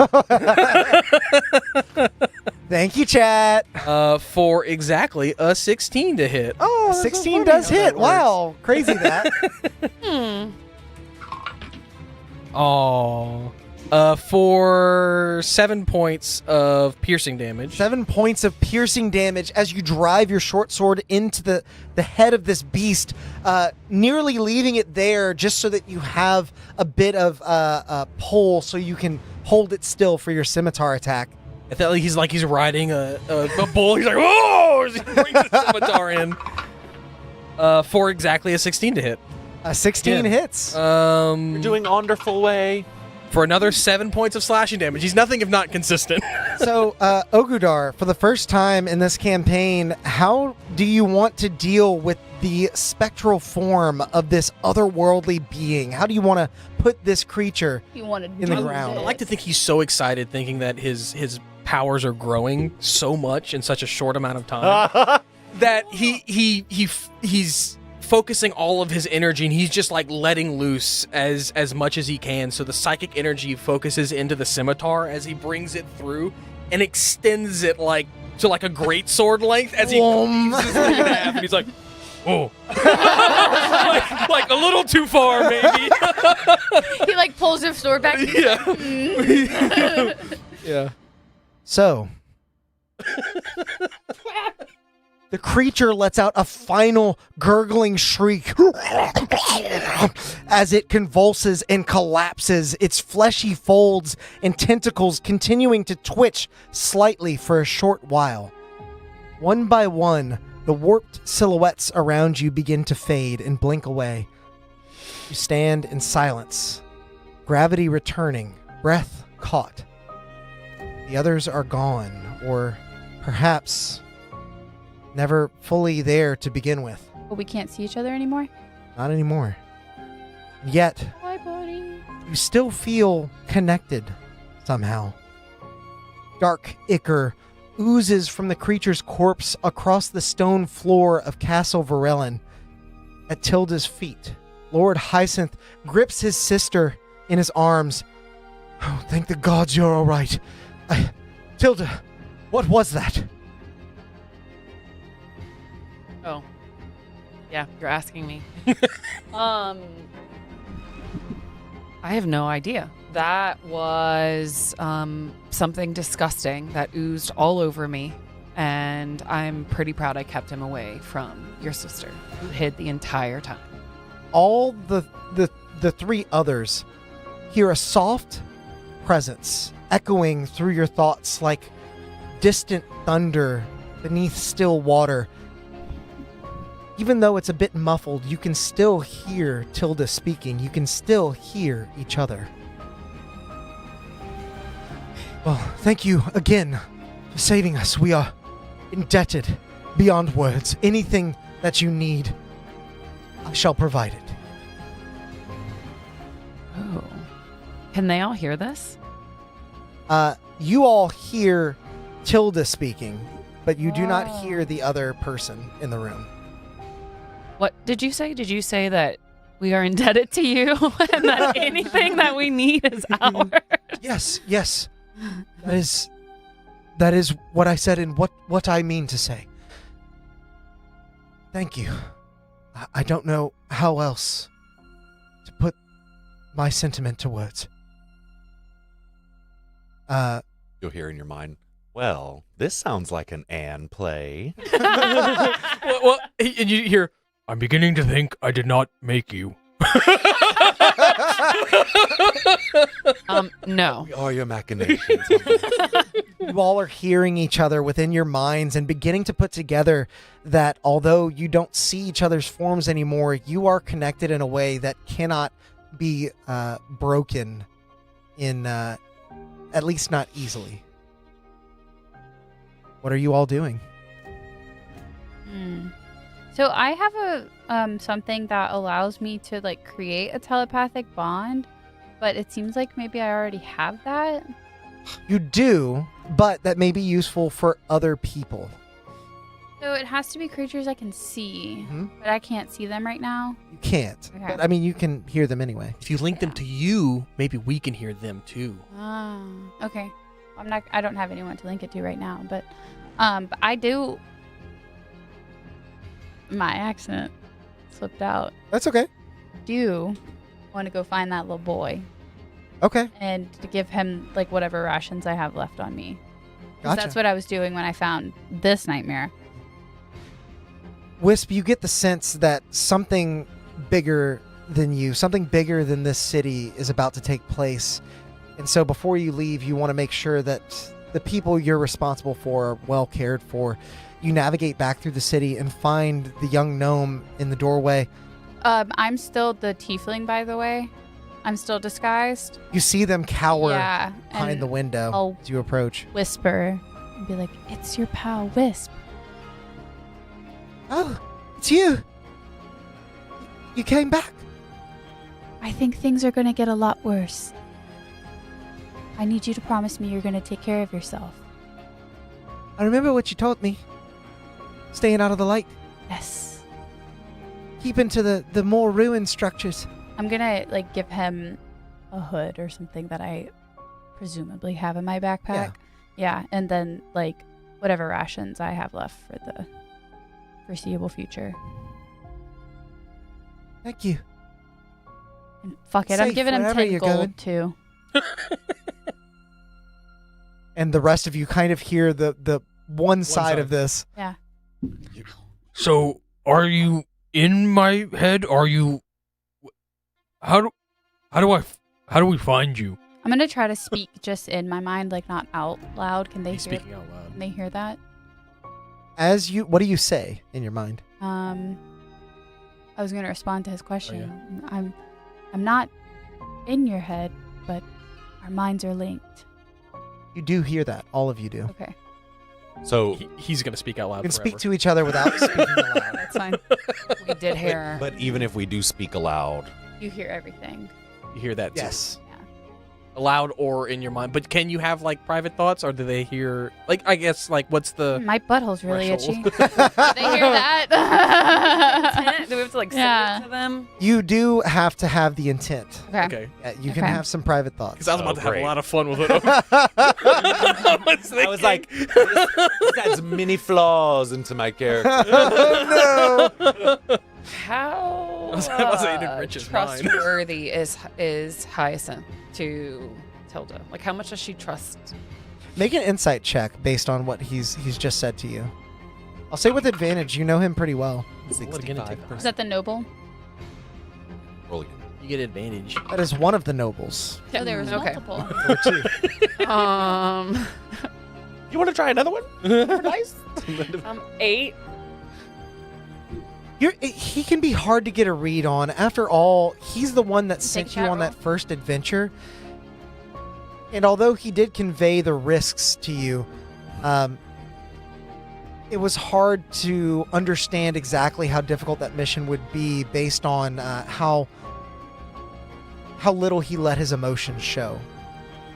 Thank you, chat. For exactly a 16 to hit. Oh, 16 does hit. Wow. Crazy that. Oh. For 7 points of piercing damage. 7 points of piercing damage as you drive your short sword into the head of this beast, nearly leaving it there just so that you have a bit of pull so you can hold it still for your scimitar attack. I thought he's like he's riding a bull. He's like, whoa! As he brings his scimitar in. For exactly a 16 to hit. A 16 hits. You're doing wonderful way. For another 7 points of slashing damage. He's nothing if not consistent. So, Ogudar, for the first time in this campaign, how do you want to deal with the spectral form of this otherworldly being? How do you want to put this creature You wanted in the ground? I like to think he's so excited thinking that his powers are growing so much in such a short amount of time that he's focusing all of his energy and he's just like letting loose as much as he can. So the psychic energy focuses into the scimitar as he brings it through and extends it like to like a great sword length as he cleaves his thing in half. And he's like, oh, like a little too far, maybe. He like pulls his sword back. Yeah. Yeah. So, the creature lets out a final gurgling shriek as it convulses and collapses, its fleshy folds and tentacles continuing to twitch slightly for a short while. One by one, the warped silhouettes around you begin to fade and blink away. You stand in silence, gravity returning, breath caught. The others are gone, or perhaps never fully there to begin with. But we can't see each other anymore. Not anymore. Yet, Bye, buddy. you still feel connected somehow. Dark ichor oozes from the creature's corpse across the stone floor of Castle Varellin. At Tilda's feet, Lord Hyacinth grips his sister in his arms. Oh, thank the gods you're all right. Tilda, what was that? Oh. Yeah, you're asking me. I have no idea. That was something disgusting that oozed all over me, and I'm pretty proud I kept him away from your sister, who hid the entire time. All the three others hear a soft, presence echoing through your thoughts like distant thunder beneath still water. Even though it's a bit muffled, you can still hear Tilda speaking. You can still hear each other. Well, thank you again for saving us. We are indebted beyond words. Anything that you need, I shall provide it. Oh. Can they all hear this? You all hear Tilda speaking, but you do not hear the other person in the room. What did you say? Did you say that we are indebted to you and that anything that we need is ours? Yes. That is what I said and what I mean to say. Thank you. I don't know how else to put my sentiment to words. You'll hear in your mind, well, this sounds like an Anne play. well, and you hear, I'm beginning to think I did not make you. No. We are your machinations. You all are hearing each other within your minds and beginning to put together that although you don't see each other's forms anymore, you are connected in a way that cannot be broken in, at least not easily. What are you all doing? So I have a something that allows me to like create a telepathic bond, but it seems like maybe I already have that. You do, but that may be useful for other people. So it has to be creatures I can see, but I can't see them right now. You can't. Okay. But I mean, you can hear them anyway. If you link them to you, maybe we can hear them too. Oh, okay. I don't have anyone to link it to right now, but I do. My accent slipped out. That's okay. Do want to go find that little boy. Okay. And to give him like whatever rations I have left on me. 'Cause Gotcha. that's what I was doing when I found this nightmare. Wisp, you get the sense that something bigger than you, something bigger than this city is about to take place. And so before you leave, you want to make sure that the people you're responsible for are well cared for. You navigate back through the city and find the young gnome in the doorway. I'm still the tiefling, by the way. I'm still disguised. You see them cower Yeah, behind and the window I'll as you approach. whisper and be like, "It's your pal, Wisp." Oh, it's you. You came back. I think things are going to get a lot worse. I need you to promise me you're going to take care of yourself. I remember what you told me. Staying out of the light. Yes. Keeping to the more ruined structures. I'm gonna like give him a hood or something that I presumably have in my backpack. Yeah, and then like whatever rations I have left for the foreseeable future. Thank you. And fuck it, I'm Safe giving him wherever 10 you're gold going. too. And the rest of you kind of hear the one side of this. Yeah. So, are you in my head? Are you? How do we find you? I'm gonna try to speak just in my mind, like not out loud. Can they He's hear? speaking out loud. Can they hear that? What do you say in your mind? I was gonna respond to his question. Oh, I'm not in your head, but our minds are linked. You do hear that. All of you do. Okay. So He's gonna speak out loud. You can forever. speak to each other without speaking aloud. That's fine. We did hear. but even if we do speak aloud, You hear everything. You hear that? too. Yes. Aloud or in your mind. But can you have like private thoughts, or do they hear? Like, I guess like what's the? My butthole's really threshold? itchy. They hear that? Do we have to like Yeah. send it to them? You do have to have the intent. Okay. Okay. You can Okay. have some private thoughts. Because I was about to have great. a lot of fun with it. I was like, this adds many flaws into my character. Oh, no. How I was saying it enriches mine. trustworthy is Hyacinth to Tilda? Like, how much does she trust? Make an insight check based on what he's just said to you. I'll say with advantage. You know him pretty well. Is that the noble? Roll again. You get advantage. That is one of the nobles. Oh, there was Okay. multiple. Or two. You want to try another one? Nice. 8. He can be hard to get a read on. After all, he's the one that sent you on that first adventure. And although he did convey the risks to you, it was hard to understand exactly how difficult that mission would be based on how little he let his emotions show.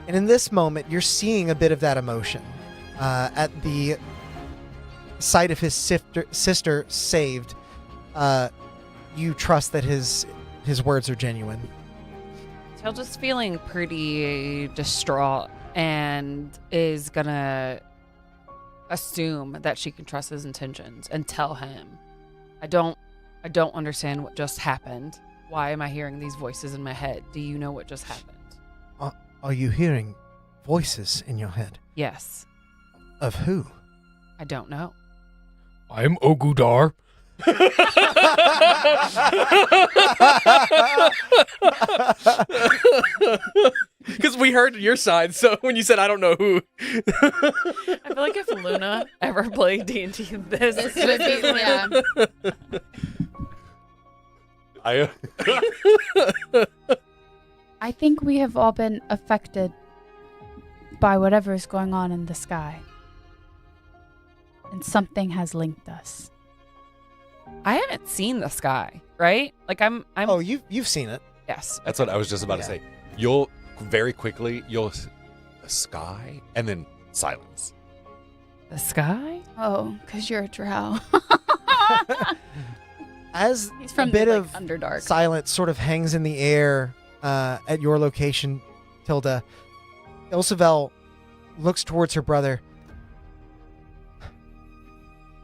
And in this moment, you're seeing a bit of that emotion at the sight of his sister saved. You trust that his words are genuine. Tilda's feeling pretty distraught and is gonna assume that she can trust his intentions and tell him, I don't understand what just happened. Why am I hearing these voices in my head? Do you know what just happened? Are you hearing voices in your head? Yes. Of who? I don't know. I'm Ogudar. Because we heard your side, so when you said I don't know who. I feel like if Luna ever played D&D, this would be Yeah. I think we have all been affected by whatever is going on in the sky. And something has linked us. I haven't seen the sky, right? Like I'm Oh, you've seen it. yes. That's what I was just about to say. You'll very quickly, the sky and then silence. The sky? Oh, because you're a drow. As He's from a bit the, of Underdark. silence sort of hangs in the air at your location, Tilda, Ilsavel looks towards her brother.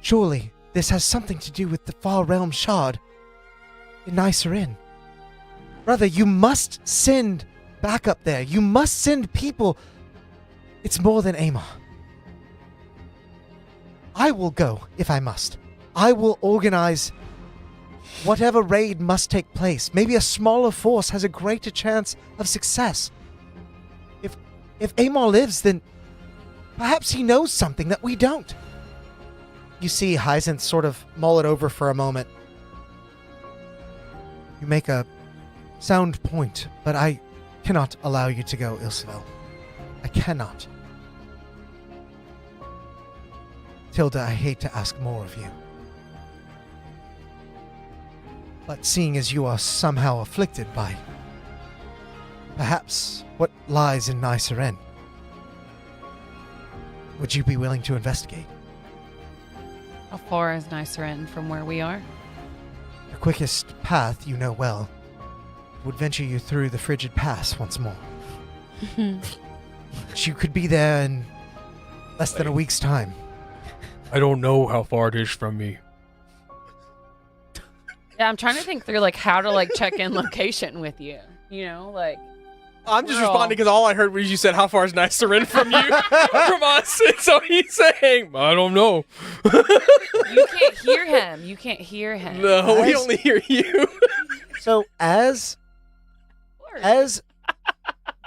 Surely this has something to do with the Far Realm Shard in Nycerin. Brother, you must send back up there. You must send people. It's more than Amar. I will go if I must. I will organize whatever raid must take place. Maybe a smaller force has a greater chance of success. If Amar lives, then perhaps he knows something that we don't. You see Hyacinth sort of mull it over for a moment. You make a sound point, but I cannot allow you to go, Ilsavel. I cannot. Tilda, I hate to ask more of you. But seeing as you are somehow afflicted by perhaps what lies in Nycerin, would you be willing to investigate? How far is Nycerin from where we are? The quickest path you know well would venture you through the frigid pass once more. But you could be there in less than a week's time. I don't know how far it is from me. Yeah, I'm trying to think through like how to like check in location with you. You know, like I'm just We're all- responding because all I heard was you said, how far is Nycerin from you? From us. And so he's saying, I don't know. you can't hear him. You can't hear him. No, we only hear you. So as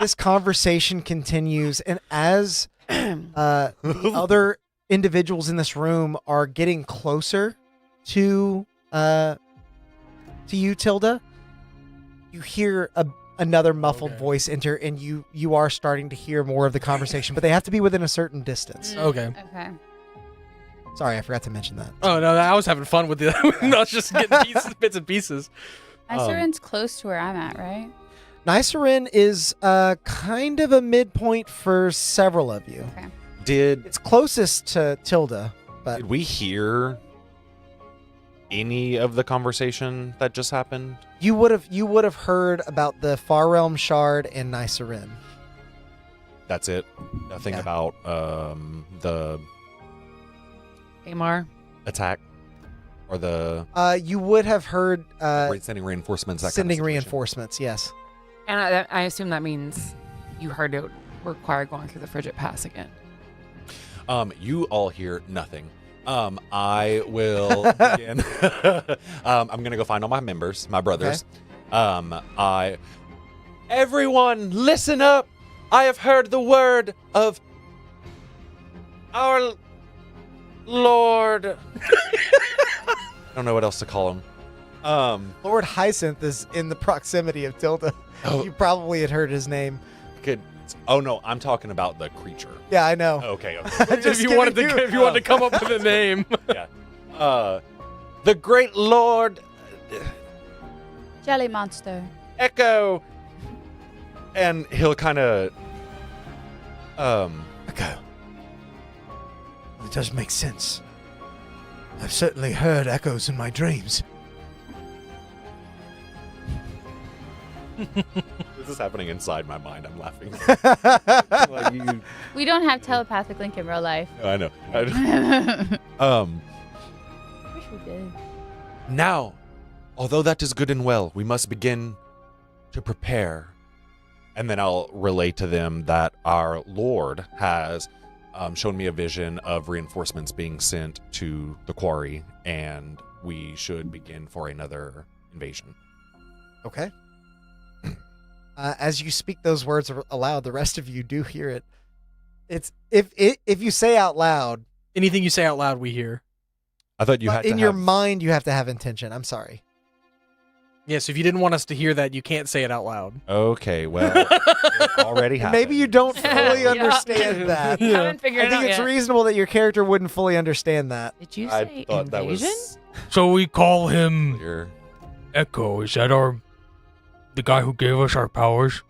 this conversation continues and as the other individuals in this room are getting closer to you, Tilda, you hear another muffled voice enter, and you are starting to hear more of the conversation, but they have to be within a certain distance. Okay. Okay. Sorry, I forgot to mention that. Oh, no, I was having fun with it. I was just getting bits and pieces. Nycerin's close to where I'm at, right? Nycerin is kind of a midpoint for several of you. Okay. It's closest to Tilda, but Did we hear any of the conversation that just happened? you would have heard about the Far Realm Shard and Nycerin. That's it. Nothing Yeah. about the Amar. attack or the You would have heard sending reinforcements. That sending kind of situation. reinforcements. Yes. And I assume that means you heard it require going through the frigid pass again. You all hear nothing. I will begin. I'm gonna go find all my members, my brothers. Everyone, listen up! I have heard the word of our Lord. I don't know what else to call him. Lord Hyacinth is in the proximity of Tilda. Oh. You probably had heard his name. Good. Oh no, I'm talking about the creature. Yeah, I know. Okay. If you wanted to come up with a name. Yeah. The great Lord Jelly monster. Echo. And he'll kind of Okay. It does make sense. I've certainly heard echoes in my dreams. This is happening inside my mind. I'm laughing. We don't have telepathic link in real life. I know. Wish we did. Now, although that is good and well, we must begin to prepare. And then I'll relay to them that our Lord has shown me a vision of reinforcements being sent to the quarry, and we should begin for another invasion. Okay. As you speak those words aloud, the rest of you do hear it. It's if you say out loud, Anything you say out loud, we hear. I thought you had to in your have- mind, you have to have intention. I'm sorry. Yes, if you didn't want us to hear that, you can't say it out loud. Okay, well, it already happened. Maybe you don't fully Yeah. understand that. Haven't figured I it out think it's yet. reasonable that your character wouldn't fully understand that. Did you I say thought that invasion? was So we call him clear. Echo. Is that the guy who gave us our powers?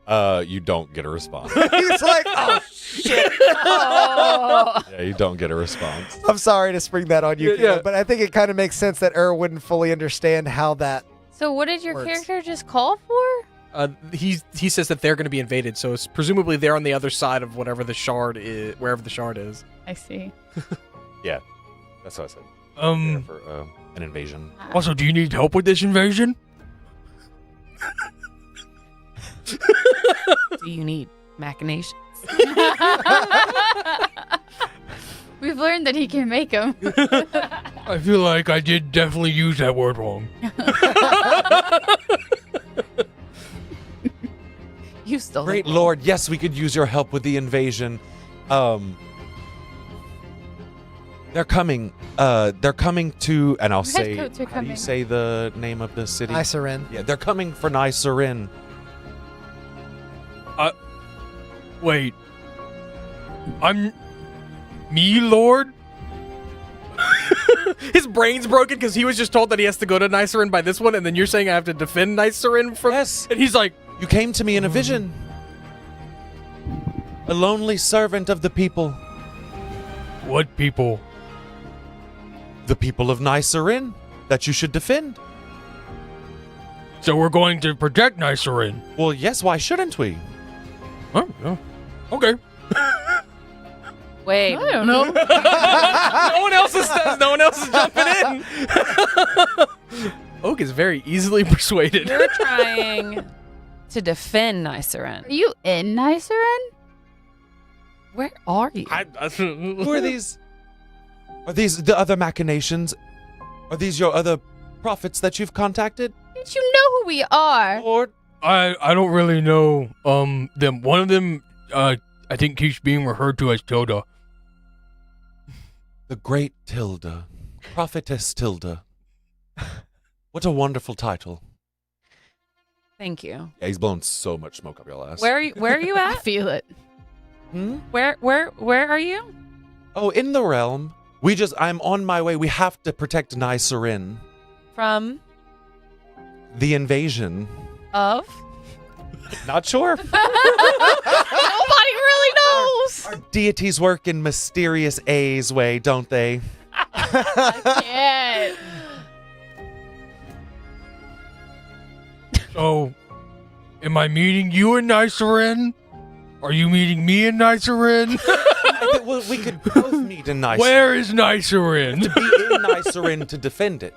You don't get a response. He's like, oh shit. Oh. Yeah, you don't get a response. I'm sorry to spring that on you, Yeah, Kira, yeah. but I think it kind of makes sense that wouldn't fully understand how that. So what did your Works. character just call for? He says that they're going to be invaded, so it's presumably they're on the other side of whatever the shard is, wherever the shard is. I see. Yeah, that's what I said. Prepare for an invasion. Also, do you need help with this invasion? Do you need machinations? We've learned that he can make them. I feel like I did definitely use that word wrong. You still Great Lord, yes, we could use your help with the invasion. They're coming. They're coming to, and I'll say, Redcoats are how do you coming. say the name of the city? Icerin. Yeah, they're coming for Nicerin. Wait. I'm... Me, Lord? His brain's broken because he was just told that he has to go to Nicerin by this one, and then you're saying I have to defend Nicerin from. Yes, And he's like, you came to me in a vision. A lonely servant of the people. What people? The people of Nicerin that you should defend. So we're going to protect Nicerin. Well, yes, why shouldn't we? Oh, yeah. Okay. Wait. I don't know. no one else is jumping in. Oak is very easily persuaded. You're trying to defend Nicerin. Are you in Nicerin? Where are you? Who are these? Are these the other machinations? Are these your other prophets that you've contacted? Did you know who we are? Lord? I don't really know them. One of them I think keeps being referred to as Tilda. The great Tilda. Prophetess Tilda. What a wonderful title. Thank you. Yeah, he's blown so much smoke up your ass. Where are you I at? feel it. Hmm? Where are you? Oh, in the realm. I'm on my way. We have to protect Nicerin. From The invasion. of? Not sure. Nobody really knows. Our deities work in mysterious A's way, don't they? Yeah. So, am I meeting you in Nicerin? Are you meeting me in Nicerin? Well, we could both meet in Nicerin. Where is Nicerin? To be in Nicerin to defend it.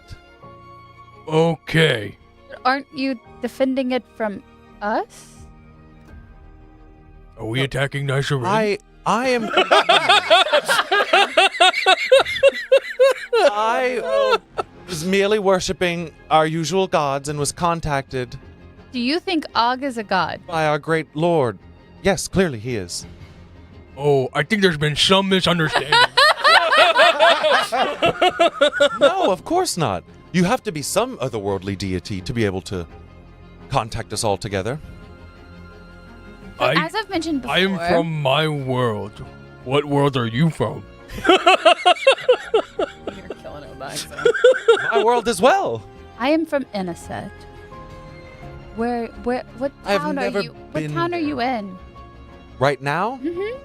Okay. Aren't you defending it from us? Are we attacking Nicerin? I am. was merely worshipping our usual gods and was contacted Do you think Og is a god? by our great lord. Yes, clearly he is. Oh, I think there's been some misunderstanding. No, of course not. You have to be some otherworldly deity to be able to contact us all together. As I've mentioned before, I am from my world. What world are you from? You're killing it with that accent. My world as well. I am from Inniset. What I've town are never you? What been town are you in? Right now? Mm-hmm.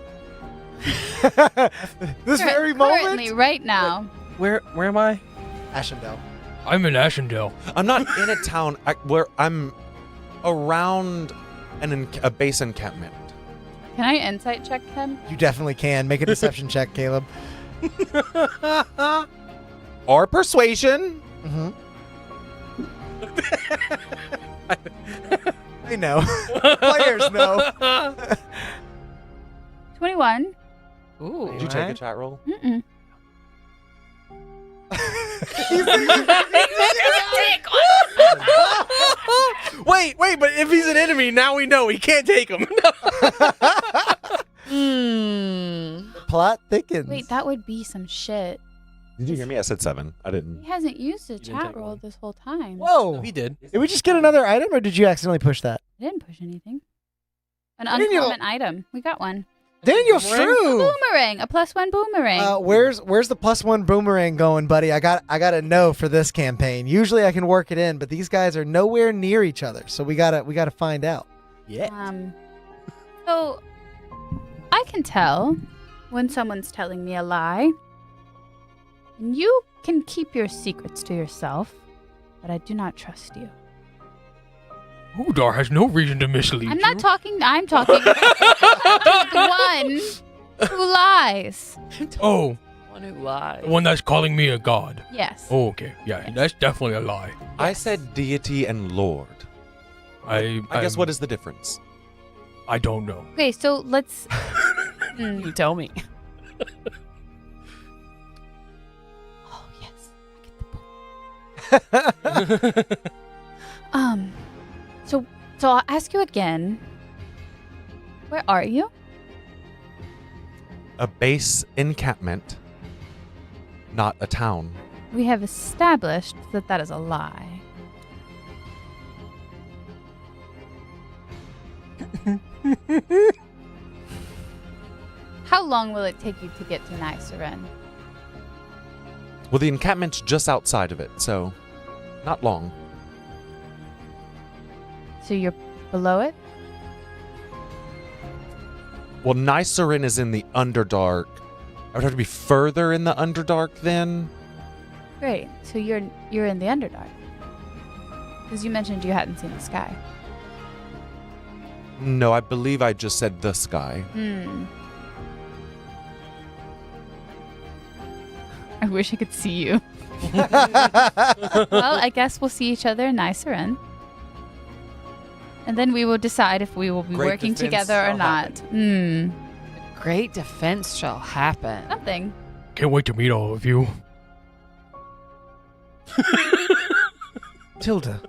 This very moment? Currently, right now. Where am I? Ashendale. I'm in Ashendale. I'm not in a town where I'm around a base encampment. Can I insight check him? You definitely can. Make a deception check, Caleb. Or persuasion. Mm-hmm. I know. Players know. 21. Ooh. Did you take a chat roll? Mm-mm. Wait, but if he's an enemy, now we know he can't take him. Plot thickens. Wait, that would be some shit. Did you hear me? I said 7. I didn't. He hasn't used a didn't chat take roll one. this whole time. Whoa. He did. Did we just get another item, or did you accidentally push that? I didn't push anything. An Daniel. uncommon item. We got one. Daniel A Struve. boomerang. A +1 boomerang. Where's the +1 boomerang going, buddy? I got a no for this campaign. Usually I can work it in, but these guys are nowhere near each other, so we gotta find out. Yeah. So I can tell when someone's telling me a lie. And you can keep your secrets to yourself, but I do not trust you. Udar has no reason to mislead I'm you. not talking. I'm talking to the one who lies. Oh, One who lies. the one that's calling me a god. Yes. Oh, okay. Yeah, that's definitely a lie. I said deity and lord. I guess what is the difference? I don't know. Okay, so let's. You tell me. Oh yes, I get the point. So I'll ask you again. Where are you? A base encampment, not a town. We have established that that is a lie. How long will it take you to get to Nicerin? Well, the encampment's just outside of it, so not long. So you're below it? Well, Nicerin is in the Underdark. I would have to be further in the Underdark then. Great. So you're in the Underdark. Because you mentioned you hadn't seen the sky. No, I believe I just said the sky. I wish I could see you. Well, I guess we'll see each other in Nicerin. And then we will decide if we will be Great working defense together or shall not. Great defense shall happen. Something. Can't wait to meet all of you. Tilda,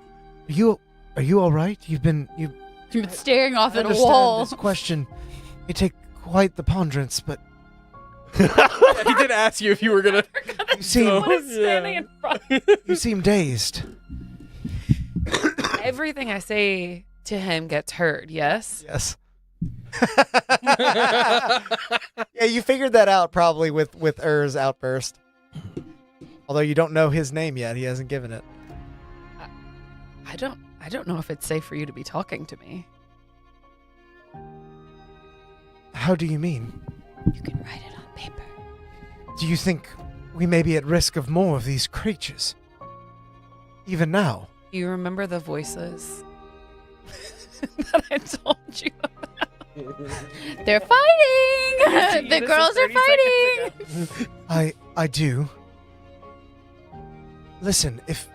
are you all right? You've been staring off I at a understand wall. This question may take quite the ponderance, but He did ask you if you were gonna. you seem Standing in front. you seem dazed. Everything I say to him gets heard, yes? Yes. Yeah, you figured that out probably with Ur's outburst. Although you don't know his name yet, he hasn't given it. I don't know if it's safe for you to be talking to me. How do you mean? You can write it on paper. Do you think we may be at risk of more of these creatures? Even now? Do you remember the voices that I told you about? They're fighting! The girls are 30 fighting! I do. Listen, if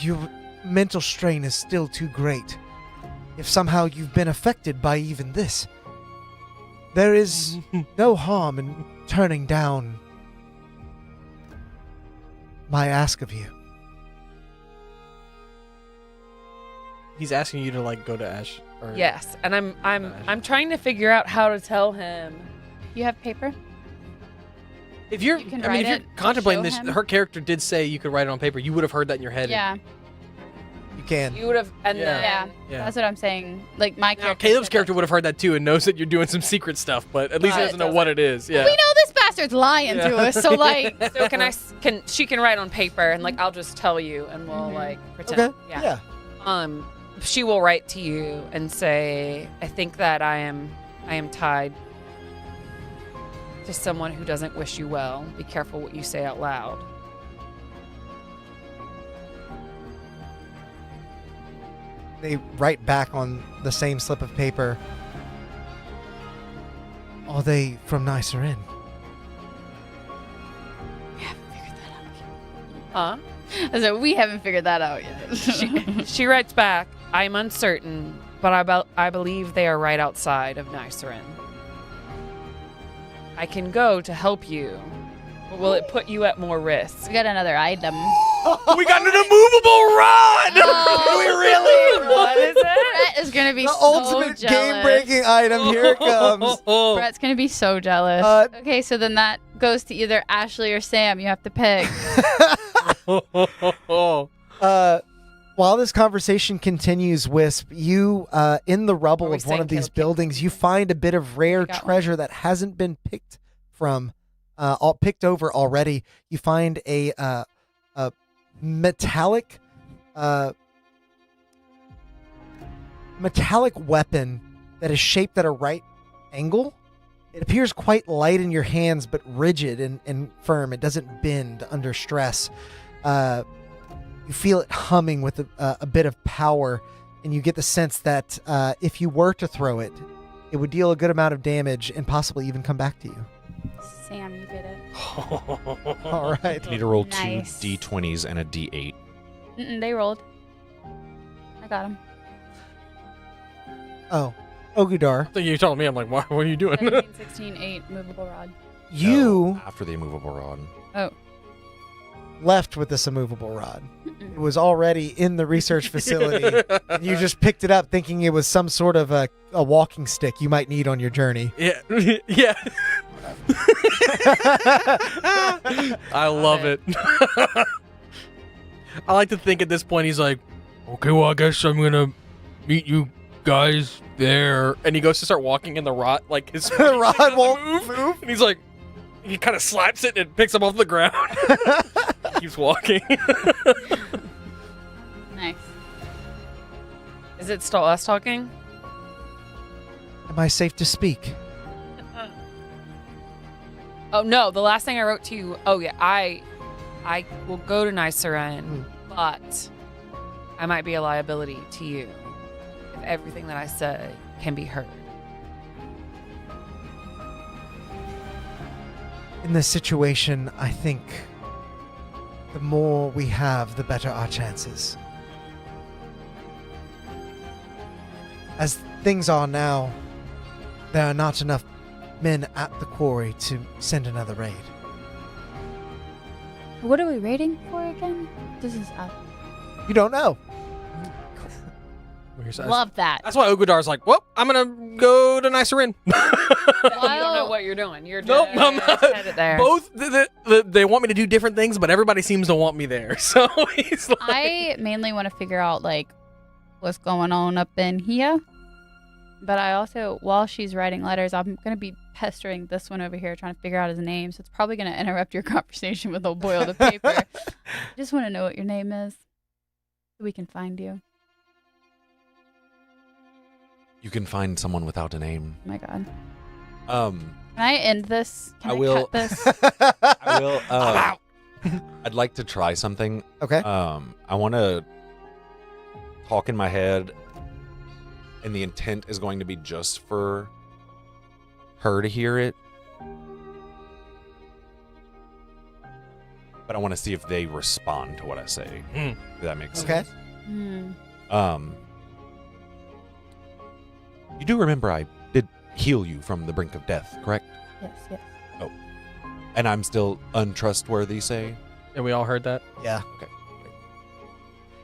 your mental strain is still too great, if somehow you've been affected by even this, there is no harm in turning down my ask of you? He's asking you to like go to Ash. Or, Yes, and I'm trying to figure out how to tell him. You have paper? If you're, You can I mean, write if you're it to contemplating show this, him. her character did say you could write it on paper. You would have heard that in your head. Yeah. You can. You would have, and Yeah. then Yeah. Yeah. That's what I'm saying. Like my Now, character. Caleb's said character that. would have heard that too and knows that you're doing some secret stuff, but at least he But doesn't know what it is. Yeah. We know this bastard's lying to us, so like. So she can write on paper and like I'll just tell you and we'll like pretend. Okay. Yeah. Yeah. She will write to you and say, I think that I am tied to someone who doesn't wish you well. Be careful what you say out loud. They write back on the same slip of paper. Are they from Nicer Inn? Huh? So we haven't figured that out yet. She writes back, I'm uncertain, but I believe they are right outside of Nicerin. I can go to help you, but will it put you at more risk? We got another item. We got an immovable rod! Oh, we really? What is it? Brett is gonna be The so ultimate jealous. game-breaking item. Here it comes. Brett's gonna be so jealous. Okay, so then that goes to either Ashley or Sam. You have to pick. While this conversation continues, Wisp, you in the rubble Are we of one of saying these Caleb buildings, you find a bit of rare got one. treasure that hasn't been picked over already. You find a metallic weapon that is shaped at a right angle. It appears quite light in your hands, but rigid and firm. It doesn't bend under stress. You feel it humming with a bit of power, and you get the sense that if you were to throw it, it would deal a good amount of damage and possibly even come back to you. Sam, you get it. All right. You need to roll Nice. 2 d20s and a d8. They rolled. I got him. Oh, Ogudar, I think you told me. I'm like, what are you doing? 17, 16, 8, movable rod. you No, after the immovable rod. Oh. left with this immovable rod. It was already in the research facility, and you just picked it up thinking it was some sort of a walking stick you might need on your journey. Yeah. Yeah. I love it. I like to think at this point he's like, okay, well, I guess I'm going to meet you guys there. And he goes to start walking in the rod, like his The rod won't move. And he's like, he kind of slaps it and it picks him off the ground. Keeps walking. Nice. Is it still us talking? Am I safe to speak? Oh no, the last thing I wrote to you. Oh yeah, I will go to Nicerin, but I might be a liability to you if everything that I say can be heard. In this situation, I think the more we have, the better our chances. As things are now, there are not enough men at the quarry to send another raid. What are we raiding for again? This is You don't know. love that. That's why Ogudar's like, well, I'm going to go to Nicer Inn. You don't know what you're doing. You're Nope, just I'm not. headed there. Both, they want me to do different things, but everybody seems to want me there. So he's like, I mainly want to figure out like what's going on up in here. But I also, while she's writing letters, I'm going to be pestering this one over here trying to figure out his name. So it's probably going to interrupt your conversation with old boy on the paper. I just want to know what your name is so we can find you. You can find someone without a name. Oh my God. Um, Can I end this? Can I I will- cut this? I will. I'd like to try something. Okay. I want to talk in my head, and the intent is going to be just for her to hear it. But I want to see if they respond to what I say. If that makes Okay. sense. Hmm. You do remember I did heal you from the brink of death, correct? Yes, yes. And I'm still untrustworthy, say? And we all heard that? Yeah. Okay.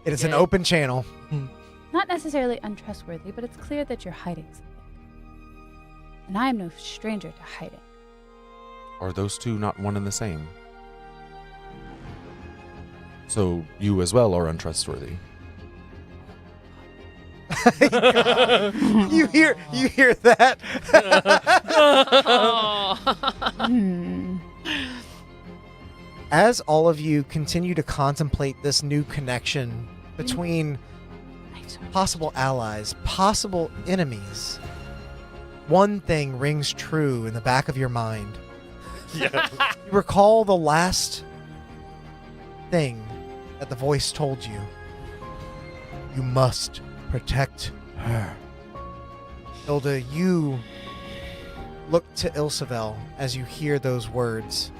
It is an open channel. Not necessarily untrustworthy, but it's clear that you're hiding something. And I am no stranger to hiding. Are those two not one and the same? So you as well are untrustworthy. You hear that? As all of you continue to contemplate this new connection between possible allies, possible enemies, one thing rings true in the back of your mind. Yeah. You recall the last thing that the voice told you. You must protect her. Hilda, you look to Ilsavel as you hear those words.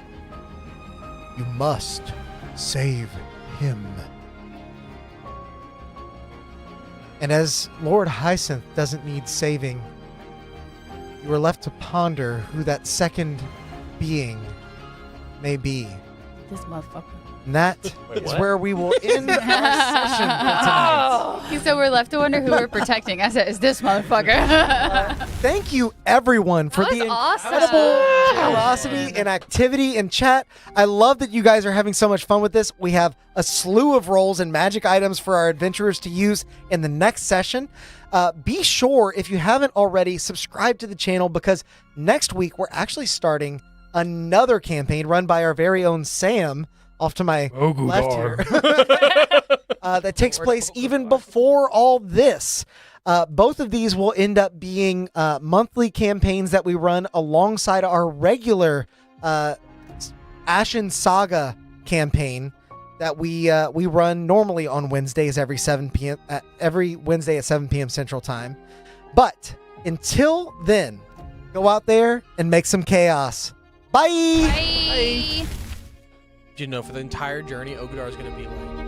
You must save him. And as Lord Hyacinth doesn't need saving, you are left to ponder who that second being may be. This motherfucker. And that is where we will end our session for tonight. So we're left to wonder who we're protecting. I said, is this motherfucker? Thank you, everyone, for That the was awesome. incredible curiosity and activity in chat. I love that you guys are having so much fun with this. We have a slew of rolls and magic items for our adventurers to use in the next session. Be sure, if you haven't already, subscribe to the channel, because next week we're actually starting another campaign run by our very own Sam, off to my left here, that takes place even before all this. Both of these will end up being monthly campaigns that we run alongside our regular Ashen Saga campaign that we run normally on Wednesdays every 7 p.m. Every Wednesday at 7 p.m. Central Time. But until then, go out there and make some chaos. Bye. Bye. Did you know for the entire journey, Ogadar is going to be like